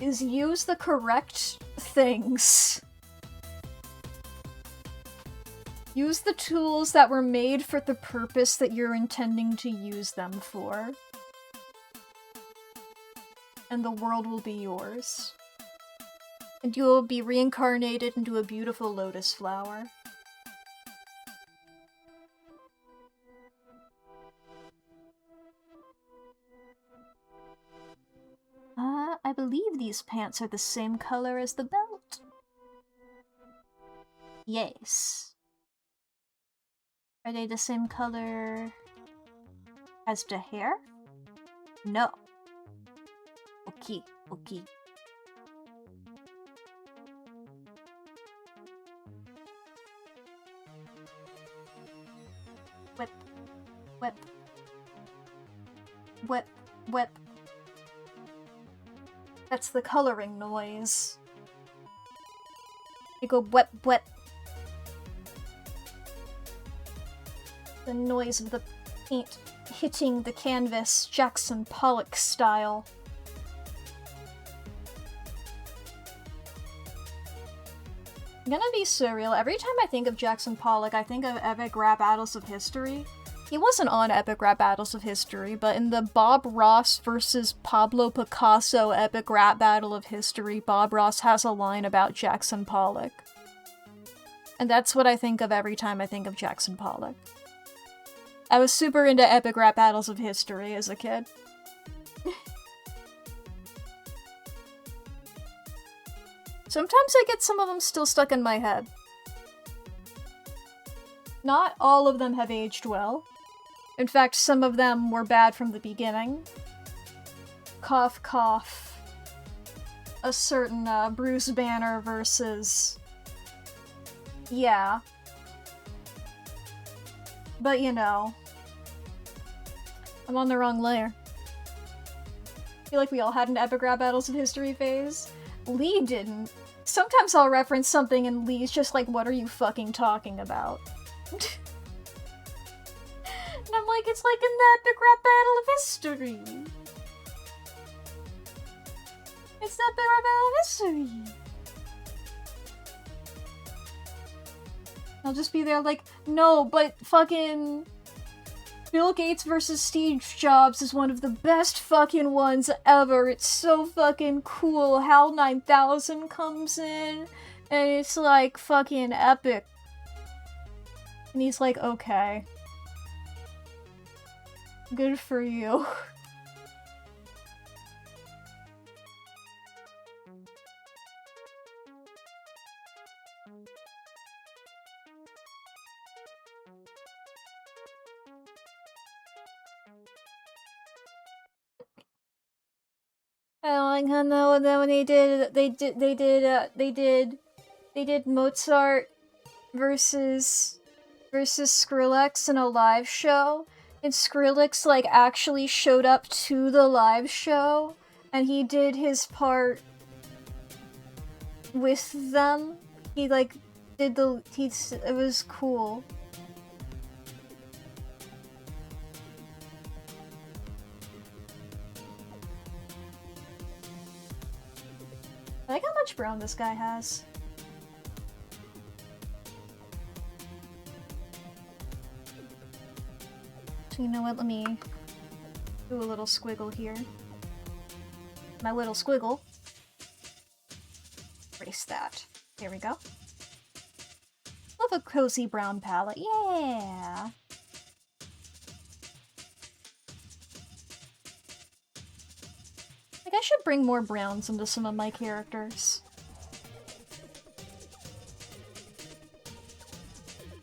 Is use the correct things. Use the tools that were made for the purpose that you're intending to use them for. And the world will be yours. And you will be reincarnated into a beautiful lotus flower. I believe these pants are the same color as the belt. Yes. Are they the same color as the hair? No. Okay, okay. Whip. Whip. Whip. Whip. That's the coloring noise. You go whip, whip. The noise of the paint hitting the canvas, Jackson Pollock style. I'm gonna be surreal. Every time I think of Jackson Pollock, I think of Epic Rap Battles of History. He wasn't on Epic Rap Battles of History, but in the Bob Ross versus Pablo Picasso Epic Rap Battle of History, Bob Ross has a line about Jackson Pollock. And that's what I think of every time I think of Jackson Pollock. I was super into Epic Rap Battles of History as a kid. Sometimes I get some of them still stuck in my head. Not all of them have aged well. In fact, some of them were bad from the beginning. Cough, cough. A certain Bruce Banner versus Yeah. But you know, I'm on the wrong layer. I feel like we all had an Epigraph Battles of History phase. Lee didn't. Sometimes I'll reference something and Lee's just like, what are you fucking talking about? And I'm like, it's like in the Epigraph Battle of History. It's the Epigraph Battle of History. I'll just be there like, no, but fucking Bill Gates versus Steve Jobs is one of the best fucking ones ever. It's so fucking cool. HAL 9000 comes in, and it's like fucking epic. And he's like, okay. Good for you. I like how no, then when they did Mozart versus Skrillex in a live show, and Skrillex like actually showed up to the live show, and he did his part with them. He like did it was cool. I like how much brown this guy has. So you know what, let me do a little squiggle here. My little squiggle. Erase that. There we go. Love a cozy brown palette. Yeah! Like, I should bring more browns into some of my characters.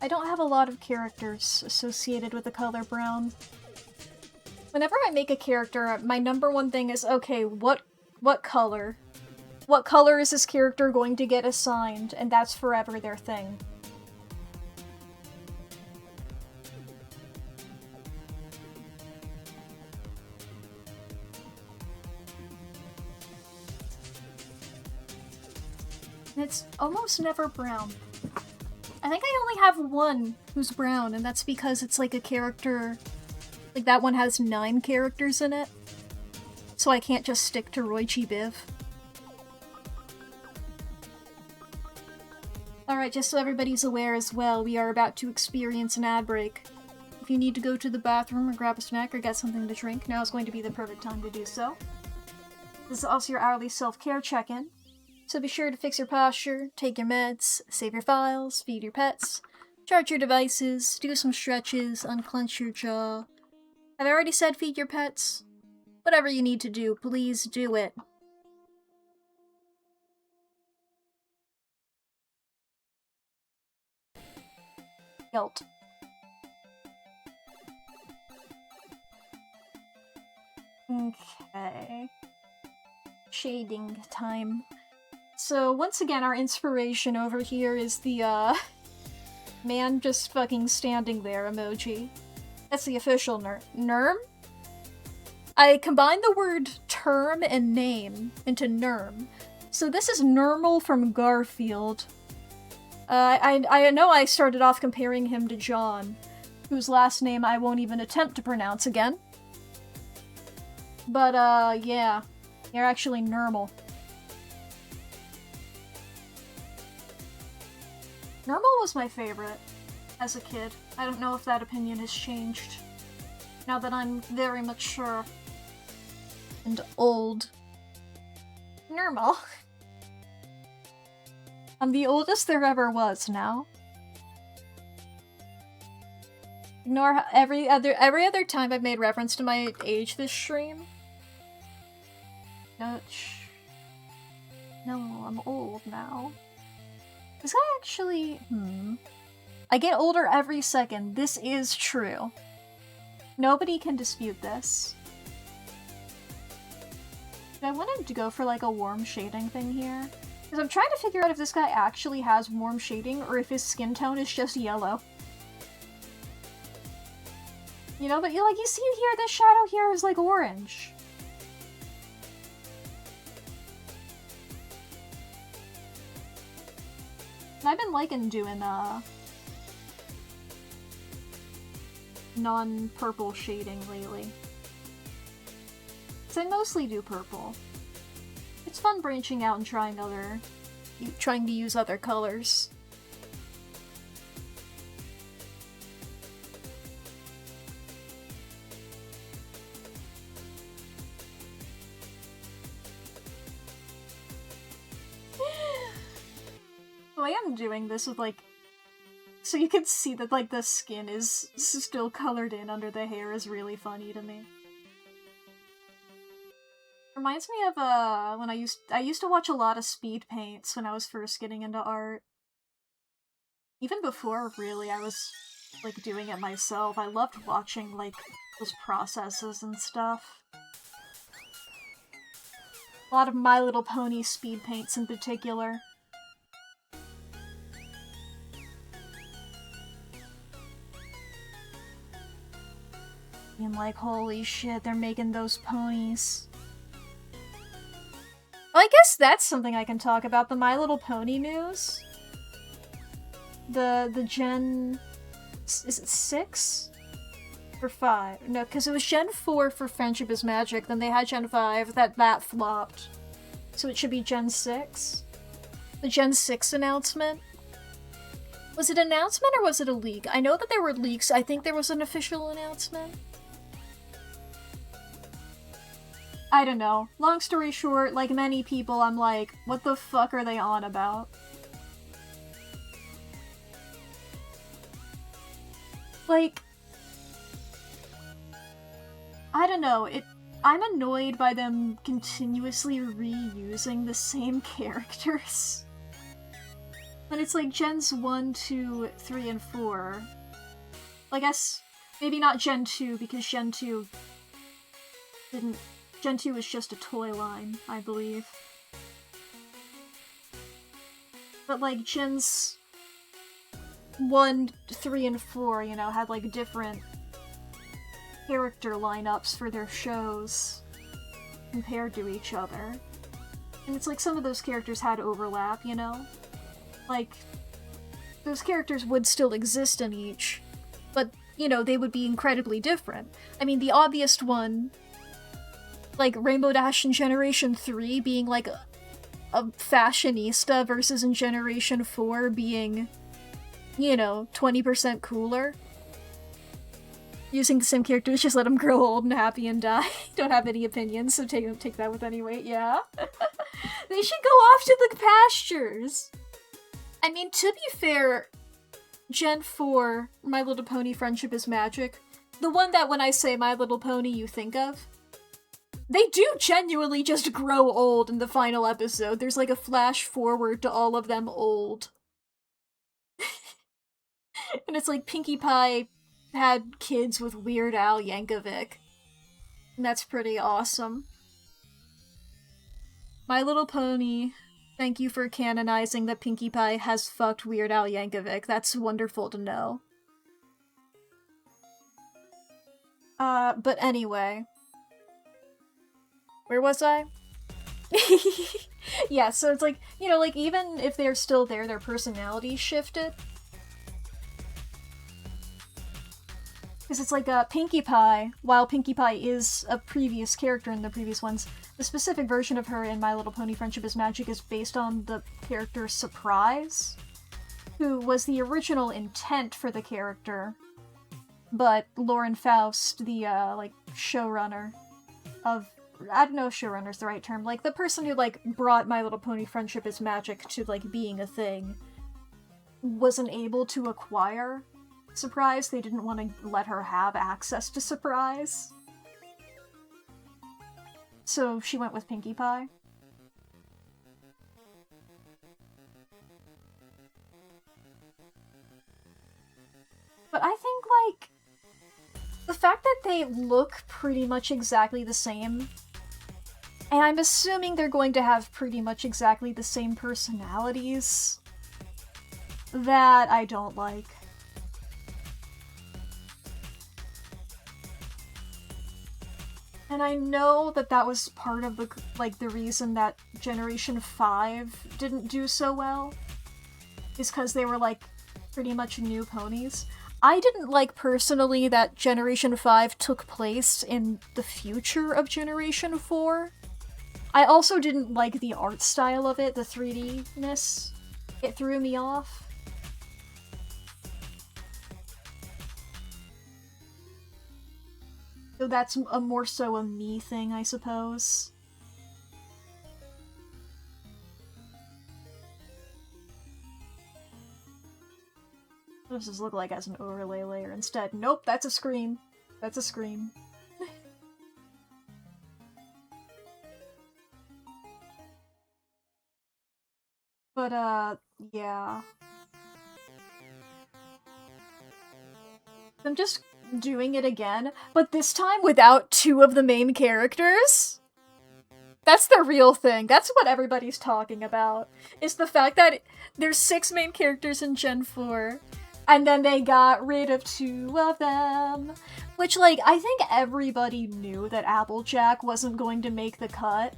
I don't have a lot of characters associated with the color brown. Whenever I make a character, my number one thing is, okay, what color? What color is this character going to get assigned? And that's forever their thing. And it's almost never brown. I think I only have one who's brown, and that's because it's like a character... Like, that one has 9 characters in it. So I can't just stick to Roichi Biv. Alright, just so everybody's aware as well, we are about to experience an ad break. If you need to go to the bathroom or grab a snack or get something to drink, now is going to be the perfect time to do so. This is also your hourly self-care check-in. So be sure to fix your posture, take your meds, save your files, feed your pets, charge your devices, do some stretches, unclench your jaw. Have I already said feed your pets? Whatever you need to do, please do it. Guilt. Okay. Shading time. So, once again, our inspiration over here is the, man just fucking standing there emoji. That's the official NERM? I combined the word term and name into NERM. So this is Nermal from Garfield. I know I started off comparing him to John, whose last name I won't even attempt to pronounce again. But, yeah. You're actually Nermal. Nermal was my favorite as a kid. I don't know if that opinion has changed now that I'm very mature and old. Nermal. I'm the oldest there ever was now. Ignore every other time I've made reference to my age this stream. No, I'm old now. Is I actually... I get older every second. This is true. Nobody can dispute this. I wanted to go for like a warm shading thing here. Because I'm trying to figure out if this guy actually has warm shading or if his skin tone is just yellow. You know, but you see here, this shadow here is like orange. And I've been liking doing, non-purple shading lately. Because I mostly do purple. It's fun branching out and trying to use other colors. So I am doing this with, like, so you can see that, like, the skin is still colored in under the hair is really funny to me. Reminds me of, when I used to watch a lot of speed paints when I was first getting into art. Even before, really, I was, like, doing it myself. I loved watching, like, those processes and stuff. A lot of My Little Pony speed paints in particular. And like, holy shit, they're making those ponies. Well, I guess that's something I can talk about, the My Little Pony news. The Gen... is it 6? Or 5? No, because it was Gen 4 for Friendship is Magic, then they had Gen 5, that flopped. So it should be Gen 6? The Gen 6 announcement? Was it an announcement or was it a leak? I know that there were leaks, I think there was an official announcement. I don't know. Long story short, like many people, I'm like, what the fuck are they on about? Like, I don't know, I'm annoyed by them continuously reusing the same characters. When it's like Gens 1, 2, 3, and 4. I guess, maybe not Gen 2, because Gen 2 didn't... Gen 2 was just a toy line, I believe. But like, Gens 1, 3, and 4, you know, had like different character lineups for their shows compared to each other. And it's like some of those characters had overlap, you know? Like, those characters would still exist in each, but, you know, they would be incredibly different. I mean, the obvious one, like Rainbow Dash in Generation 3 being like a fashionista versus in Generation 4 being, you know, 20% cooler. Using the same characters, just let them grow old and happy and die. Don't have any opinions, so take that with any weight, yeah? They should go off to the pastures! I mean, to be fair, Gen 4, My Little Pony Friendship is Magic, the one that when I say My Little Pony you think of, they do genuinely just grow old in the final episode. There's like a flash forward to all of them old. And it's like Pinkie Pie had kids with Weird Al Yankovic. And that's pretty awesome. My Little Pony, thank you for canonizing that Pinkie Pie has fucked Weird Al Yankovic. That's wonderful to know. But anyway. Where was I? Yeah, so it's like, you know, like, even if they're still there, their personalities shifted. Because it's like, Pinkie Pie, while Pinkie Pie is a previous character in the previous ones, the specific version of her in My Little Pony Friendship is Magic is based on the character Surprise, who was the original intent for the character, but Lauren Faust, the, like, showrunner of... I don't know if showrunner's the right term, like, the person who, like, brought My Little Pony Friendship is Magic to, like, being a thing, wasn't able to acquire Surprise. They didn't want to let her have access to Surprise. So she went with Pinkie Pie. But I think, like, the fact that they look pretty much exactly the same And I'm assuming they're going to have pretty much exactly the same personalities that I don't like. And I know that that was part of the reason that Generation 5 didn't do so well, is because they were, like, pretty much new ponies. I didn't like, personally, that Generation 5 took place in the future of Generation 4. I also didn't like the art style of it, the 3D-ness. It threw me off. So that's more so a me thing, I suppose. What does this look like as an overlay layer instead? Nope, that's a screen. That's a screen. But, yeah. I'm just doing it again, but this time without 2 of the main characters? That's the real thing. That's what everybody's talking about, is the fact that there's 6 main characters in Gen 4, and then they got rid of 2 of them. Which, like, I think everybody knew that Applejack wasn't going to make the cut.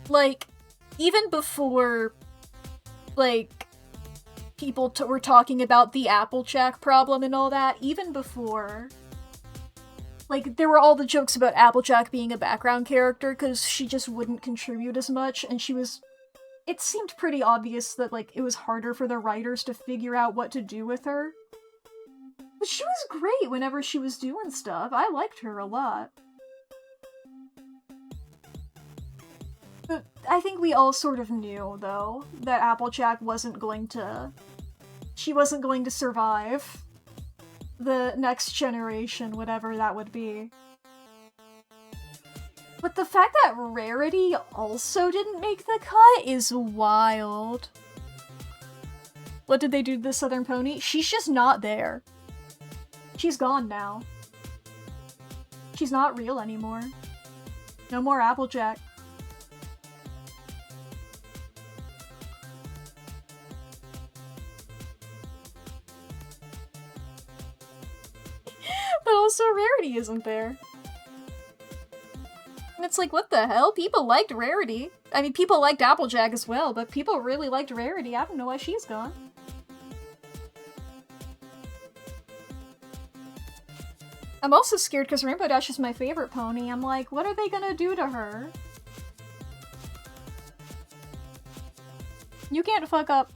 Like, even before, like, people were talking about the Applejack problem and all that, even before, like, there were all the jokes about Applejack being a background character because she just wouldn't contribute as much, and it seemed pretty obvious that, like, it was harder for the writers to figure out what to do with her. But she was great whenever she was doing stuff. I liked her a lot. But I think we all sort of knew, though, that Applejack wasn't going to survive the next generation, whatever that would be. But the fact that Rarity also didn't make the cut is wild. What did they do to the Southern Pony? She's just not there. She's gone now. She's not real anymore. No more Applejack. But also Rarity isn't there. And it's like, what the hell? People liked Rarity. I mean, people liked Applejack as well, but people really liked Rarity. I don't know why she's gone. I'm also scared because Rainbow Dash is my favorite pony. I'm like, what are they gonna do to her? You can't fuck up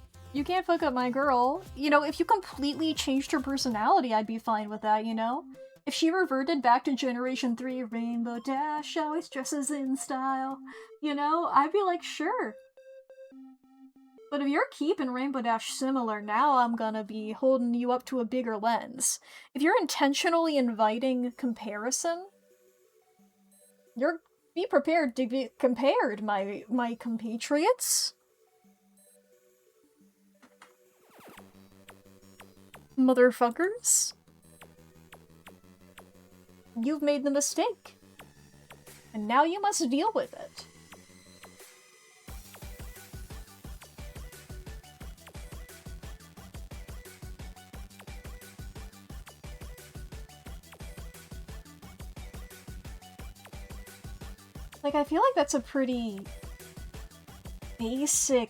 my girl. You know, if you completely changed her personality, I'd be fine with that, you know? If she reverted back to Generation 3, Rainbow Dash always dresses in style, you know, I'd be like, sure. But if you're keeping Rainbow Dash similar, now I'm gonna be holding you up to a bigger lens. If you're intentionally inviting comparison, be prepared to be compared, my compatriots. Motherfuckers. You've made the mistake. And now you must deal with it. Like, I feel like that's a pretty basic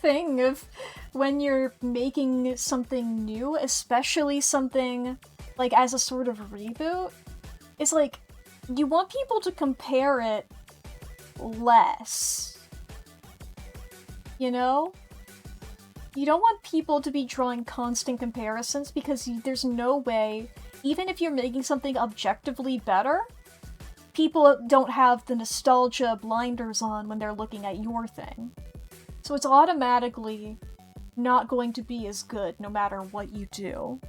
thing of when you're making something new, especially something like as a sort of reboot, is like, you want people to compare it less. You know? You don't want people to be drawing constant comparisons because there's no way, even if you're making something objectively better, people don't have the nostalgia blinders on when they're looking at your thing. So it's automatically not going to be as good no matter what you do.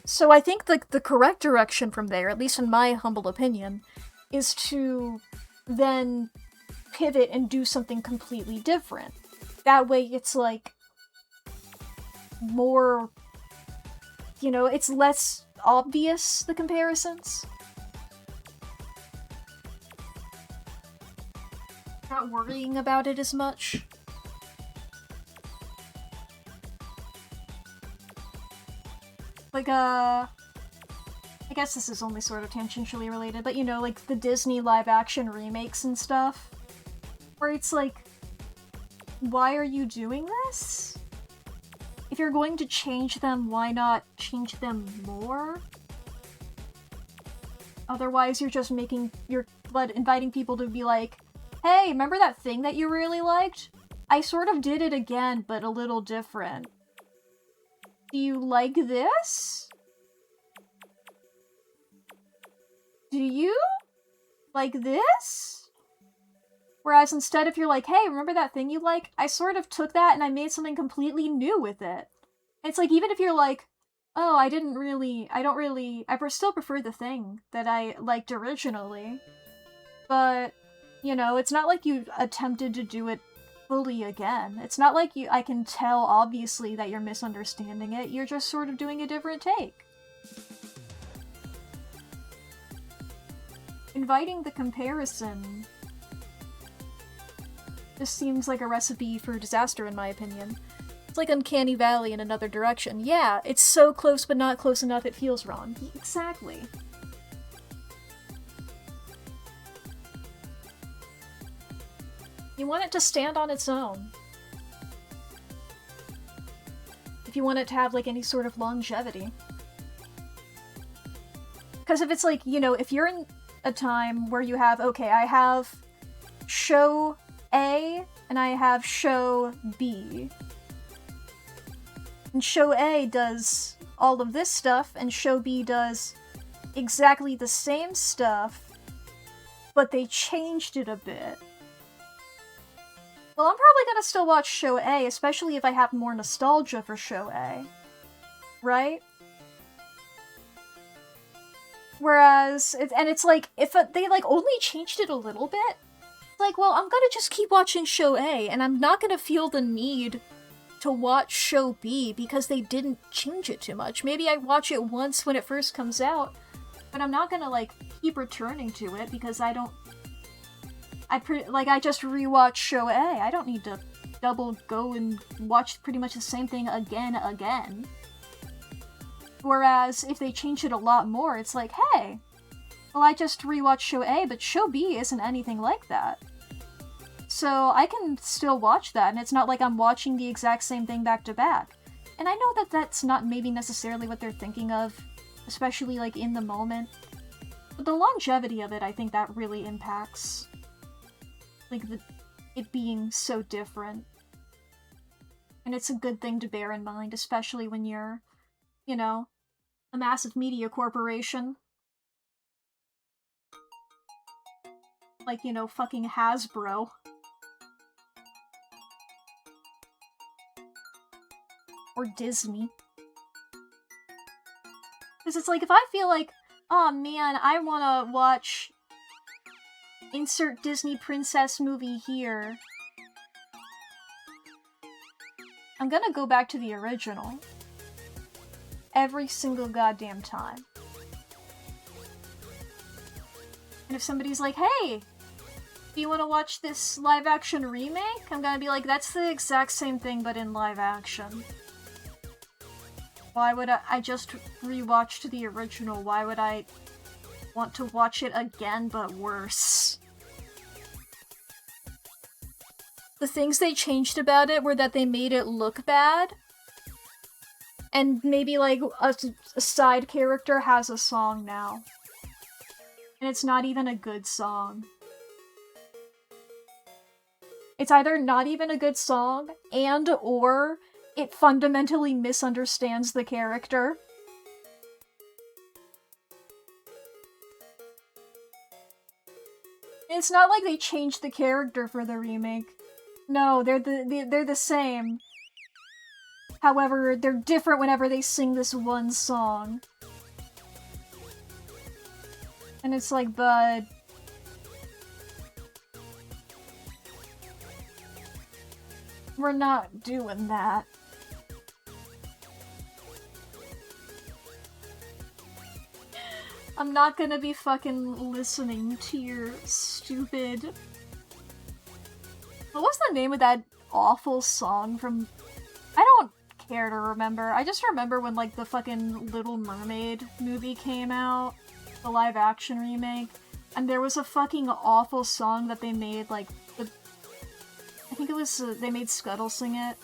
So I think the correct direction from there, at least in my humble opinion, is to then pivot and do something completely different. That way it's like more, you know, it's less obvious, the comparisons. not worrying about it as much. Like, I guess this is only sort of tangentially related, but you know, like the Disney live-action remakes and stuff, where it's like, why are you doing this? If you're going to change them, why not change them more? Otherwise, you're just inviting people to be like, hey, remember that thing that you really liked? I sort of did it again, but a little different. Do you like this? Do you like this? Whereas instead, if you're like, hey, remember that thing you like? I sort of took that and I made something completely new with it. It's like, even if you're like, oh, I still prefer the thing that I liked originally. But, you know, it's not like you attempted to do it fully again. It's not like I can tell, obviously, that you're misunderstanding it. You're just sort of doing a different take. Inviting the comparison just seems like a recipe for disaster, in my opinion. It's like Uncanny Valley in another direction. Yeah, it's so close but not close enough it feels wrong. Exactly. You want it to stand on its own. If you want it to have, like, any sort of longevity. Because if it's like, you know, if you're in a time where you have, okay, I have show A and I have show B. And show A does all of this stuff, and show B does exactly the same stuff, but they changed it a bit. Well, I'm probably gonna still watch show A, especially if I have more nostalgia for show A. Right? Whereas, it's like, if they, like, only changed it a little bit, like, well, I'm gonna just keep watching show A, and I'm not gonna feel the need to watch show B because they didn't change it too much. Maybe I watch it once when it first comes out, but I'm not gonna, like, keep returning to it because I just rewatch show A. I don't need to double go and watch pretty much the same thing again. Whereas, if they change it a lot more, it's like, hey, well, I just rewatched show A, but show B isn't anything like that. So I can still watch that, and it's not like I'm watching the exact same thing back to back. And I know that that's not maybe necessarily what they're thinking of, especially, like, in the moment. But the longevity of it, I think that really impacts, like, it being so different. And it's a good thing to bear in mind, especially when you're, you know, a massive media corporation. Like, you know, fucking Hasbro. Or Disney. Because it's like, if I feel like, oh man, I wanna watch insert Disney princess movie here, I'm gonna go back to the original. Every single goddamn time. And if somebody's like, hey, do you want to watch this live-action remake? I'm gonna be like, that's the exact same thing but in live-action. Why would I just rewatched the original? Why would I want to watch it again but worse? The things they changed about it were that they made it look bad. And maybe, like, a side character has a song now. And it's not even a good song. It's either not even a good song, or it fundamentally misunderstands the character. It's not like they changed the character for the remake. No, they're the same. However, they're different whenever they sing this one song. And it's like, bud, we're not doing that. I'm not gonna be fucking listening to your stupid What was the name of that awful song from... I don't care to remember. I just remember when, like, the fucking Little Mermaid movie came out, the live-action remake, and there was a fucking awful song that they made, like, I think it was, they made Scuttle sing it.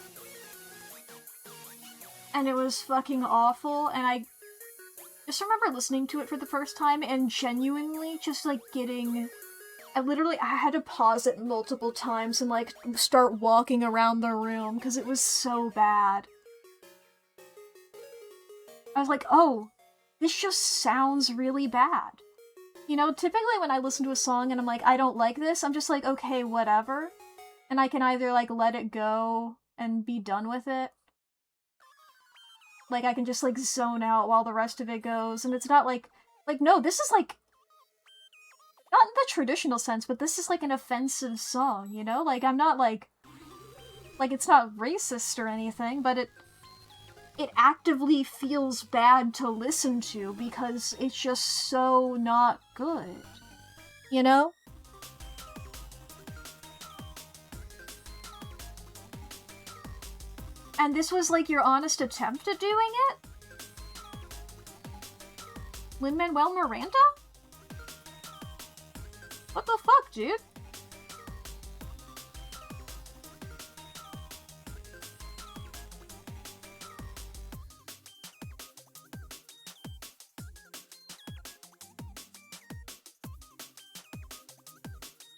And it was fucking awful, and I just remember listening to it for the first time and genuinely just, like, getting... I had to pause it multiple times and, like, start walking around the room because it was so bad. I was like, oh, this just sounds really bad. You know, typically when I listen to a song and I'm like, I don't like this, I'm just like, okay, whatever. And I can either, like, let it go and be done with it. Like, I can just, like, zone out while the rest of it goes, and it's not like, no, this is, like, not in the traditional sense, but this is, like, an offensive song, you know? Like, I'm not, like, it's not racist or anything, but it actively feels bad to listen to because it's just so not good. You know? And this was, like, your honest attempt at doing it? Lin-Manuel Miranda? What the fuck, dude?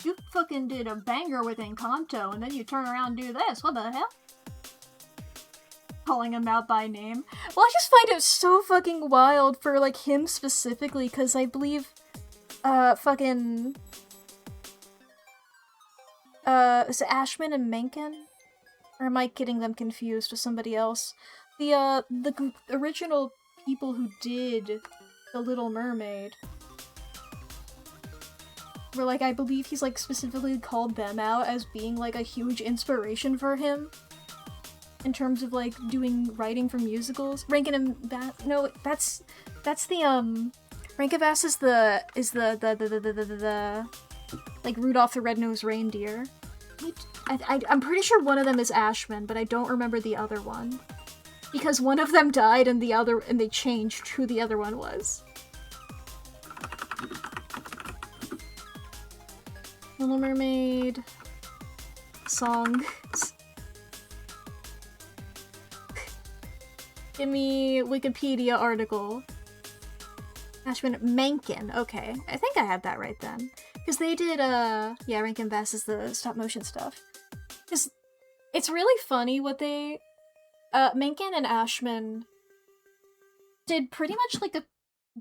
You fucking did a banger with Encanto, and then you turn around and do this. What the hell? Calling him out by name. Well, I just find it so fucking wild for, like, him specifically, because I believe, fucking... is it Ashman and Menken? Or am I getting them confused with somebody else? The original people who did The Little Mermaid were, like, I believe he's, like, specifically called them out as being, like, a huge inspiration for him. In terms of, like, doing writing for musicals. Rankin and Bass... No, that's the, Rankin Bass is the like, Rudolph the Red-Nosed Reindeer. I'm pretty sure one of them is Ashman, but I don't remember the other one. Because one of them died and they changed who the other one was. Little Mermaid... song... Give me Wikipedia article. Ashman Menken. Okay, I think I had that right then. Because they did, yeah, Rankin Bass is the stop-motion stuff. Because it's really funny what they... Menken and Ashman did pretty much, like, a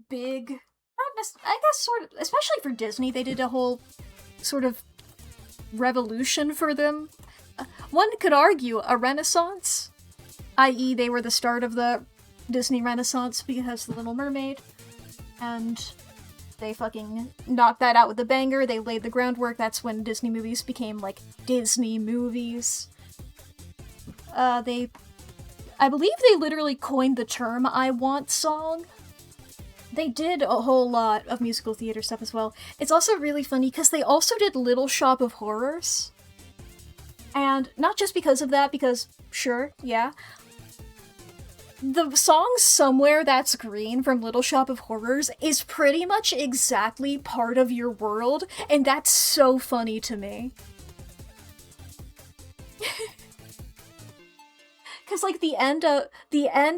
big... I guess sort of... Especially for Disney, they did a whole sort of revolution for them. One could argue a renaissance. I.e., they were the start of the Disney Renaissance because of The Little Mermaid. And they fucking knocked that out with a banger. They laid the groundwork. That's when Disney movies became, like, Disney movies. I believe they literally coined the term I Want song. They did a whole lot of musical theater stuff as well. It's also really funny because they also did Little Shop of Horrors. And not just because of that, because, sure, yeah. The song Somewhere That's Green from Little Shop of Horrors is pretty much exactly part of your world, and that's so funny to me. Cause, like, the end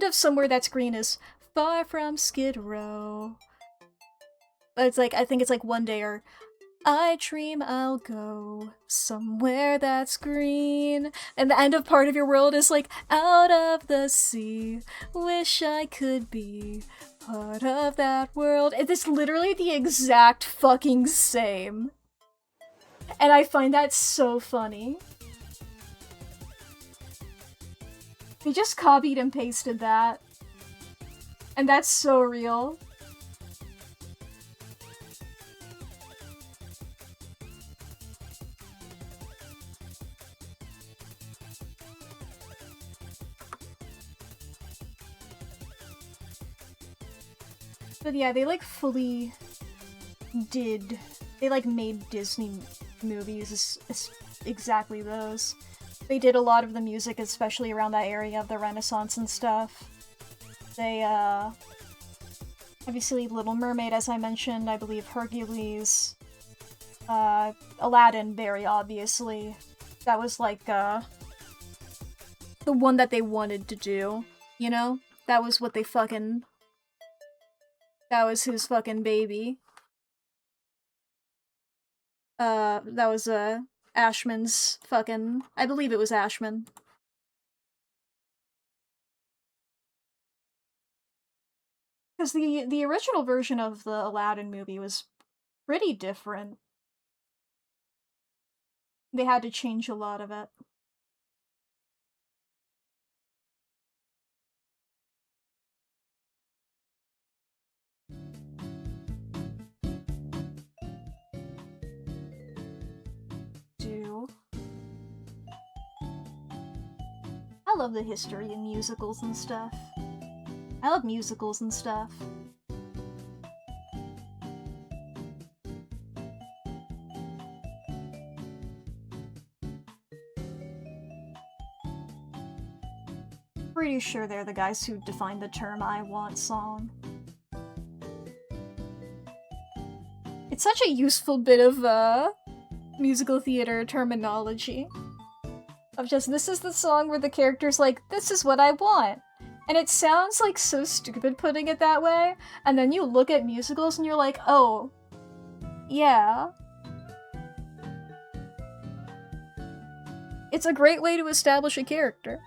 of Somewhere That's Green is far from Skid Row. But it's like, I think it's like one day or I dream I'll go somewhere that's green. And the end of Part of Your World is like, out of the sea, wish I could be part of that world. It's literally the exact fucking same. And I find that so funny. They just copied and pasted that. And that's so real. But yeah, they, like, fully did... They, like, made Disney movies exactly those. They did a lot of the music, especially around that area of the Renaissance and stuff. They, obviously Little Mermaid, as I mentioned, I believe Hercules, Aladdin, very obviously. That was like, the one that they wanted to do, you know? That was what they fucking... That was his fucking baby. That was, Ashman's fucking... I believe it was Ashman. Because the original version of the Aladdin movie was pretty different. They had to change a lot of it. I love the history in musicals and stuff. I love musicals and stuff. Pretty sure they're the guys who defined the term "I want" song. It's such a useful bit of, musical theater terminology. Of just, this is the song where the character's like, this is what I want. And it sounds like so stupid putting it that way, and then you look at musicals and you're like, oh, yeah. It's a great way to establish a character.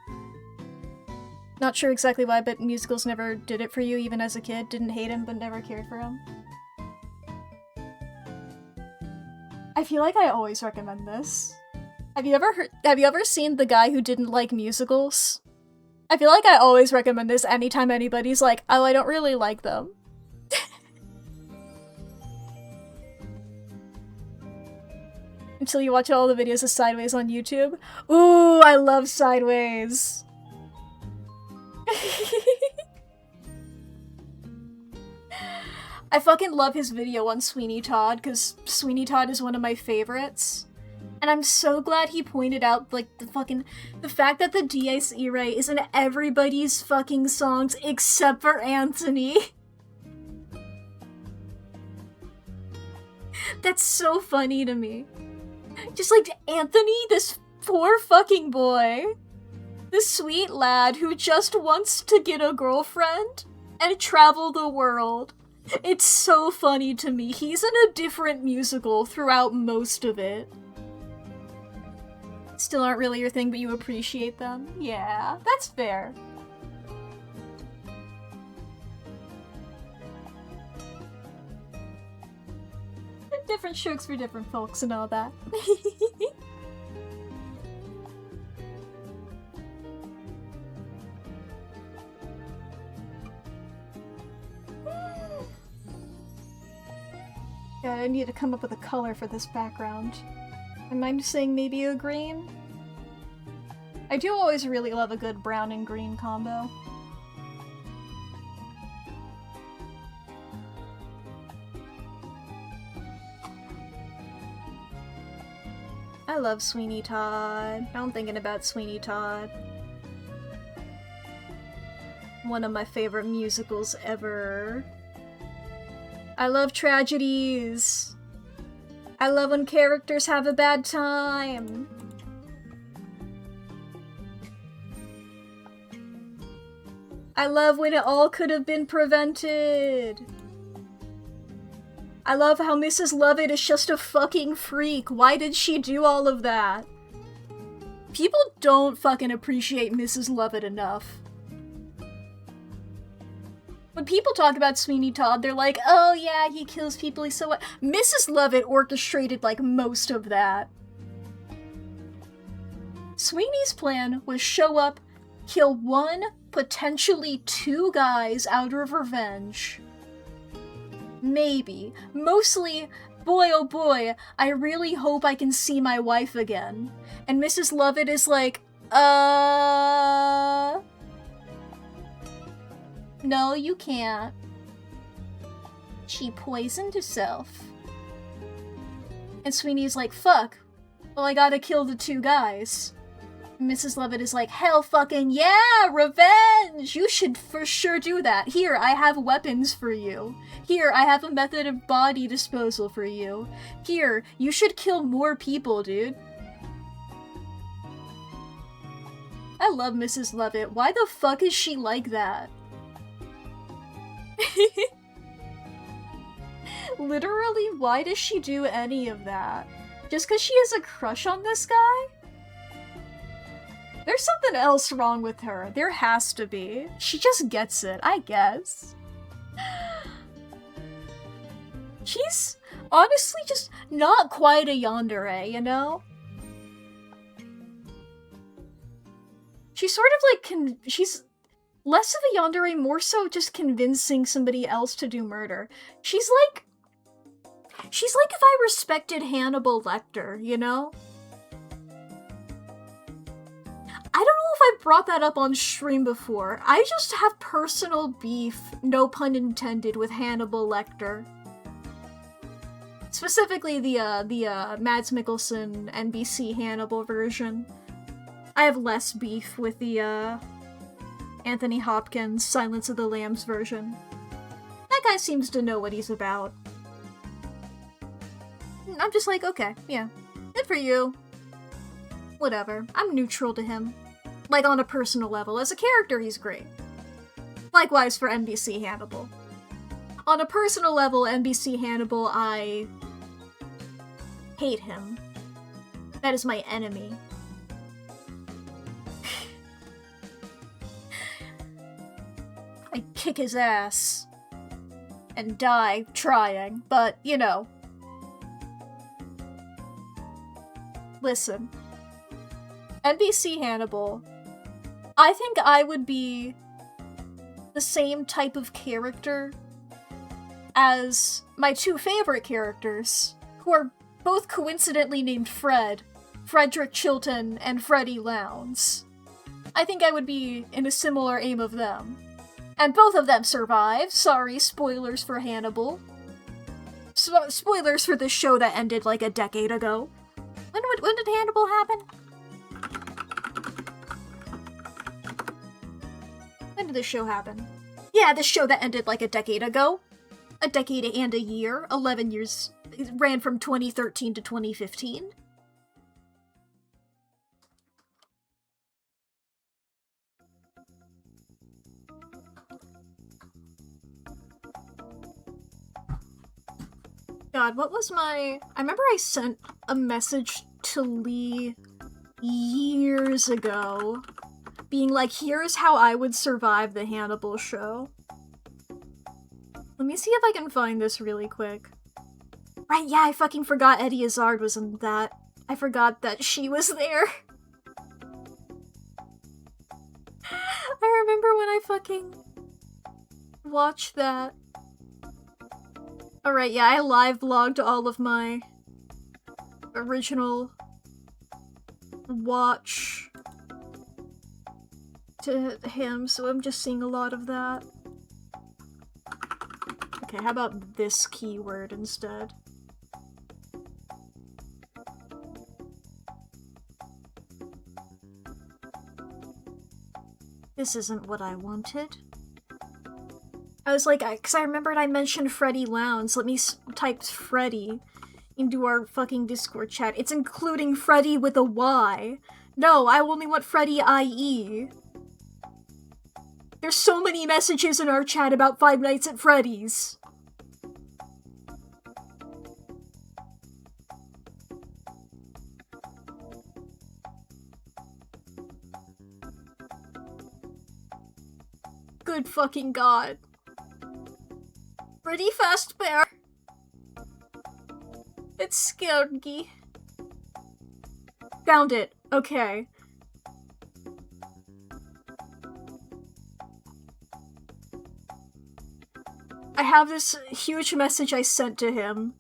Not sure exactly why, but musicals never did it for you, even as a kid. Didn't hate him, but never cared for him. I feel like I always recommend this. Have you ever seen The Guy Who Didn't Like Musicals? I feel like I always recommend this anytime anybody's like, oh, I don't really like them. Until you watch all the videos of Sideways on YouTube. Ooh, I love Sideways! I fucking love his video on Sweeney Todd, because Sweeney Todd is one of my favorites. And I'm so glad he pointed out, like, the fact that the Dies Irae is in everybody's fucking songs except for Anthony. That's so funny to me. Just like, Anthony, this poor fucking boy. This sweet lad who just wants to get a girlfriend and travel the world. It's so funny to me. He's in a different musical throughout most of it. Still aren't really your thing, but you appreciate them? Yeah, that's fair. Different strokes for different folks and all that. Yeah, I need to come up with a color for this background. Am I saying maybe a green? I do always really love a good brown and green combo. I love Sweeney Todd. Now I'm thinking about Sweeney Todd. One of my favorite musicals ever. I love tragedies. I love when characters have a bad time. I love when it all could have been prevented. I love how Mrs. Lovett is just a fucking freak. Why did she do all of that? People don't fucking appreciate Mrs. Lovett enough. When people talk about Sweeney Todd, they're like, oh yeah, he kills people, he's so what? Mrs. Lovett orchestrated, like, most of that. Sweeney's plan was show up, kill one, potentially two guys out of revenge. Maybe. Mostly, boy oh boy, I really hope I can see my wife again. And Mrs. Lovett is like, no, you can't. She poisoned herself. And Sweeney's like, fuck. Well, I gotta kill the two guys. Mrs. Lovett is like, hell fucking yeah, revenge! You should for sure do that. Here, I have weapons for you. Here, I have a method of body disposal for you. Here, you should kill more people, dude. I love Mrs. Lovett. Why the fuck is she like that? Literally, why does she do any of that? Just because she has a crush on this guy? There's something else wrong with her. There has to be. She just gets it, I guess. She's honestly just not quite a yandere, you know? She's sort of like, she's less of a yandere, more so just convincing somebody else to do murder. She's like if I respected Hannibal Lecter, you know? I don't know if I brought that up on stream before. I just have personal beef, no pun intended, with Hannibal Lecter. Specifically the Mads Mikkelsen NBC Hannibal version. I have less beef with the Anthony Hopkins Silence of the Lambs version. That guy seems to know what he's about. I'm just like, okay, yeah, good for you. Whatever, I'm neutral to him. Like, on a personal level. As a character, he's great. Likewise for NBC Hannibal. On a personal level, NBC Hannibal, I hate him. That is my enemy. I kick his ass. And die trying, but, you know. Listen. NBC Hannibal, I think I would be the same type of character as my two favorite characters, who are both coincidentally named Fred, Frederick Chilton and Freddie Lowndes. I think I would be in a similar aim of them. And both of them survive. Sorry, spoilers for Hannibal. Spoilers for this show that ended like a decade ago. When did Hannibal happen? When did this show happen? Yeah, this show that ended like a decade ago. A decade and a year. 11 years. It ran from 2013 to 2015. God, what was my... I remember I sent a message to Lee years ago being like, here's how I would survive the Hannibal show. Let me see if I can find this really quick. Right, yeah, I fucking forgot Eddie Izzard was in that. I forgot that she was there. I remember when I fucking watched that. Alright, yeah, I live vlogged all of my original watch to him, so I'm just seeing a lot of that. Okay, how about this keyword instead? This isn't what I wanted. I was like, because I remembered I mentioned Freddie Lowndes. Let me type Freddie into our fucking Discord chat. It's including Freddie with a Y. No, I only want Freddie IE. There's so many messages in our chat about Five Nights at Freddy's. Good fucking god. Pretty fast, bear. It's scary. Found it. Okay. I have this huge message I sent to him.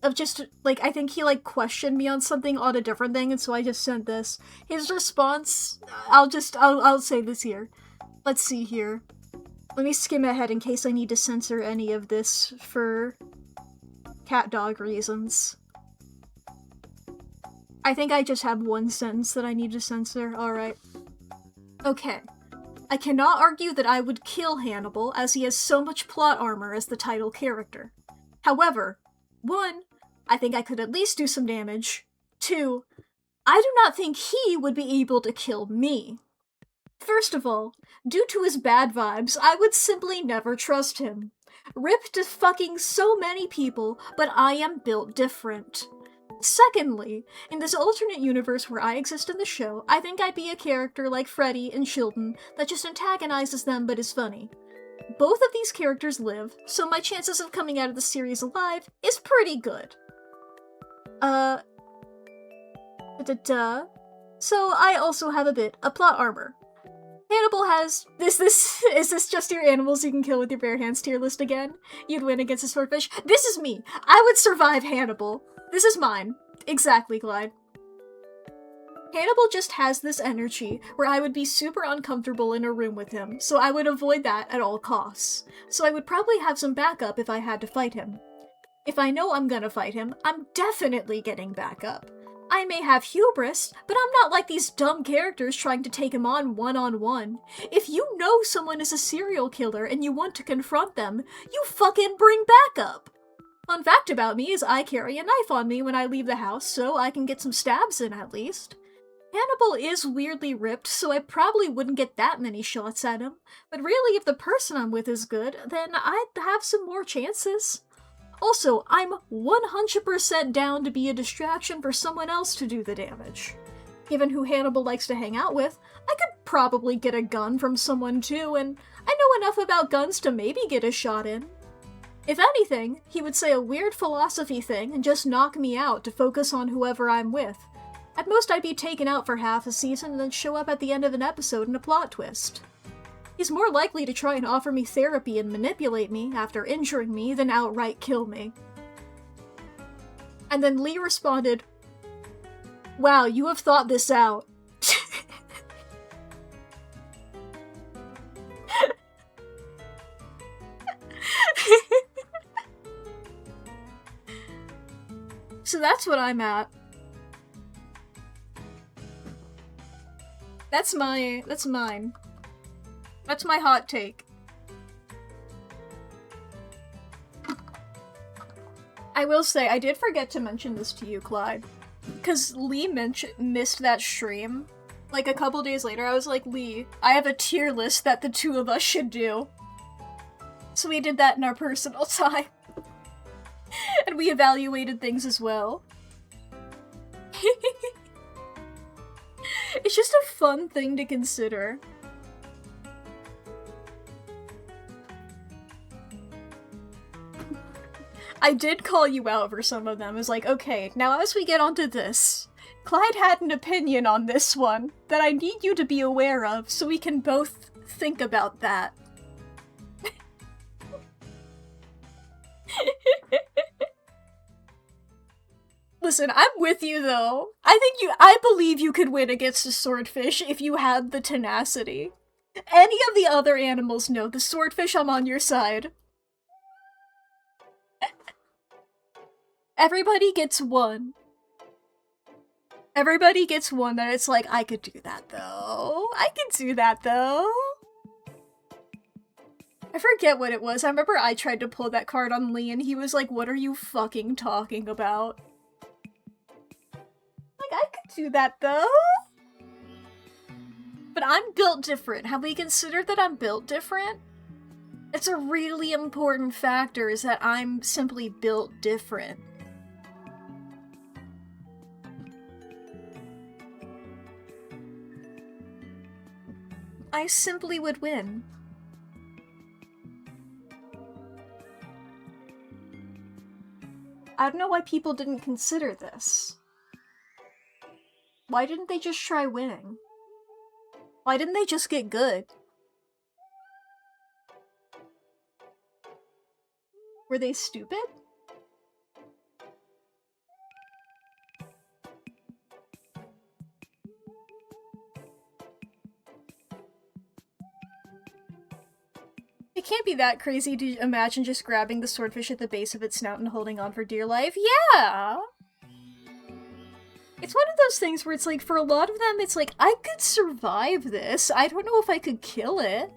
Of just, like, I think he, like, questioned me on something on a different thing, and so I just sent this. His response, I'll say this here. Let's see here. Let me skim ahead in case I need to censor any of this for cat dog reasons. I think I just have one sentence that I need to censor. Alright. Okay. I cannot argue that I would kill Hannibal, as he has so much plot armor as the title character. However, 1, I think I could at least do some damage. 2, I do not think he would be able to kill me. First of all, due to his bad vibes, I would simply never trust him. Rip to fucking so many people, but I am built different. Secondly, in this alternate universe where I exist in the show, I think I'd be a character like Freddy and Chilton that just antagonizes them but is funny. Both of these characters live, so my chances of coming out of the series alive is pretty good. So I also have a bit of plot armor. Hannibal has is this just your animals you can kill with your bare hands tier list again? You'd win against a swordfish? This is me! I would survive Hannibal! This is mine. Exactly, Clyde. Hannibal just has this energy where I would be super uncomfortable in a room with him, so I would avoid that at all costs. So I would probably have some backup if I had to fight him. If I know I'm gonna fight him, I'm definitely getting backup. I may have hubris, but I'm not like these dumb characters trying to take him on one-on-one. If you know someone is a serial killer and you want to confront them, you fucking bring backup! Fun fact about me is I carry a knife on me when I leave the house, so I can get some stabs in at least. Hannibal is weirdly ripped, so I probably wouldn't get that many shots at him, but really if the person I'm with is good, then I'd have some more chances. Also, I'm 100% down to be a distraction for someone else to do the damage. Given who Hannibal likes to hang out with, I could probably get a gun from someone too, and I know enough about guns to maybe get a shot in. If anything, he would say a weird philosophy thing and just knock me out to focus on whoever I'm with. At most I'd be taken out for half a season and then show up at the end of an episode in a plot twist. He's more likely to try and offer me therapy and manipulate me after injuring me than outright kill me. And then Lee responded, "Wow, you have thought this out." So that's what I'm at. That's mine. That's my hot take. I will say, I did forget to mention this to you, Clyde. Because Lee missed that stream. Like, a couple days later, I was like, Lee, I have a tier list that the two of us should do. So we did that in our personal time. And we evaluated things as well. It's just a fun thing to consider. I did call you out for some of them. I was like, okay, now as we get onto this, Clyde had an opinion on this one that I need you to be aware of so we can both think about that. Listen, I'm with you though. I believe you could win against a swordfish if you had the tenacity. Any of the other animals know the swordfish, I'm on your side. Everybody gets one. Everybody gets one that it's like, I could do that though. I could do that though. I forget what it was. I remember I tried to pull that card on Lee and he was like, what are you fucking talking about? Like, I could do that though. But I'm built different. Have we considered that I'm built different? It's a really important factor, is that I'm simply built different. I simply would win. I don't know why people didn't consider this. Why didn't they just try winning? Why didn't they just get good? Were they stupid? It can't be that crazy to imagine just grabbing the swordfish at the base of its snout and holding on for dear life. Yeah! It's one of those things where it's like, for a lot of them, it's like, I could survive this. I don't know if I could kill it,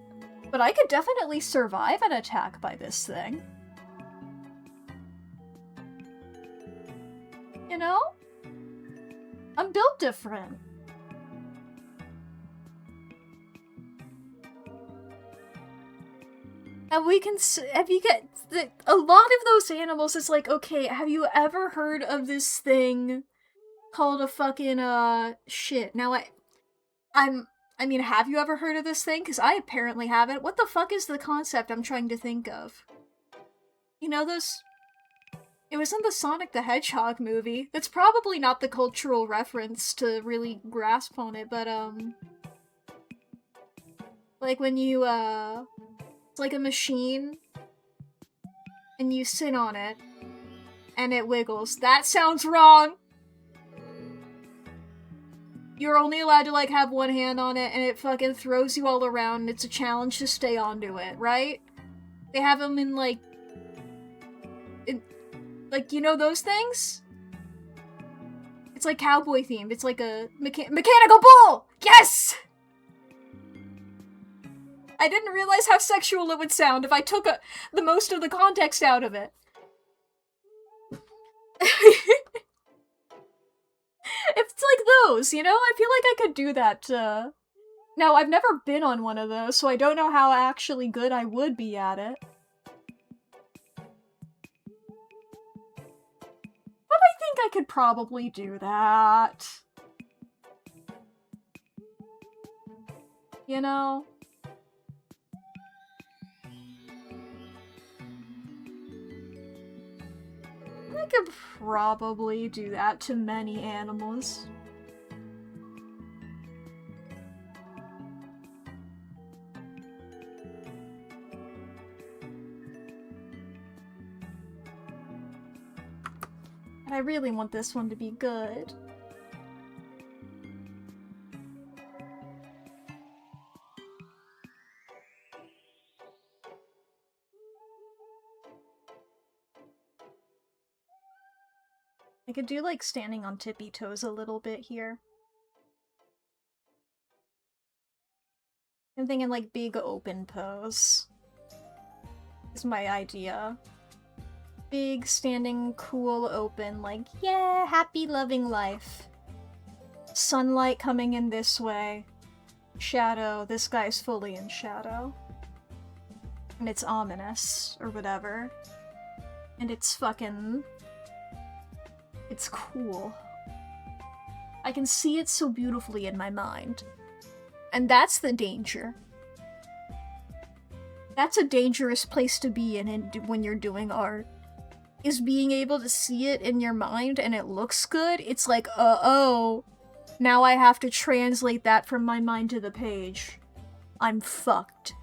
but I could definitely survive an attack by this thing. You know? I'm built different. And we can, have you get, a lot of those animals, it's like, okay, have you ever heard of this thing called a fucking, shit. Now I mean, have you ever heard of this thing? Because I apparently haven't. What the fuck is the concept I'm trying to think of? You know those... It was in the Sonic the Hedgehog movie. That's probably not the cultural reference to really grasp on it, but, like when you, it's like a machine, and you sit on it, and it wiggles. That sounds wrong! You're only allowed to, like, have one hand on it, and it fucking throws you all around, and it's a challenge to stay onto it, right? They have them in, like... like, you know those things? It's, like, cowboy-themed. It's like a mechanical bull! Yes! I didn't realize how sexual it would sound if I took the most of the context out of it. It's like those, you know? I feel like I could do that, Now, I've never been on one of those, so I don't know how actually good I would be at it. But I think I could probably do that. You know? I could probably do that to many animals. And I really want this one to be good. I could do, like, standing on tippy toes a little bit here. I'm thinking, like, big open pose is my idea. Big, standing, cool, open, like, yeah, happy, loving life. Sunlight coming in this way. Shadow, this guy's fully in shadow. And it's ominous, or whatever. And it's fucking... It's cool. I can see it so beautifully in my mind. And that's the danger. That's a dangerous place to be in when you're doing art. Is being able to see it in your mind and it looks good. It's like, oh, now I have to translate that from my mind to the page. I'm fucked.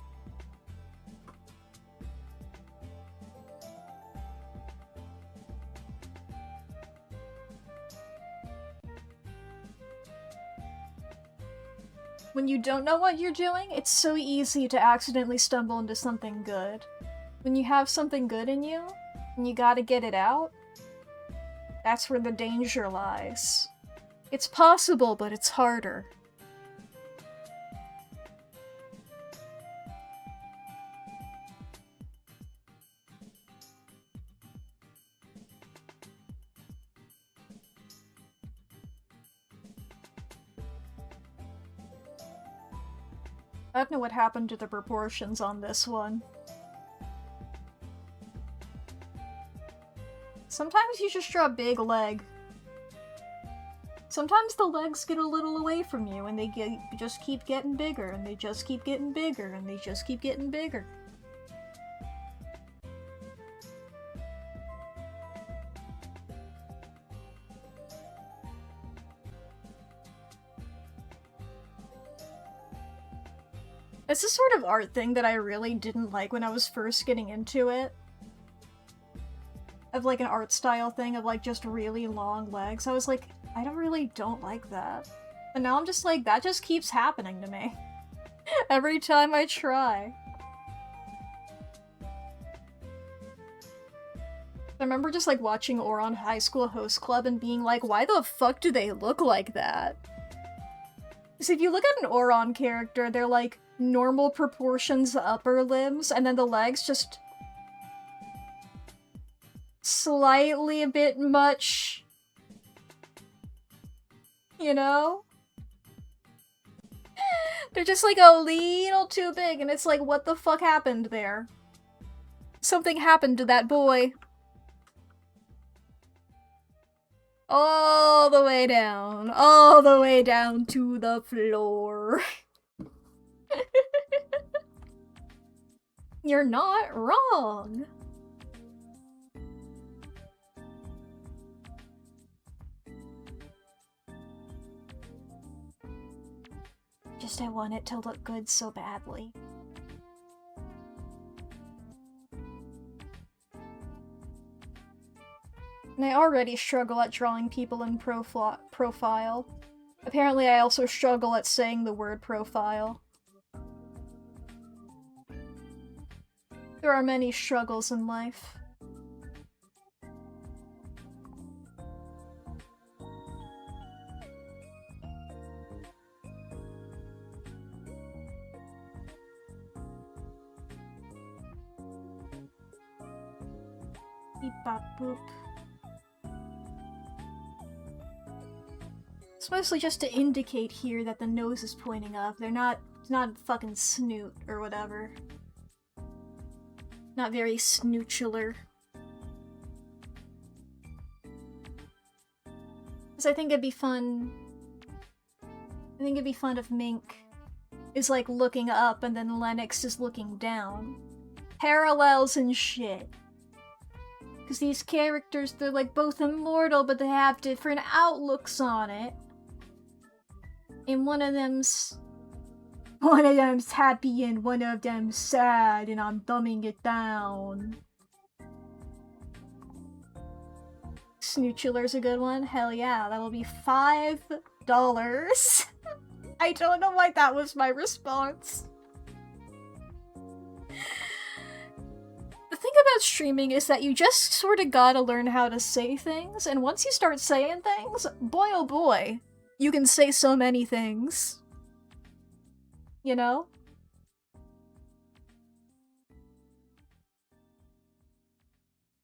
When you don't know what you're doing, it's so easy to accidentally stumble into something good. When you have something good in you, and you gotta get it out, that's where the danger lies. It's possible, but it's harder. I don't know what happened to the proportions on this one. Sometimes you just draw a big leg. Sometimes the legs get a little away from you and they just keep getting bigger and they just keep getting bigger and they just keep getting bigger. It's a sort of art thing that I really didn't like when I was first getting into it. Of like an art style thing of like just really long legs. I was like, I don't like that. And now I'm just like, that just keeps happening to me. Every time I try. I remember just like watching Oron High School Host Club and being like, why the fuck do they look like that? Because if you look at an Oron character, they're like normal proportions upper limbs, and then the legs just slightly a bit much, you know? They're just like a little too big, and it's like, what the fuck happened there? Something happened to that boy. All the way down to the floor. You're not wrong. Just I want it to look good so badly. And I already struggle at drawing people in profile. Apparently I also struggle at saying the word profile. There are many struggles in life. Beep bop boop. It's mostly just to indicate here that the nose is pointing up. They're not, it's not fucking snoot or whatever. Not very snoochular. Because I think it'd be fun... I think it'd be fun if Mink is like looking up and then Lennox is looking down. Parallels and shit. Because these characters, they're like both immortal, but they have different outlooks on it. And one of them's happy and one of them's sad, and I'm dumbing it down. Snoochular's a good one? Hell yeah, that'll be $5. I don't know why that was my response. The thing about streaming is that you just sort of gotta learn how to say things, and once you start saying things, boy oh boy, you can say so many things. You know?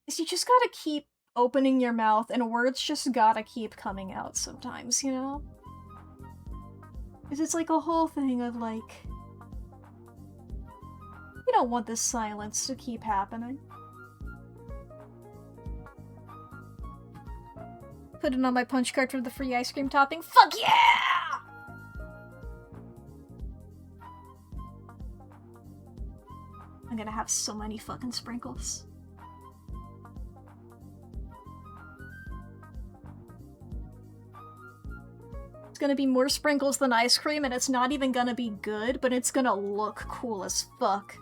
Is you just gotta keep opening your mouth and words just gotta keep coming out sometimes, you know? Because it's like a whole thing of like... You don't want this silence to keep happening. Put it on my punch card for the free ice cream topping. Fuck yeah! I'm gonna have so many fucking sprinkles. It's gonna be more sprinkles than ice cream, and it's not even gonna be good, but it's gonna look cool as fuck.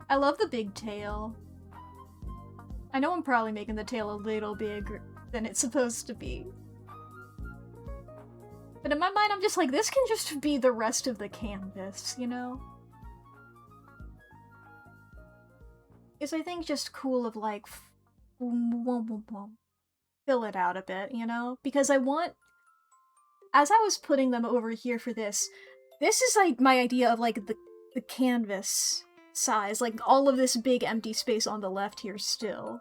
I love the big tail. I know I'm probably making the tail a little bigger than it's supposed to be. But in my mind, I'm just like, this can just be the rest of the canvas, you know? It's, I think, just cool of, like, fill it out a bit, you know? Because I want... As I was putting them over here for this is, like, my idea of, like, the canvas size. Like, all of this big empty space on the left here still.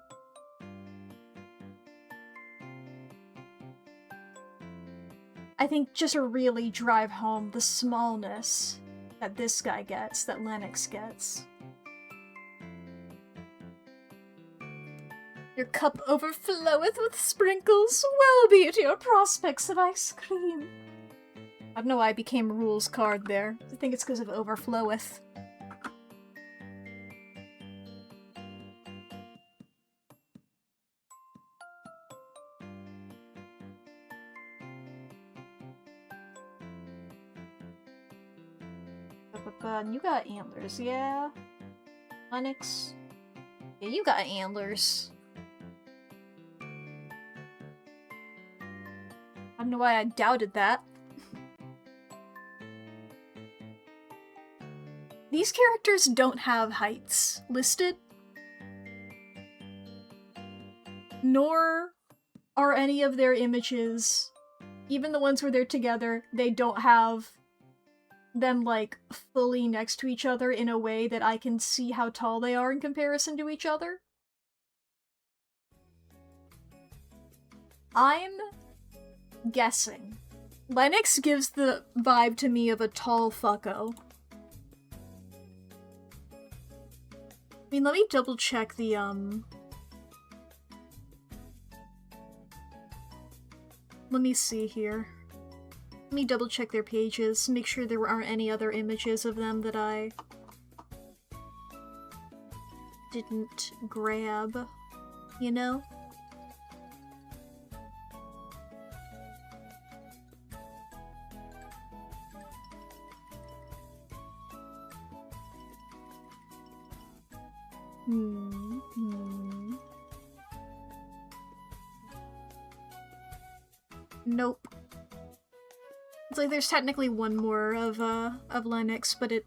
I think just to really drive home the smallness that this guy gets, that Lennox gets. Your cup overfloweth with sprinkles, well be it your prospects of ice cream. I don't know why I became rules card there. I think it's because of overfloweth. And you got antlers, yeah? Lennox? Yeah, you got antlers. I don't know why I doubted that. These characters don't have heights listed. Nor are any of their images, even the ones where they're together, they don't have them, like, fully next to each other in a way that I can see how tall they are in comparison to each other. I'm guessing. Lennox gives the vibe to me of a tall fucko. I mean, let me double check the, let me see here. Let me double check their pages, make sure there aren't any other images of them that I didn't grab, you know? Nope. It's like there's technically one more of Lennox, but it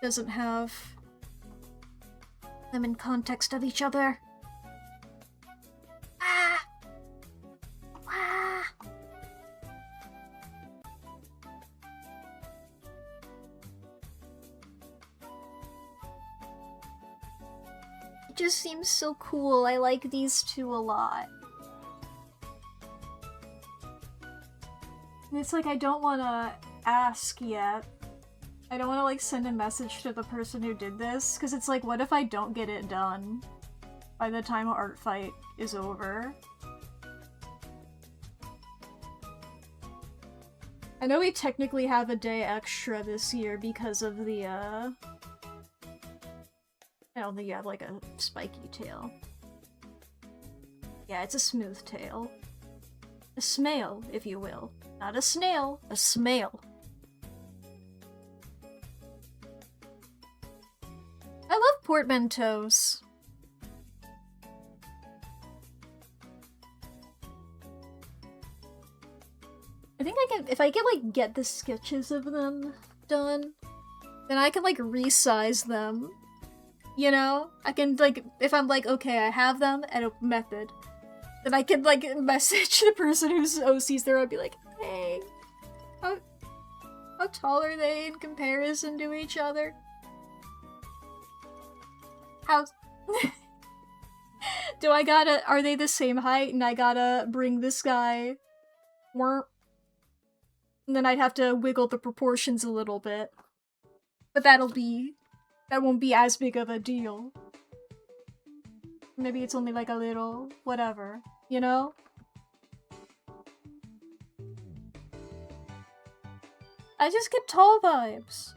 doesn't have them in context of each other. Ah! Ah! It just seems so cool. I like these two a lot. It's like I don't want to ask yet. I don't want to like send a message to the person who did this, because it's like, what if I don't get it done by the time Artfight is over? I know we technically have a day extra this year because of the, I don't think you have like a spiky tail. Yeah, it's a smooth tail. A smale, if you will. Not a snail, a smale. I love portmanteaus. I think I can, if I can like get the sketches of them done, then I can like resize them. You know? I can like, if I'm like, okay, I have them and a method, then I can like message the person whose OC's there and be like, hey, how tall are they in comparison to each other? How do I gotta, are they the same height and I gotta bring this guy more? And then I'd have to wiggle the proportions a little bit. But that won't be as big of a deal. Maybe it's only like a little, whatever, you know? I just get tall vibes.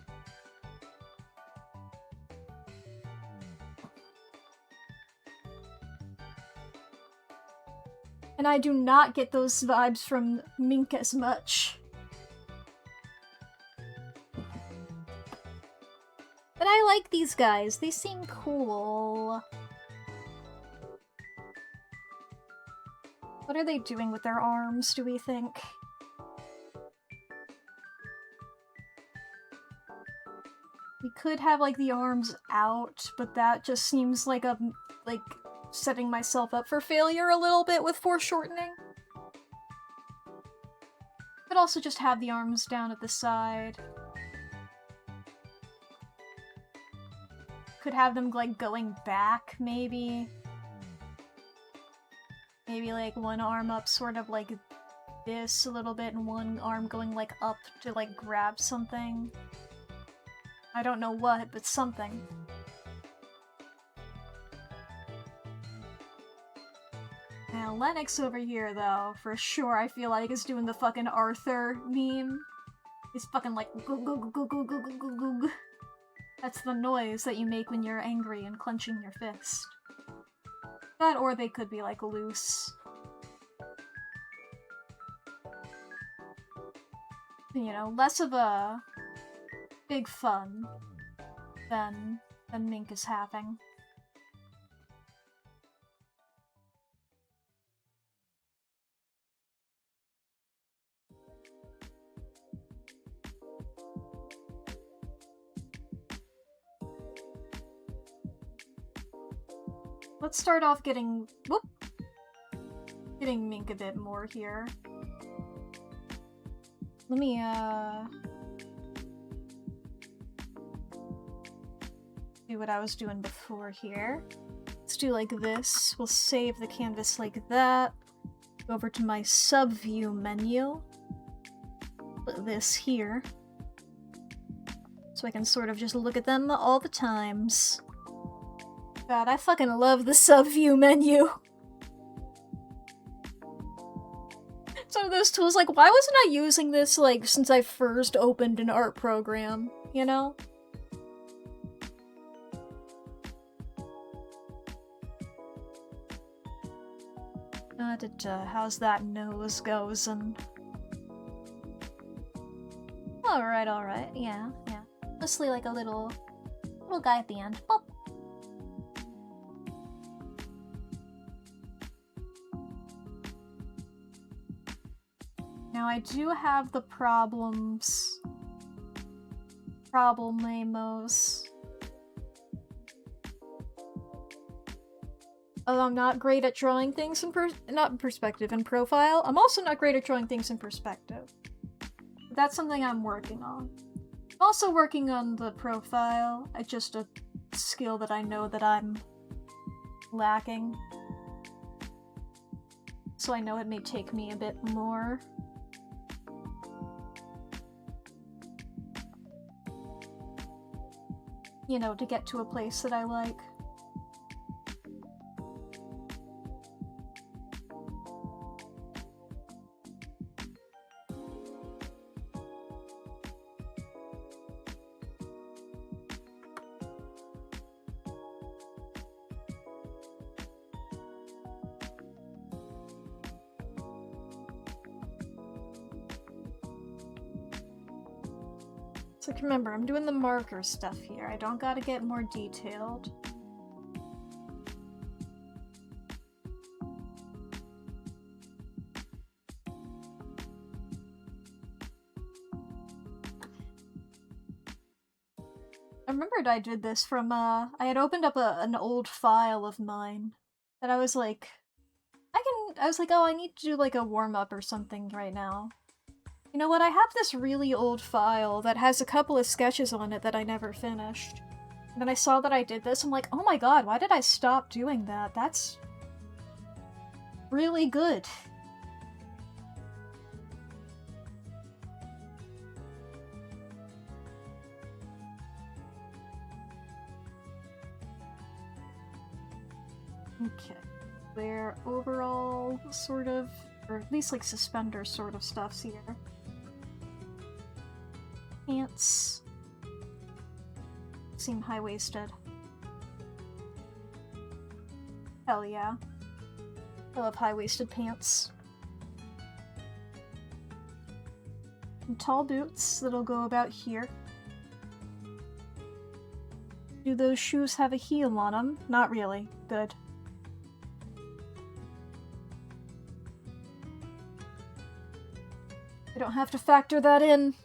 And I do not get those vibes from Mink as much. But I like these guys. They seem cool. What are they doing with their arms, do we think? We could have, like, the arms out, but that just seems like setting myself up for failure a little bit with foreshortening. Could also just have the arms down at the side. Could have them, like, going back, maybe. Maybe, like, one arm up sort of like this a little bit and one arm going, like, up to, like, grab something. I don't know what, but something. Now, Lennox over here, though, for sure I feel like is doing the fucking Arthur meme. He's fucking like, goog goog goog goog goog goog goog. That's the noise that you make when you're angry and clenching your fist. That, or they could be, like, loose. You know, less of a big fun than Mink is having. Let's start off getting Mink a bit more here. Let me do what I was doing before here. Let's do like this. We'll save the canvas like that. Go over to my sub-view menu. Put this here. So I can sort of just look at them all the times. God, I fucking love the sub-view menu. It's one of those tools, like, why wasn't I using this, like, since I first opened an art program, you know? How's that nose goes and... Alright, yeah. Mostly like a little guy at the end. Boop. Now I do have the problemos. Although I'm not great at drawing things in perspective and profile, I'm also not great at drawing things in perspective. That's something I'm working on. I'm also working on the profile. It's just a skill that I know that I'm lacking. So I know it may take me a bit more. You know, to get to a place that I like. So remember, I'm doing the marker stuff here. I don't gotta get more detailed. I remembered I did this from, I had opened up an old file of mine that I was like, oh, I need to do like a warm-up or something right now. You know what, I have this really old file that has a couple of sketches on it that I never finished. And then I saw that I did this, I'm like, oh my god, why did I stop doing that? That's really good. Okay. Their overall sort of, or at least like suspender sort of stuff's here. Pants seem high-waisted. Hell yeah. I love high-waisted pants. And tall boots that'll go about here. Do those shoes have a heel on them? Not really. Good. I don't have to factor that in.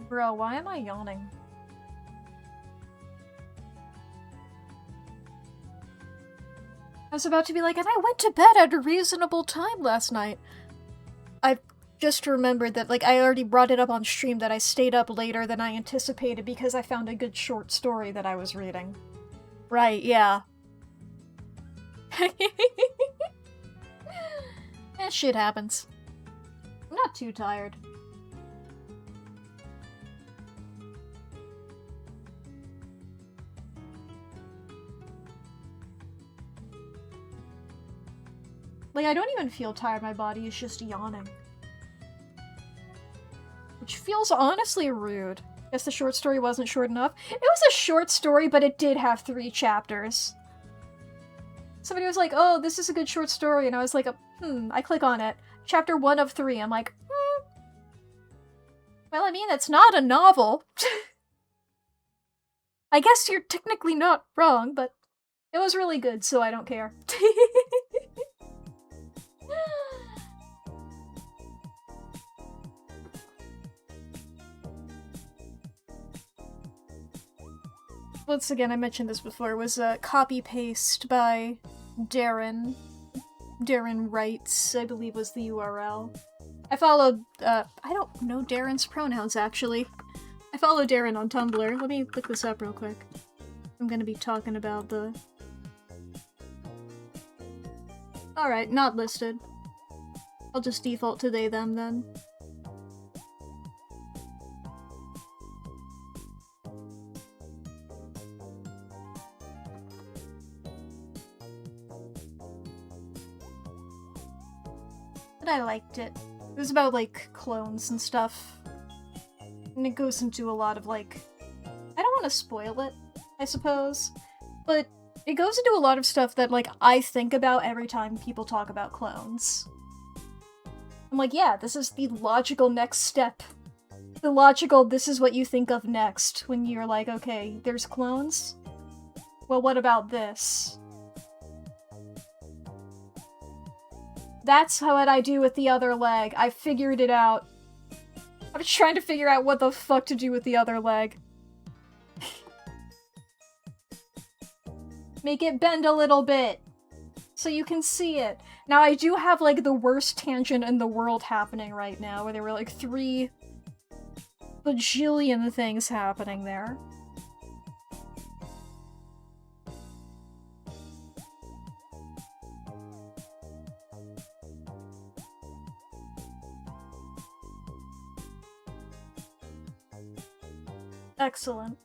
Bro, why am I yawning? I was about to be like, and I went to bed at a reasonable time last night. I just remembered that, like, I already brought it up on stream that I stayed up later than I anticipated because I found a good short story that I was reading. Right, yeah. Shit happens. I'm not too tired. Like, I don't even feel tired, my body is just yawning. Which feels honestly rude. Guess the short story wasn't short enough. It was a short story, but it did have 3 chapters. Somebody was like, oh, this is a good short story, and I was like, I click on it. Chapter 1 of 3. I'm like, Well, I mean, it's not a novel. I guess you're technically not wrong, but It was really good, so I don't care. Once again, I mentioned this before, was a copy-paste by Darren. Darren Wrights, I believe was the URL. I followed, I don't know Darren's pronouns, actually. I follow Darren on Tumblr. Let me look this up real quick. I'm gonna be talking about the... Alright, not listed. I'll just default to they, them, then. But I liked it. It was about, like, clones and stuff. And it goes into a lot of, like... I don't want to spoil it, I suppose. But it goes into a lot of stuff that, like, I think about every time people talk about clones. I'm like, yeah, this is the logical next step. The logical, this is what you think of next when you're like, okay, there's clones? Well, what about this? That's what I do with the other leg. I figured it out. I was trying to figure out what the fuck to do with the other leg. Make it bend a little bit, so you can see it. Now, I do have, like, the worst tangent in the world happening right now, where there were, like, 3 bajillion things happening there. Excellent.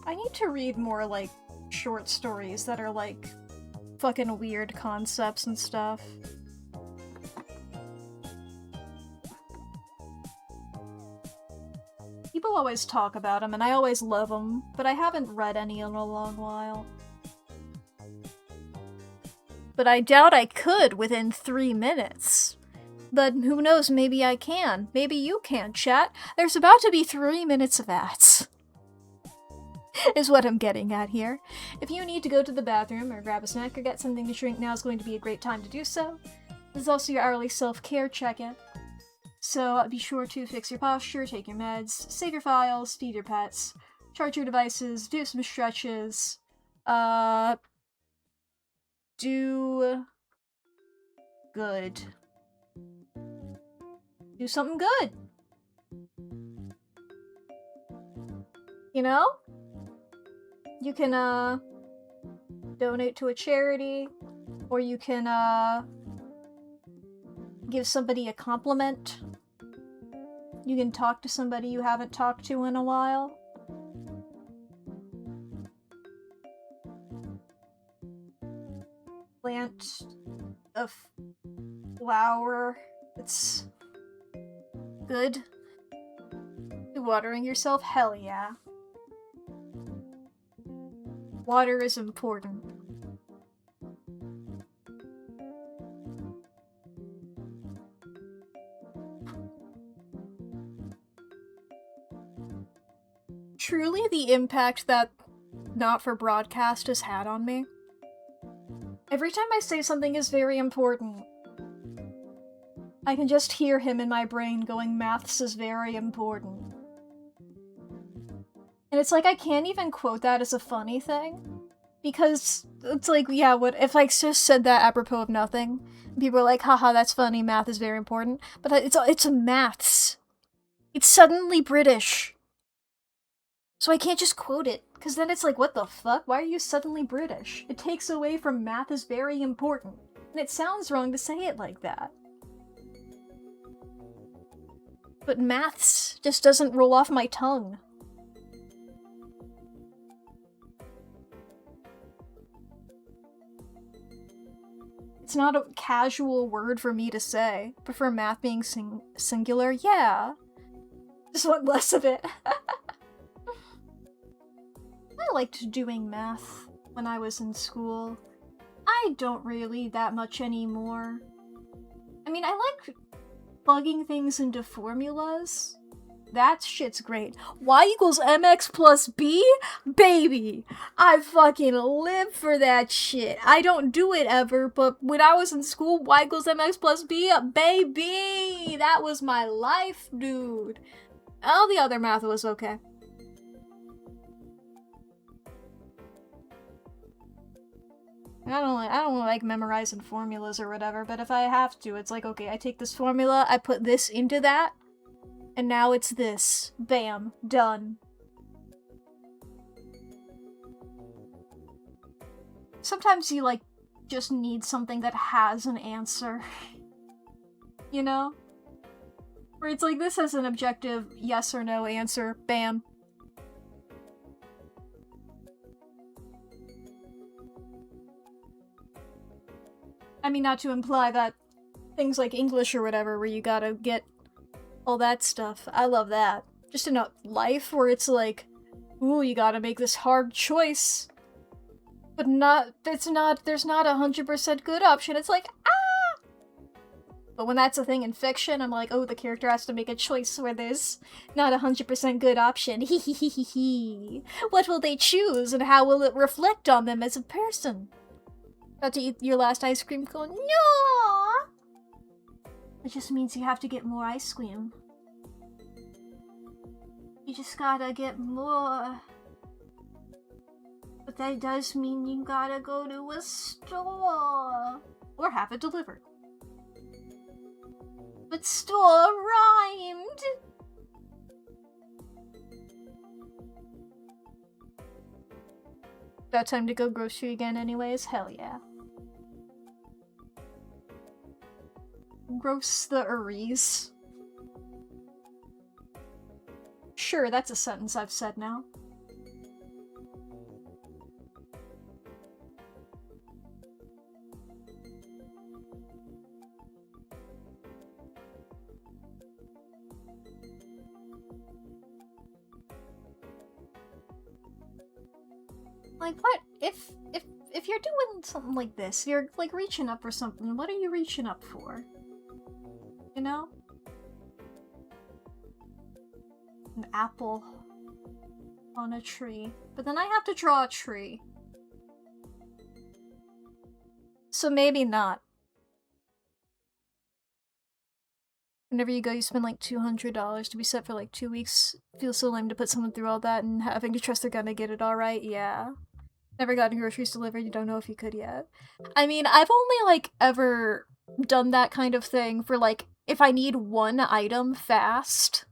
I need to read more, like, short stories that are, like, fucking weird concepts and stuff. People always talk about them, and I always love them, but I haven't read any in a long while. But I doubt I could within 3 minutes. But who knows, maybe I can. Maybe you can, chat. There's about to be 3 minutes of ads. Is what I'm getting at here. If you need to go to the bathroom or grab a snack or get something to drink, now is going to be a great time to do so. This is also your hourly self-care check-in. So be sure to fix your posture, take your meds, save your files, feed your pets, charge your devices, do some stretches, do good. Do something good. You know? You can, donate to a charity, or you can, give somebody a compliment. You can talk to somebody you haven't talked to in a while. Plant a flower that's good. You watering yourself? Hell yeah. Water is important. Truly the impact that Not for Broadcast has had on me. Every time I say something is very important, I can just hear him in my brain going, maths is very important. And it's like I can't even quote that as a funny thing. Because it's like, yeah, what if I just said that apropos of nothing? People are like, haha, that's funny, math is very important. But it's a maths. It's suddenly British. So I can't just quote it, because then it's like, what the fuck? Why are you suddenly British? It takes away from math is very important. And it sounds wrong to say it like that. But maths just doesn't roll off my tongue. It's not a casual word for me to say. Prefer math being singular? Yeah. Just want less of it. liked doing math when I was in school. I don't really that much anymore. I mean, I like plugging things into formulas. That shit's great. Y equals mx plus b? Baby! I fucking live for that shit. I don't do it ever, but when I was in school, y equals mx plus b, baby! That was my life, dude. All the other math was okay. I don't like memorizing formulas or whatever, but if I have to, it's like, okay, I take this formula, I put this into that, and now it's this. Bam. Done. Sometimes you, like, just need something that has an answer. You know? Where it's like, this has an objective yes or no answer. Bam. I mean, not to imply that things like English or whatever, where you gotta get all that stuff. I love that. Just in a life where it's like, ooh, you gotta make this hard choice. But there's not a 100% good option. It's like, ah! But when that's a thing in fiction, I'm like, oh, the character has to make a choice where there's not a 100% good option. Hee hee hee hee hee. What will they choose, and how will it reflect on them as a person? About to eat your last ice cream cone? No! It just means you have to get more ice cream. You just gotta get more. But that does mean you gotta go to a store. Or have it delivered. But store rhymed! About time to go grocery again anyways? Hell yeah. Gross the Uries. Sure, that's a sentence I've said now. Like, what? If you're doing something like this, you're, like, reaching up for something, what are you reaching up for? You know? An apple on a tree. But then I have to draw a tree. So maybe not. Whenever you go, you spend like $200 to be set for like 2 weeks. Feels so lame to put someone through all that and having to trust they're gonna get it alright, yeah. Never gotten groceries delivered, you don't know if you could yet. I mean, I've only, like, ever done that kind of thing for, like, if I need one item fast.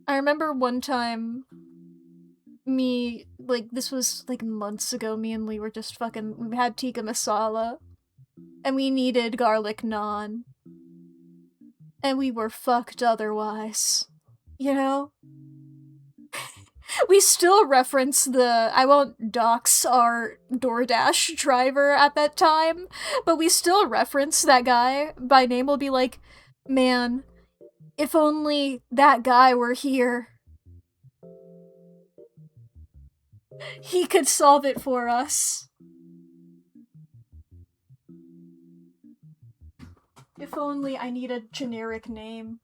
I remember one time, this was, like, months ago, me and Lee were just we had tikka masala, and we needed garlic naan. And we were fucked otherwise. You know? We still reference I won't dox our DoorDash driver at that time, but we still reference that guy by name. We'll be like, man, if only that guy were here. He could solve it for us. If only I need a generic name.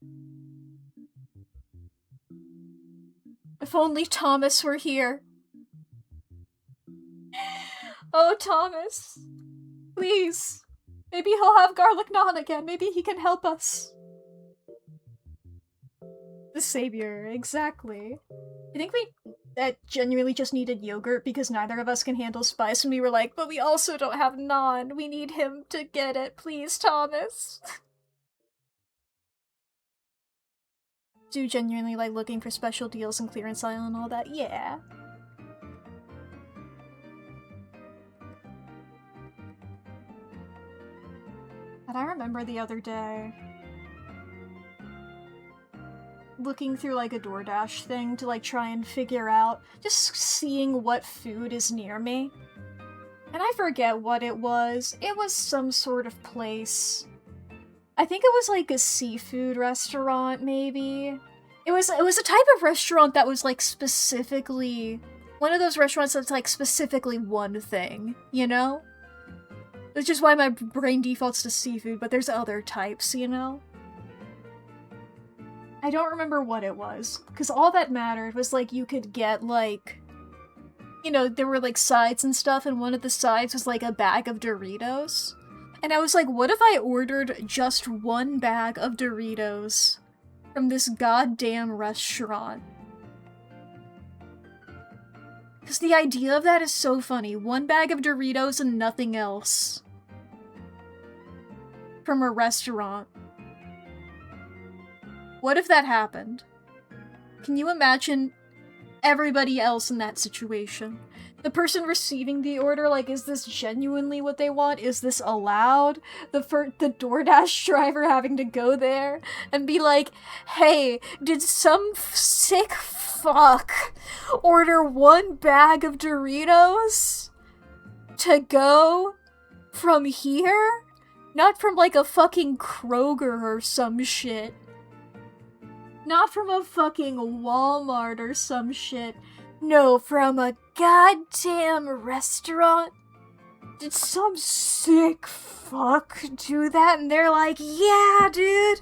If only Thomas were here. Oh, Thomas. Please. Maybe he'll have garlic naan again. Maybe he can help us. The savior, exactly. I think we genuinely just needed yogurt because neither of us can handle spice, and we were like, but we also don't have naan. We need him to get it. Please, Thomas. Do genuinely like looking for special deals and clearance aisle and all that, yeah. And I remember the other day looking through like a DoorDash thing to like try and figure out, just seeing what food is near me. And I forget what it was. It was some sort of place. I think it was like a seafood restaurant, maybe. It was a type of restaurant that was like specifically one of those restaurants that's like specifically one thing, you know? Which is why my brain defaults to seafood, but there's other types, you know? I don't remember what it was, because all that mattered was like you could get like, you know, there were like sides and stuff, and one of the sides was like a bag of Doritos. And I was like, what if I ordered just one bag of Doritos from this goddamn restaurant? Because the idea of that is so funny. One bag of Doritos and nothing else. From a restaurant. What if that happened? Can you imagine everybody else in that situation? The person receiving the order, like, is this genuinely what they want? Is this allowed? The DoorDash driver having to go there and be like, hey, did some sick fuck order one bag of Doritos to go from here? Not from, like, a fucking Kroger or some shit. Not from a fucking Walmart or some shit. No, from a goddamn restaurant. Did some sick fuck do that? And they're like, yeah, dude.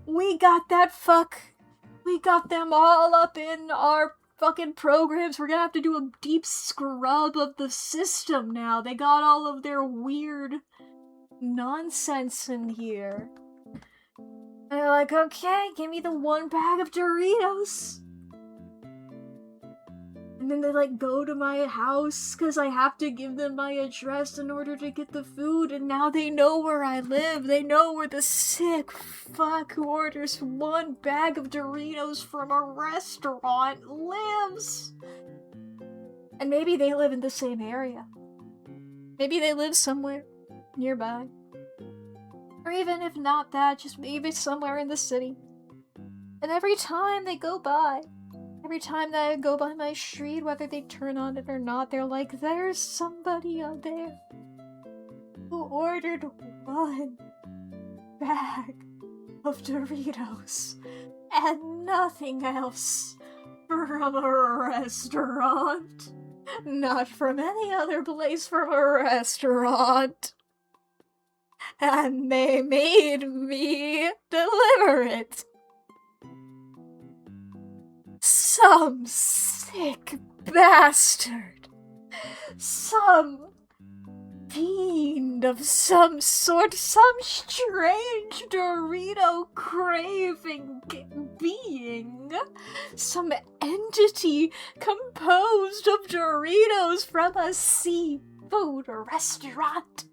We got that fuck. We got them all up in our fucking programs. We're gonna have to do a deep scrub of the system now. They got all of their weird nonsense in here. And they're like, okay, give me the one bag of Doritos. And then they, like, go to my house, because I have to give them my address in order to get the food, and now they know where I live. They know where the sick fuck who orders one bag of Doritos from a restaurant lives. And maybe they live in the same area. Maybe they live somewhere nearby. Or even if not that, just maybe somewhere in the city. And every time they go by, every time that I go by my street, whether they turn on it or not, they're like, there's somebody out there who ordered one bag of Doritos and nothing else from a restaurant. Not from any other place, from a restaurant. And they made me deliver it. Some sick bastard. Some fiend of some sort. Some strange Dorito craving being. Some entity composed of Doritos from a seafood restaurant.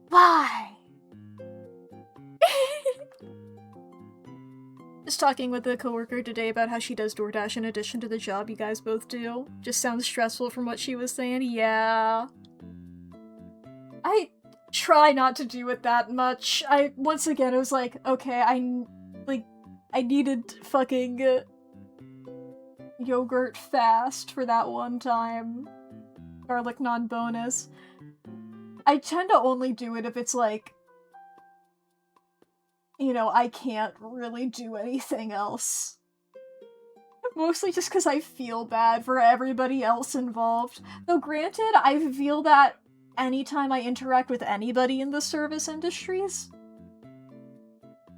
Why? Just talking with a coworker today about how she does DoorDash in addition to the job you guys both do. Just sounds stressful from what she was saying. Yeah. I try not to do it that much. Once again, it was like, okay, I needed fucking yogurt fast for that one time. Garlic non-bonus. I tend to only do it if it's like, you know, I can't really do anything else. Mostly just because I feel bad for everybody else involved. Though granted, I feel that anytime I interact with anybody in the service industries.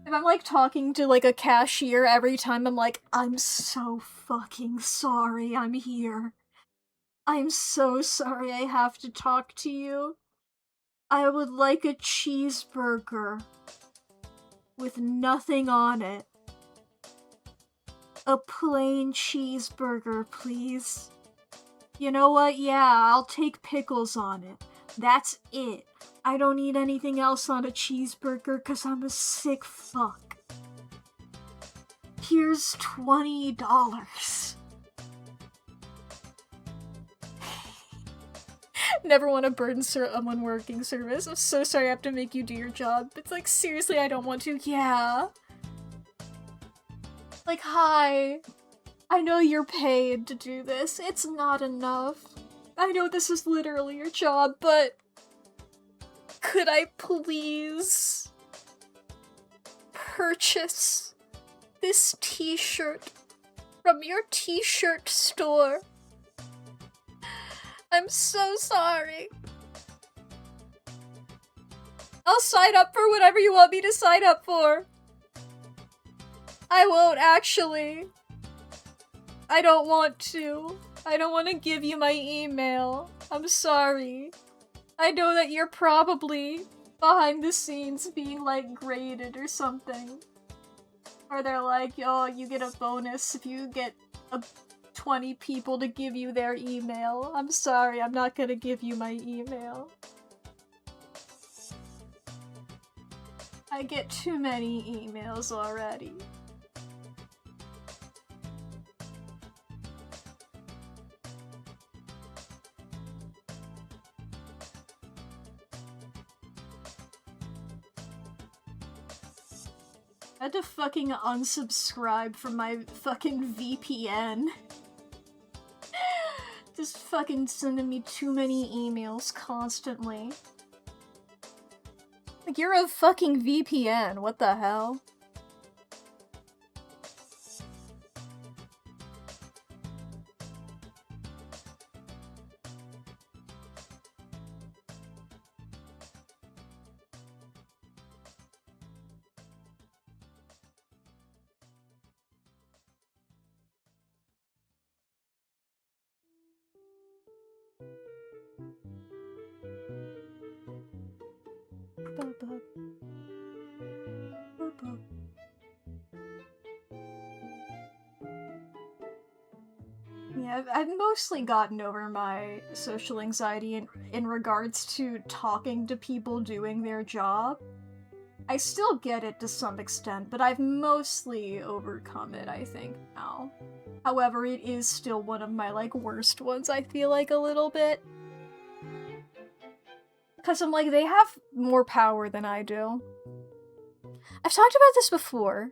If I'm like talking to like a cashier every time, I'm like, I'm so fucking sorry I'm here. I'm so sorry I have to talk to you. I would like a cheeseburger with nothing on it. A plain cheeseburger, please. You know what? Yeah, I'll take pickles on it. That's it. I don't need anything else on a cheeseburger because I'm a sick fuck. Here's $20. Never want to burden someone working service. I'm so sorry I have to make you do your job. It's like, seriously, I don't want to. Yeah. Like, hi. I know you're paid to do this. It's not enough. I know this is literally your job, but Could I please purchase this t-shirt from your t-shirt store? I'm so sorry. I'll sign up for whatever you want me to sign up for. I won't actually. I don't want to. I don't want to give you my email. I'm sorry. I know that you're probably behind the scenes being like graded or something. Or they're like, oh, you get a bonus if you get 20 people to give you their email. I'm sorry, I'm not gonna give you my email. I get too many emails already. I had to fucking unsubscribe from my fucking VPN. Just fucking sending me too many emails constantly. Like, you're a fucking VPN, what the hell? Yeah, I've mostly gotten over my social anxiety in regards to talking to people doing their job. I still get it to some extent, but I've mostly overcome it, I think, now. However, it is still one of my, like, worst ones, I feel like, a little bit. Because I'm like, they have more power than I do. I've talked about this before.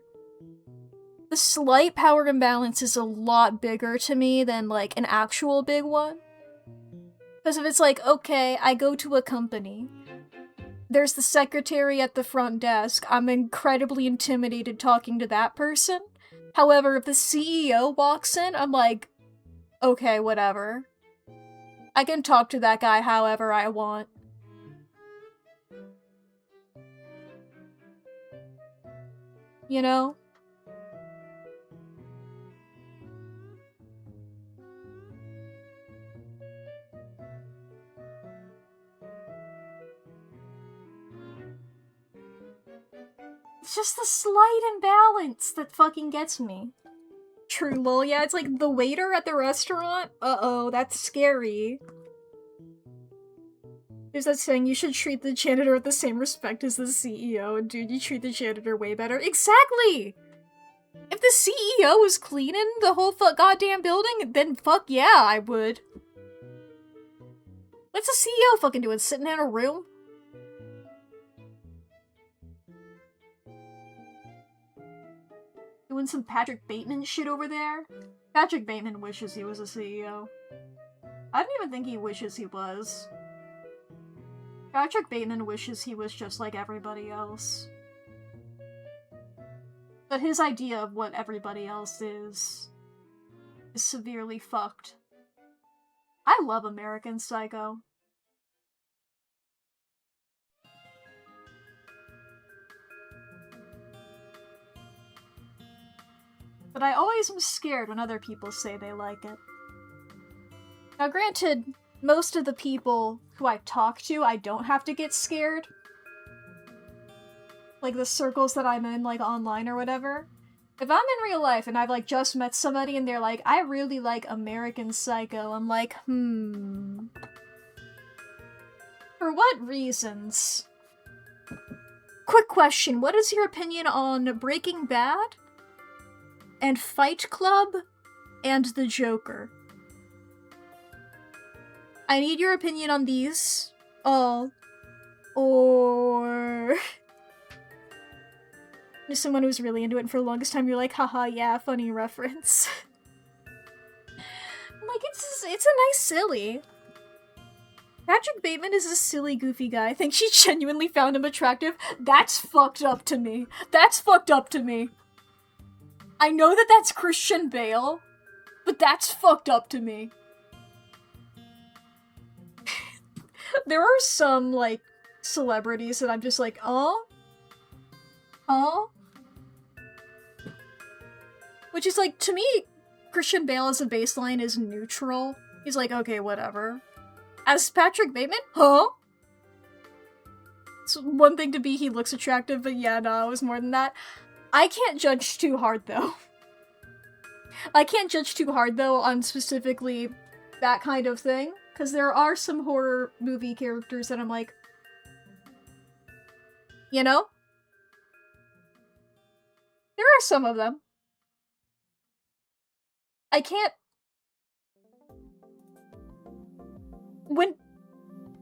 The slight power imbalance is a lot bigger to me than, like, an actual big one. Because if it's like, okay, I go to a company, there's the secretary at the front desk, I'm incredibly intimidated talking to that person. However, if the CEO walks in, I'm like, okay, whatever. I can talk to that guy however I want. You know? It's just the slight imbalance that fucking gets me. True, lol. Yeah, it's like the waiter at the restaurant. Uh-oh, that's scary. There's that saying, you should treat the janitor with the same respect as the CEO. And dude, you treat the janitor way better. Exactly! If the CEO was cleaning the whole goddamn building, then fuck yeah, I would. What's the CEO fucking doing? Sitting in a room? Doing some Patrick Bateman shit over there? Patrick Bateman wishes he was a CEO. I don't even think he wishes he was. Patrick Bateman wishes he was just like everybody else. But his idea of what everybody else is severely fucked. I love American Psycho. But I always am scared when other people say they like it. Now granted, most of the people who I talk to, I don't have to get scared. Like the circles that I'm in, like online or whatever. If I'm in real life and I've like just met somebody and they're like, I really like American Psycho, I'm like, For what reasons? Quick question, what is your opinion on Breaking Bad? And Fight Club? And The Joker? I need your opinion on these. Or... Just someone who's really into it, and for the longest time you're like, haha, yeah, funny reference. Like, it's a nice silly. Patrick Bateman is a silly, goofy guy. I think she genuinely found him attractive. That's fucked up to me. That's fucked up to me. I know that that's Christian Bale, but that's fucked up to me. There are some, like, celebrities that I'm just like, oh? Huh? Which is like, to me, Christian Bale as a baseline is neutral. He's like, okay, whatever. As Patrick Bateman? Huh? It's one thing to be he looks attractive, but yeah, no, it was more than that. I can't judge too hard, though. I can't judge too hard, though, on specifically that kind of thing. Because there are some horror movie characters that I'm like, you know? There are some of them. I can't... When...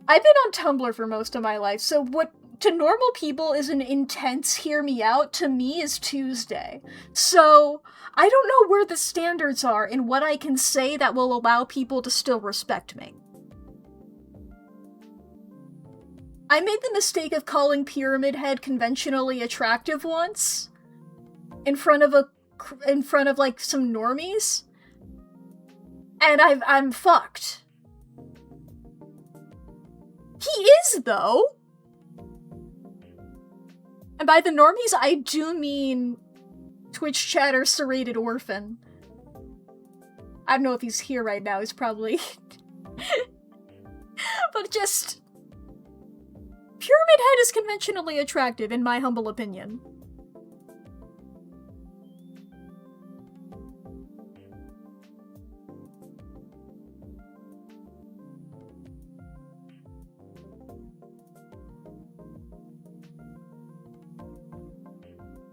I've been on Tumblr for most of my life, so what to normal people is an intense hear me out, to me is Tuesday. So, I don't know where the standards are in what I can say that will allow people to still respect me. I made the mistake of calling Pyramid Head conventionally attractive once. In front of like some normies. And I'm fucked. He is, though. And by the normies, I do mean Twitch chatter serrated orphan. I don't know if he's here right now, he's probably... But just... Pyramid Head is conventionally attractive, in my humble opinion.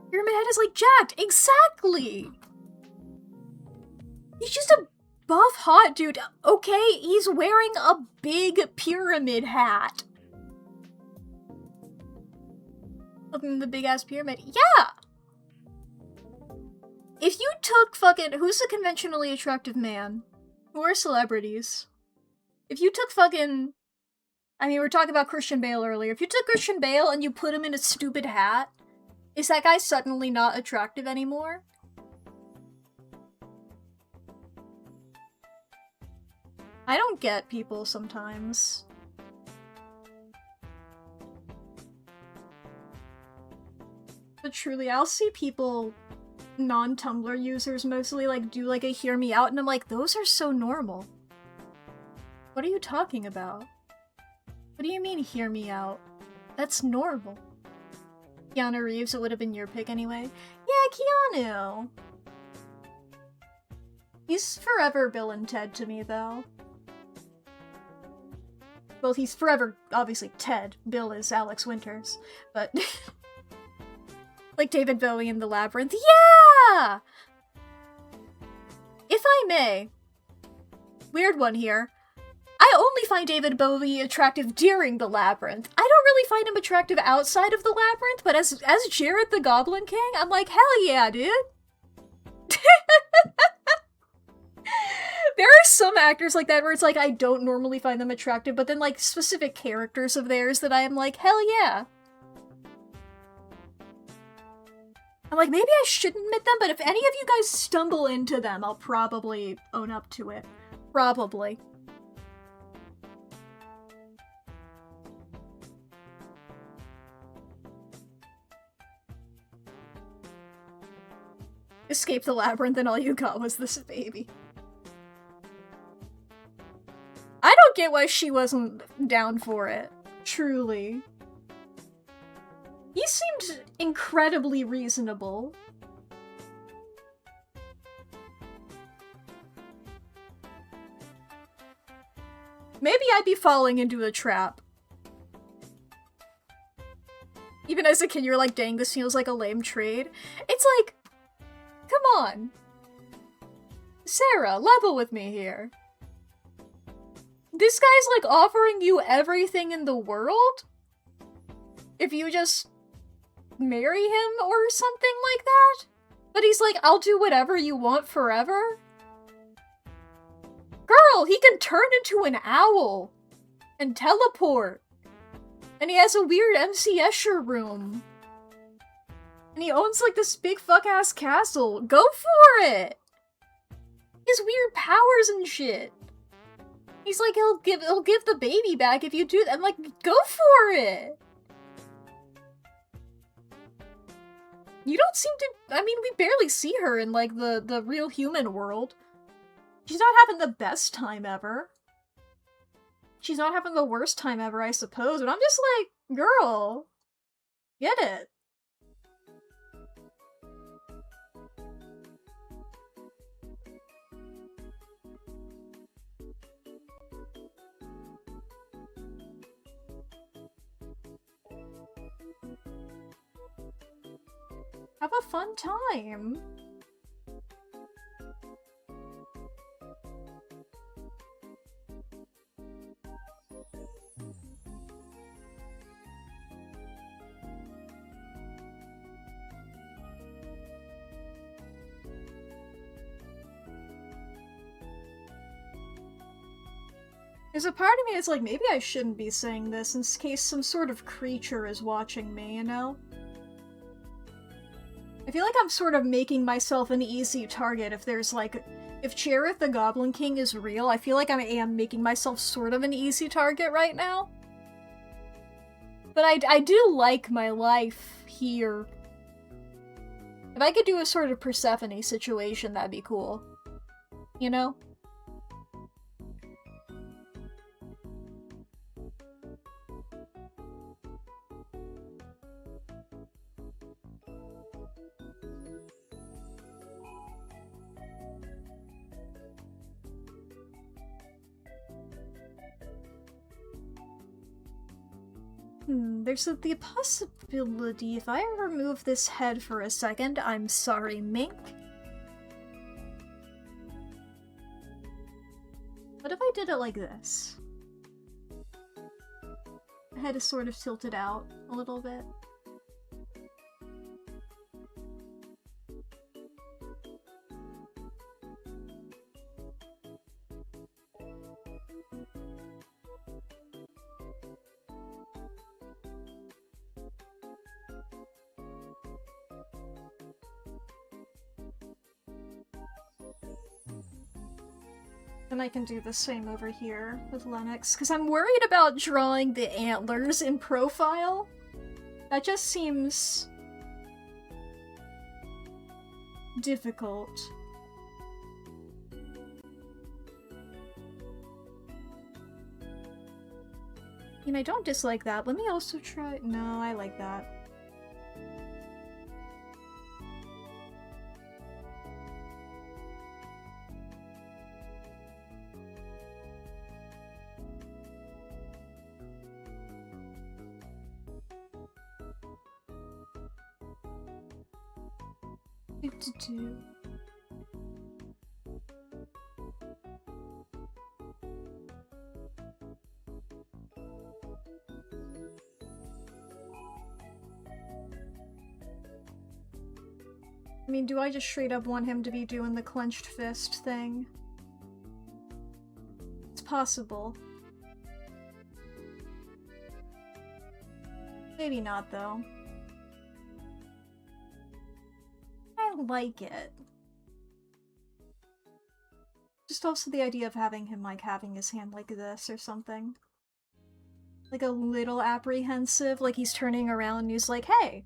Pyramid Head is like jacked. Exactly! He's just a buff hot dude. Okay, he's wearing a big pyramid hat. Looking at the big ass pyramid. Yeah! If you took fucking... Who's a conventionally attractive man? Who are celebrities? If you took fucking... I mean, we were talking about Christian Bale earlier. If you took Christian Bale and you put him in a stupid hat, is that guy suddenly not attractive anymore? I don't get people sometimes. But truly, I'll see people, non-Tumblr users mostly, like, do like a hear me out, and I'm like, those are so normal. What are you talking about? What do you mean, hear me out? That's normal. Keanu Reeves, it would have been your pick anyway. Yeah, Keanu! He's forever Bill and Ted to me, though. Well, he's forever, obviously, Ted. Bill is Alex Winters. But... like David Bowie in The Labyrinth. Yeah! If I may. Weird one here. I only find David Bowie attractive during The Labyrinth. I don't really find him attractive outside of The Labyrinth, but as Jared the Goblin King, I'm like, hell yeah, dude! There are some actors like that where it's like, I don't normally find them attractive, but then like specific characters of theirs that I am like, hell yeah! I'm like, maybe I shouldn't admit them, but if any of you guys stumble into them, I'll probably own up to it. Probably. Escape the labyrinth and all you got was this baby. I don't get why she wasn't down for it. Truly. He seemed incredibly reasonable. Maybe I'd be falling into a trap. Even as a kid, you're like, dang, this feels like a lame trade. It's like, come on. Sarah, level with me here. This guy's like offering you everything in the world? If you just marry him or something like that? But he's like, I'll do whatever you want forever? Girl, he can turn into an owl. And teleport! And he has a weird MC Escher room. And he owns like this big fuck-ass castle. Go for it! He has weird powers and shit. He's like, he'll give the baby back if you do that. I'm like, go for it! You don't seem to- I mean, we barely see her in, like, the real human world. She's not having the best time ever. She's not having the worst time ever, I suppose, but I'm just like, girl, get it. Have a fun time. There's a part of me that's like, maybe I shouldn't be saying this in case some sort of creature is watching me, you know? I feel like I'm sort of making myself an easy target if there's like... If Cherith the Goblin King is real, I feel like I am making myself sort of an easy target right now. But I do like my life here. If I could do a sort of Persephone situation, that'd be cool. You know? There's the possibility if I remove this head for a second, I'm sorry, Mink. What if I did it like this? The head is sort of tilted out a little bit. And I can do the same over here with Lennox, because I'm worried about drawing the antlers in profile. That just seems... difficult. And I don't dislike that. Let me also try... No, I like that. Do. I mean, do I just straight up want him to be doing the clenched fist thing? It's possible. Maybe not, though. Like it. Just also the idea of having him like having his hand like this or something. Like a little apprehensive, like he's turning around and he's like, hey,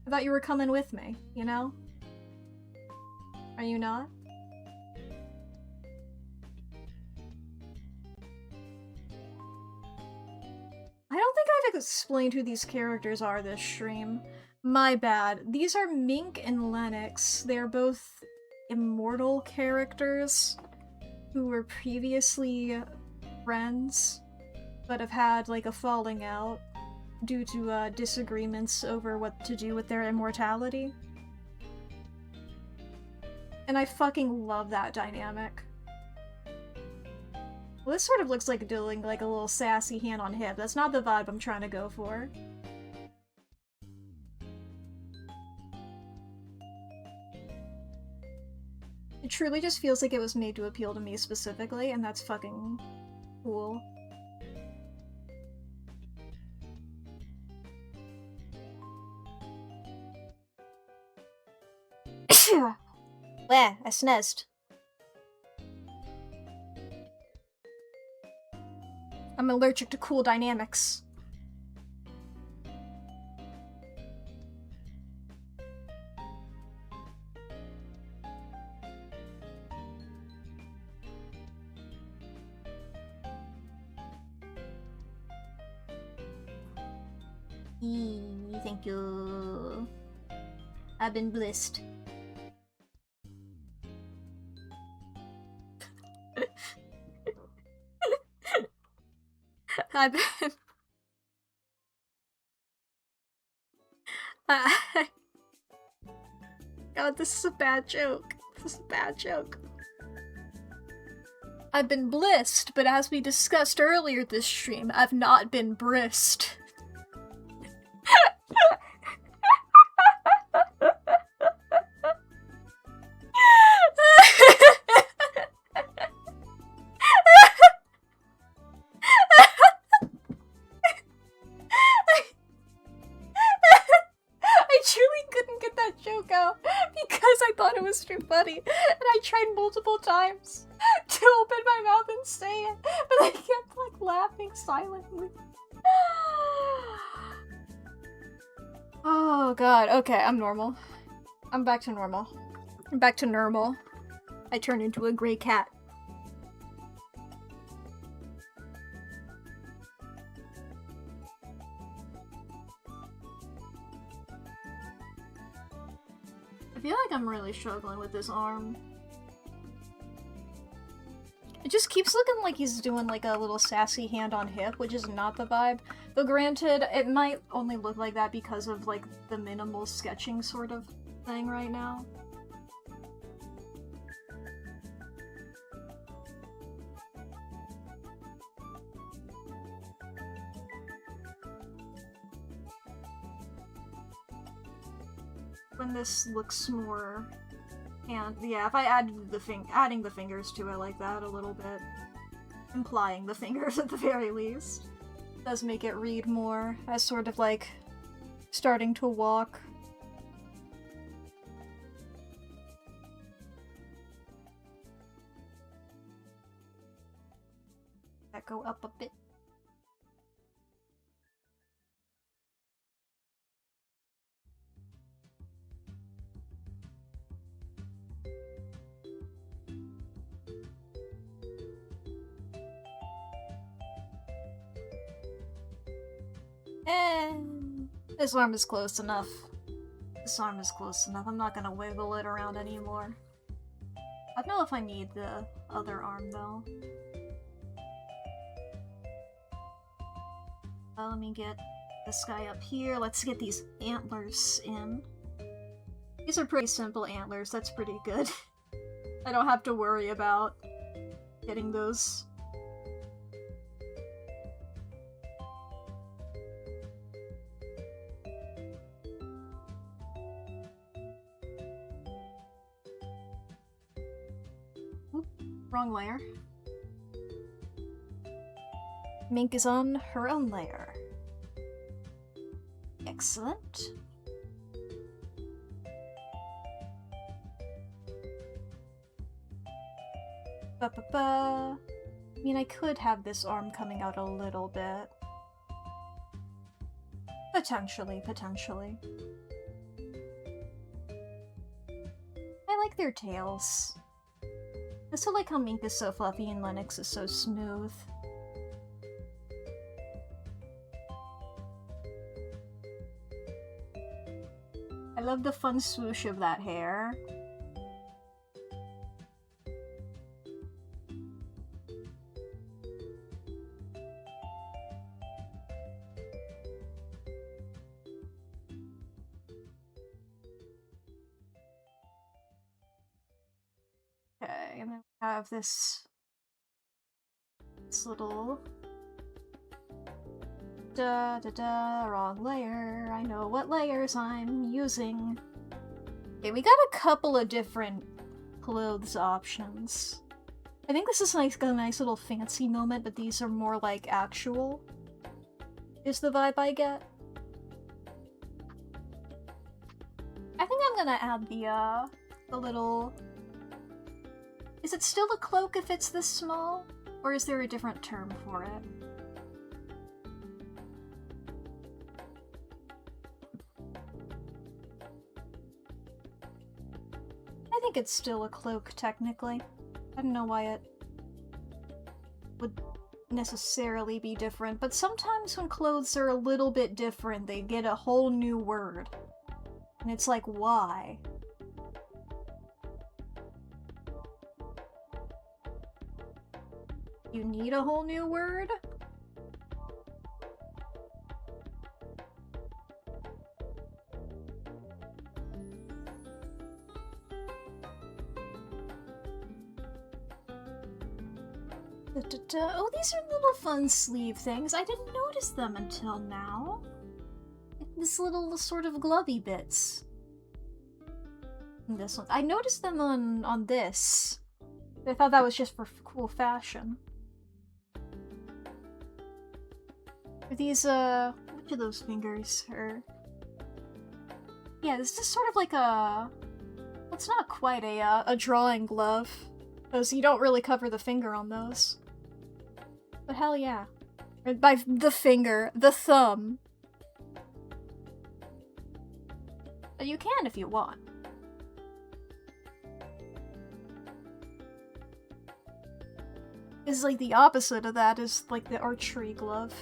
I thought you were coming with me, you know? Are you not? I don't think I've explained who these characters are this stream. My bad. These are Mink and Lennox. They're both immortal characters who were previously friends, but have had, like, a falling out due to, disagreements over what to do with their immortality. And I fucking love that dynamic. Well, this sort of looks like doing, like, a little sassy hand on hip. That's not the vibe I'm trying to go for. It truly just feels like it was made to appeal to me specifically, and that's fucking cool. Wah, I sneezed. I'm allergic to cool dynamics. Thank you. I've been blessed. I've been... God, this is a bad joke. This is a bad joke. I've been blissed, but as we discussed earlier this stream, I've not been brist. Too funny, and I tried multiple times to open my mouth and say it, but I kept like laughing silently. Oh god, okay, I'm normal. I'm back to normal. I'm back to normal. I turned into a gray cat. I feel like I'm really struggling with this arm. It just keeps looking like he's doing like a little sassy hand on hip, which is not the vibe. Though granted, it might only look like that because of like the minimal sketching sort of thing right now. When this looks more, and yeah, if I added adding the fingers to it like that a little bit, implying the fingers at the very least, does make it read more as sort of like starting to walk. That go up a bit. This arm is close enough. This arm is close enough. I'm not gonna wiggle it around anymore. I don't know if I need the other arm though. Let me get this guy up here. Let's get these antlers in. These are pretty simple antlers. That's pretty good. I don't have to worry about getting those. Wrong layer. Mink is on her own layer. Excellent. I mean, I could have this arm coming out a little bit. Potentially. I like their tails. I still like how Mink is so fluffy and Lennox is so smooth. I love the fun swoosh of that hair. Okay, and then we have this little wrong layer. I know what layers I'm using. Okay, we got a couple of different clothes options. I think this is like a nice little fancy moment, but these are more like actual, is the vibe I get. I think I'm gonna add The little... Is it still a cloak if it's this small? Or is there a different term for it? I think it's still a cloak, technically. I don't know why it would necessarily be different, but sometimes when clothes are a little bit different, they get a whole new word. And it's like, why? You need a whole new word? Oh, these are little fun sleeve things. I didn't notice them until now. This little sort of glovey bits. And this one. I noticed them on this. I thought that was just for cool fashion. Are these, which of those fingers are... Yeah, this is sort of like a... It's not quite a drawing glove. Because you don't really cover the finger on those. But hell yeah. By the finger, the thumb. But you can if you want. Is like the opposite of that is like the archery glove.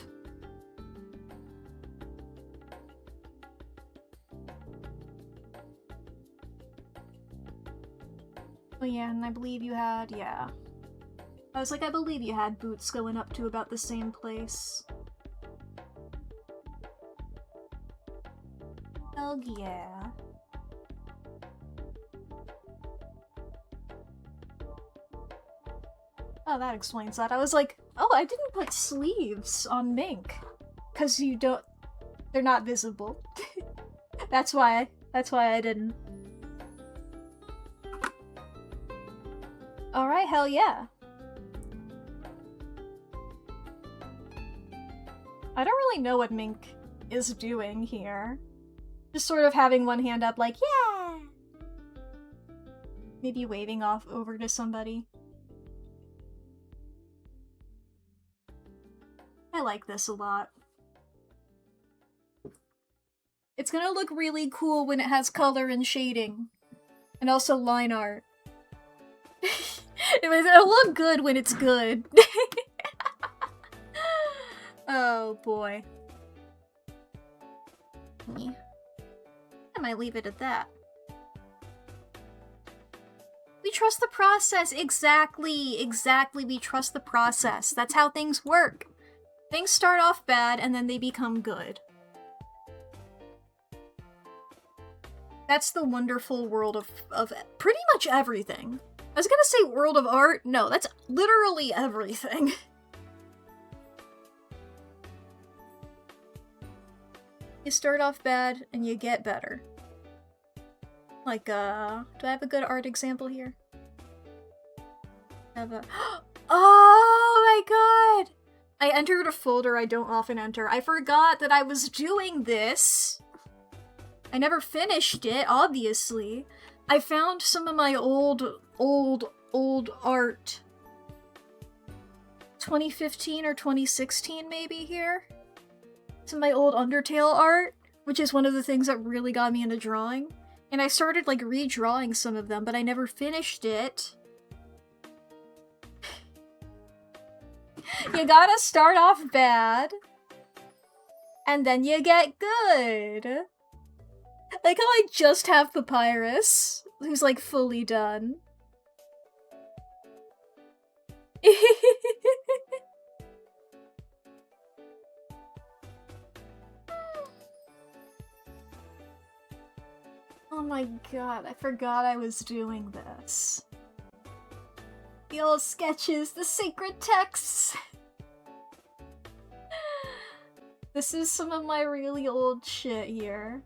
Oh yeah, and I believe you had, yeah. I was like, I believe you had boots going up to about the same place. Hell yeah. Oh, that explains that. I was like, oh, I didn't put sleeves on mink. 'Cause you don't... They're not visible. That's why I didn't. Alright, hell yeah. I don't really know what Mink is doing here. Just sort of having one hand up like, yeah! Maybe waving off over to somebody. I like this a lot. It's gonna look really cool when it has color and shading. And also line art. It'll look good when it's good. Oh boy. Yeah. I might leave it at that. We trust the process. Exactly. We trust the process. That's how things work. Things start off bad and then they become good. That's the wonderful world of pretty much everything. I was gonna say world of art. No, that's literally everything. You start off bad and you get better. Like, do I have a good art example here? I have a... Oh my god! I entered a folder I don't often enter. I forgot that I was doing this. I never finished it, obviously. I found some of my old art. 2015 or 2016 maybe here? Some of my old Undertale art, which is one of the things that really got me into drawing. And I started like redrawing some of them, but I never finished it. You gotta start off bad, and then you get good. Like how I just have Papyrus, who's like fully done. Oh my god, I forgot I was doing this. The old sketches, the sacred texts! This is some of my really old shit here.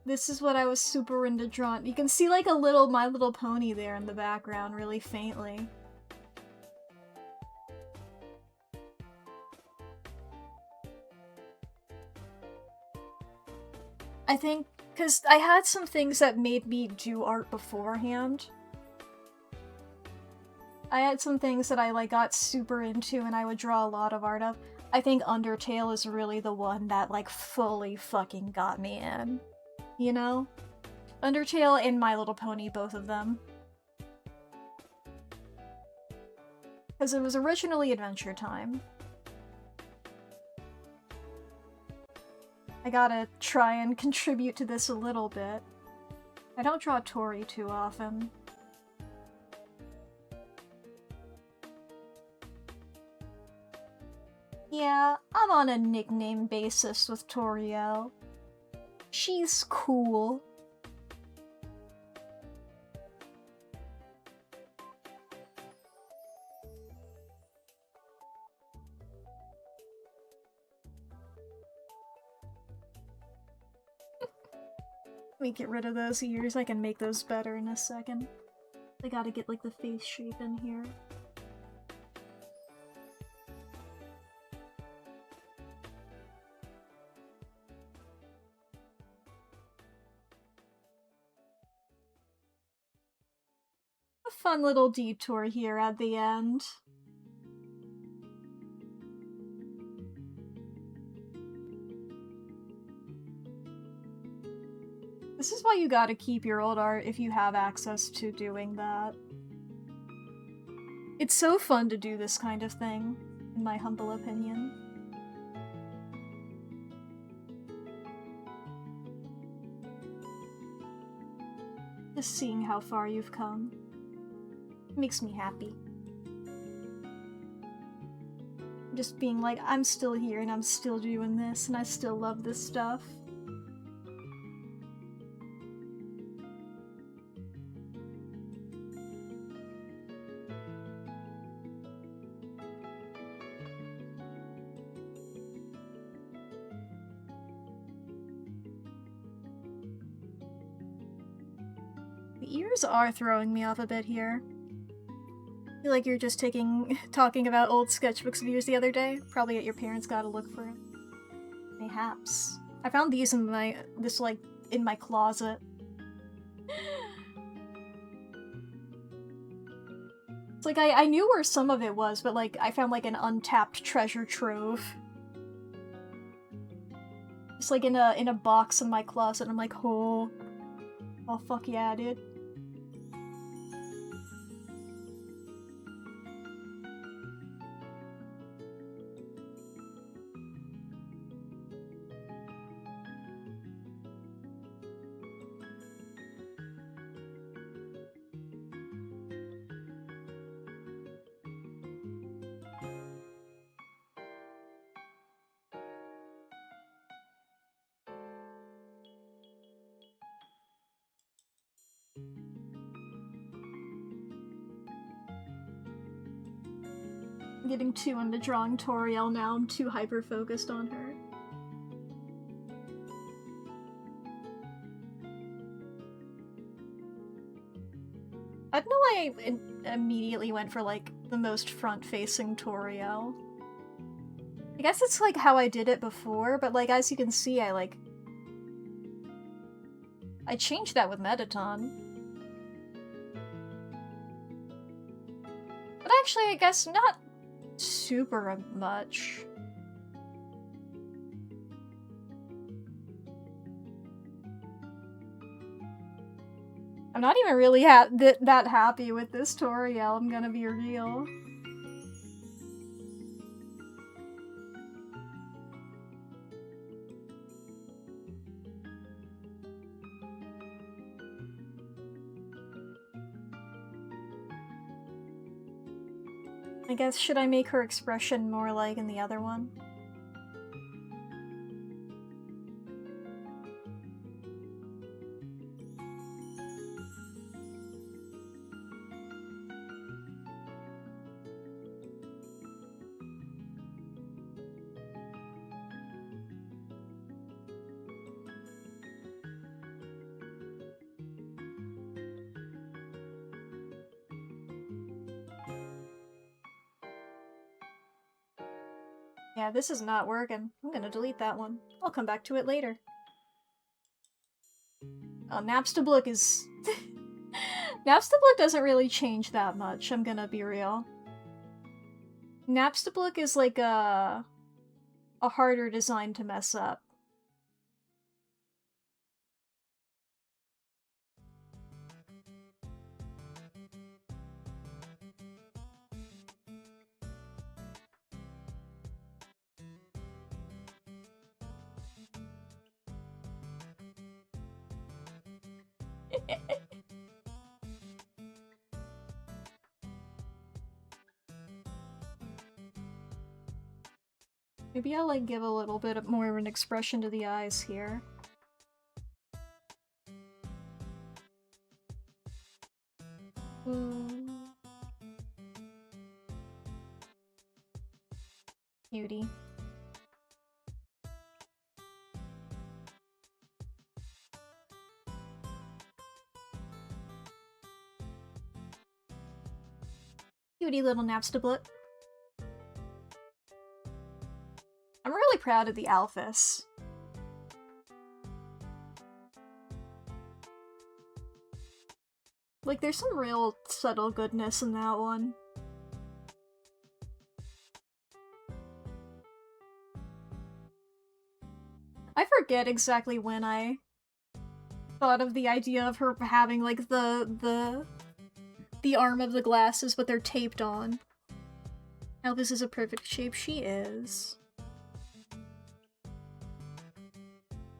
This is what I was super into drawing. You can see like a little My Little Pony there in the background, really faintly. I think Because I had some things that made me do art beforehand. I had some things that I like got super into and I would draw a lot of art of. I think Undertale is really the one that like fully fucking got me in. You know? Undertale and My Little Pony, both of them. Because it was originally Adventure Time. I gotta try and contribute to this a little bit. I don't draw Tori too often. Yeah, I'm on a nickname basis with Toriel. She's cool. Let me get rid of those ears. I can make those better in a second. I gotta get like the face shape in here. A fun little detour here at the end. This is why you gotta keep your old art if you have access to doing that. It's so fun to do this kind of thing, in my humble opinion. Just seeing how far you've come makes me happy. Just being like, I'm still here and I'm still doing this and I still love this stuff. The ears are throwing me off a bit here. I feel like you're just talking about old sketchbooks of yours the other day. Probably at your parents' gotta look for it. Mayhaps. I found these in in my closet. It's like I knew where some of it was, but like I found like an untapped treasure trove. It's like in a box in my closet, and I'm like, oh fuck yeah, dude. I'm getting too into drawing Toriel now. I'm too hyper-focused on her. I don't know why I immediately went for, like, the most front-facing Toriel. I guess it's, like, how I did it before, but, like, as you can see, I changed that with Metaton. But actually, I guess not super much. I'm not even really that happy with this Toriel, I'm gonna be real. I guess, should I make her expression more like in the other one? Yeah, this is not working. I'm gonna delete that one. I'll come back to it later. Oh, Napstablook is... Napstablook doesn't really change that much, I'm gonna be real. Napstablook is like a harder design to mess up. Maybe I'll like give a little bit more of an expression to the eyes here. Cutie. Cutie little Napstablook. I'm really proud of the Alphys. Like, there's some real subtle goodness in that one. I forget exactly when I thought of the idea of her having, like, the arm of the glasses, but they're taped on. Alphys is a perfect shape. She is.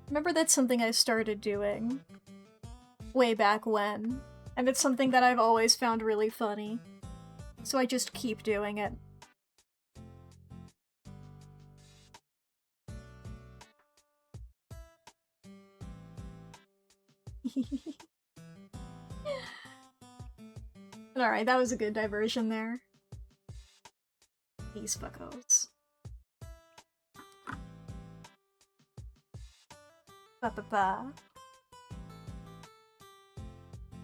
Remember, that's something I started doing way back when, and it's something that I've always found really funny, so I just keep doing it. Alright, that was a good diversion there. These fuckos. Ba-ba-ba.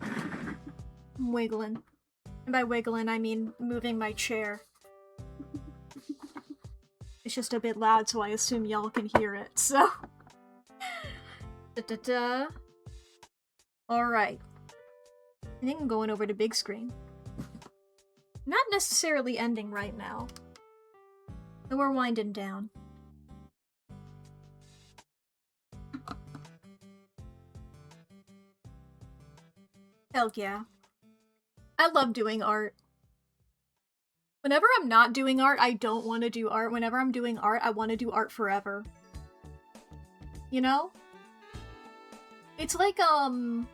I'm wiggling. And by wiggling, I mean moving my chair. It's just a bit loud, so I assume y'all can hear it, so... Da-da-da. Alright. I think I'm going over to big screen. Not necessarily ending right now. But we're winding down. Hell yeah. I love doing art. Whenever I'm not doing art, I don't want to do art. Whenever I'm doing art, I want to do art forever. You know? It's like, I've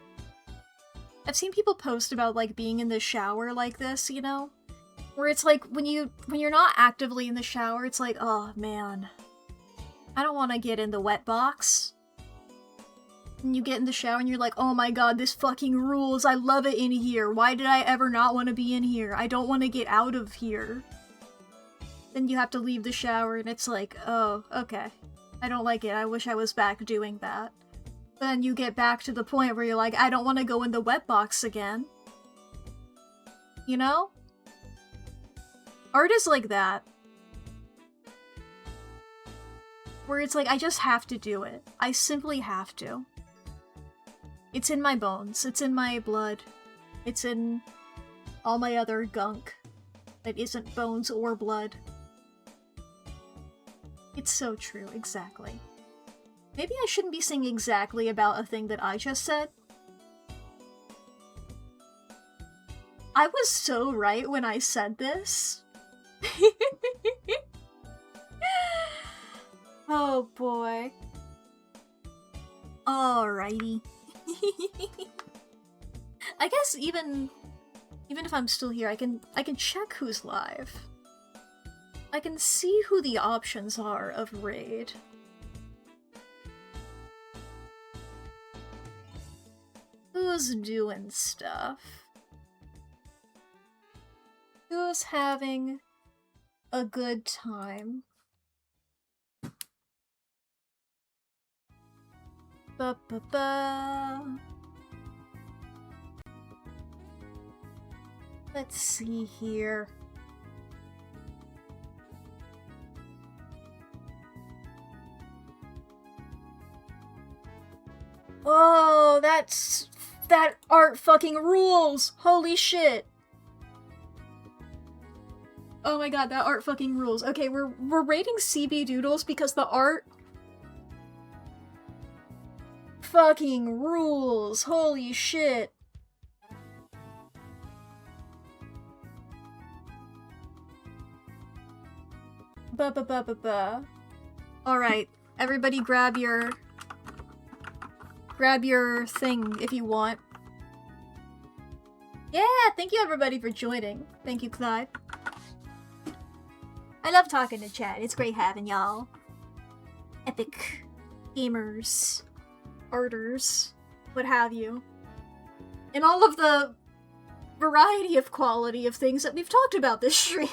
seen people post about, like, being in the shower like this, you know? Where it's like, when you're not actively in the shower, it's like, oh, man. I don't want to get in the wet box. And you get in the shower and you're like, oh my god, this fucking rules, I love it in here. Why did I ever not want to be in here? I don't want to get out of here. Then you have to leave the shower and it's like, oh, okay. I don't like it, I wish I was back doing that. Then you get back to the point where you're like, I don't want to go in the wet box again. You know? Art is like that. Where it's like, I just have to do it. I simply have to. It's in my bones. It's in my blood. It's in all my other gunk that isn't bones or blood. It's so true, exactly. Maybe I shouldn't be saying exactly about a thing that I just said. I was so right when I said this. Oh boy. Alrighty. I guess even if I'm still here, I can check who's live. I can see who the options are of raid. Who's doing stuff? Who's having a good time? Ba-ba-ba. Let's see here. Whoa, that art fucking rules! Holy shit! Oh my god, that art fucking rules. Okay, we're rating CB Doodles because the art fucking rules. Holy shit. Ba. Alright, everybody grab your thing if you want. Yeah, thank you everybody for joining. Thank you, Clyde. I love talking to chat. It's great having y'all. Epic gamers, arters, what have you. And all of the variety of quality of things that we've talked about this stream.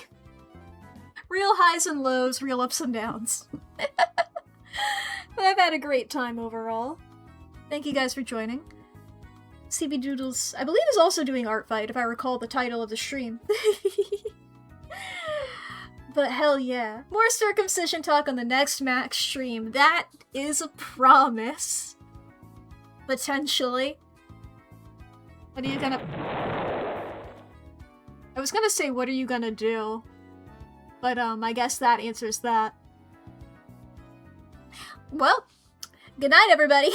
Real highs and lows, real ups and downs. But I've had a great time overall. Thank you guys for joining. CB Doodles, I believe, is also doing Artfight, if I recall the title of the stream. But hell yeah. More circumcision talk on the next Mack stream. That is a promise. Potentially. What are you gonna... I was gonna say, what are you gonna do? But, I guess that answers that. Well, good night, everybody!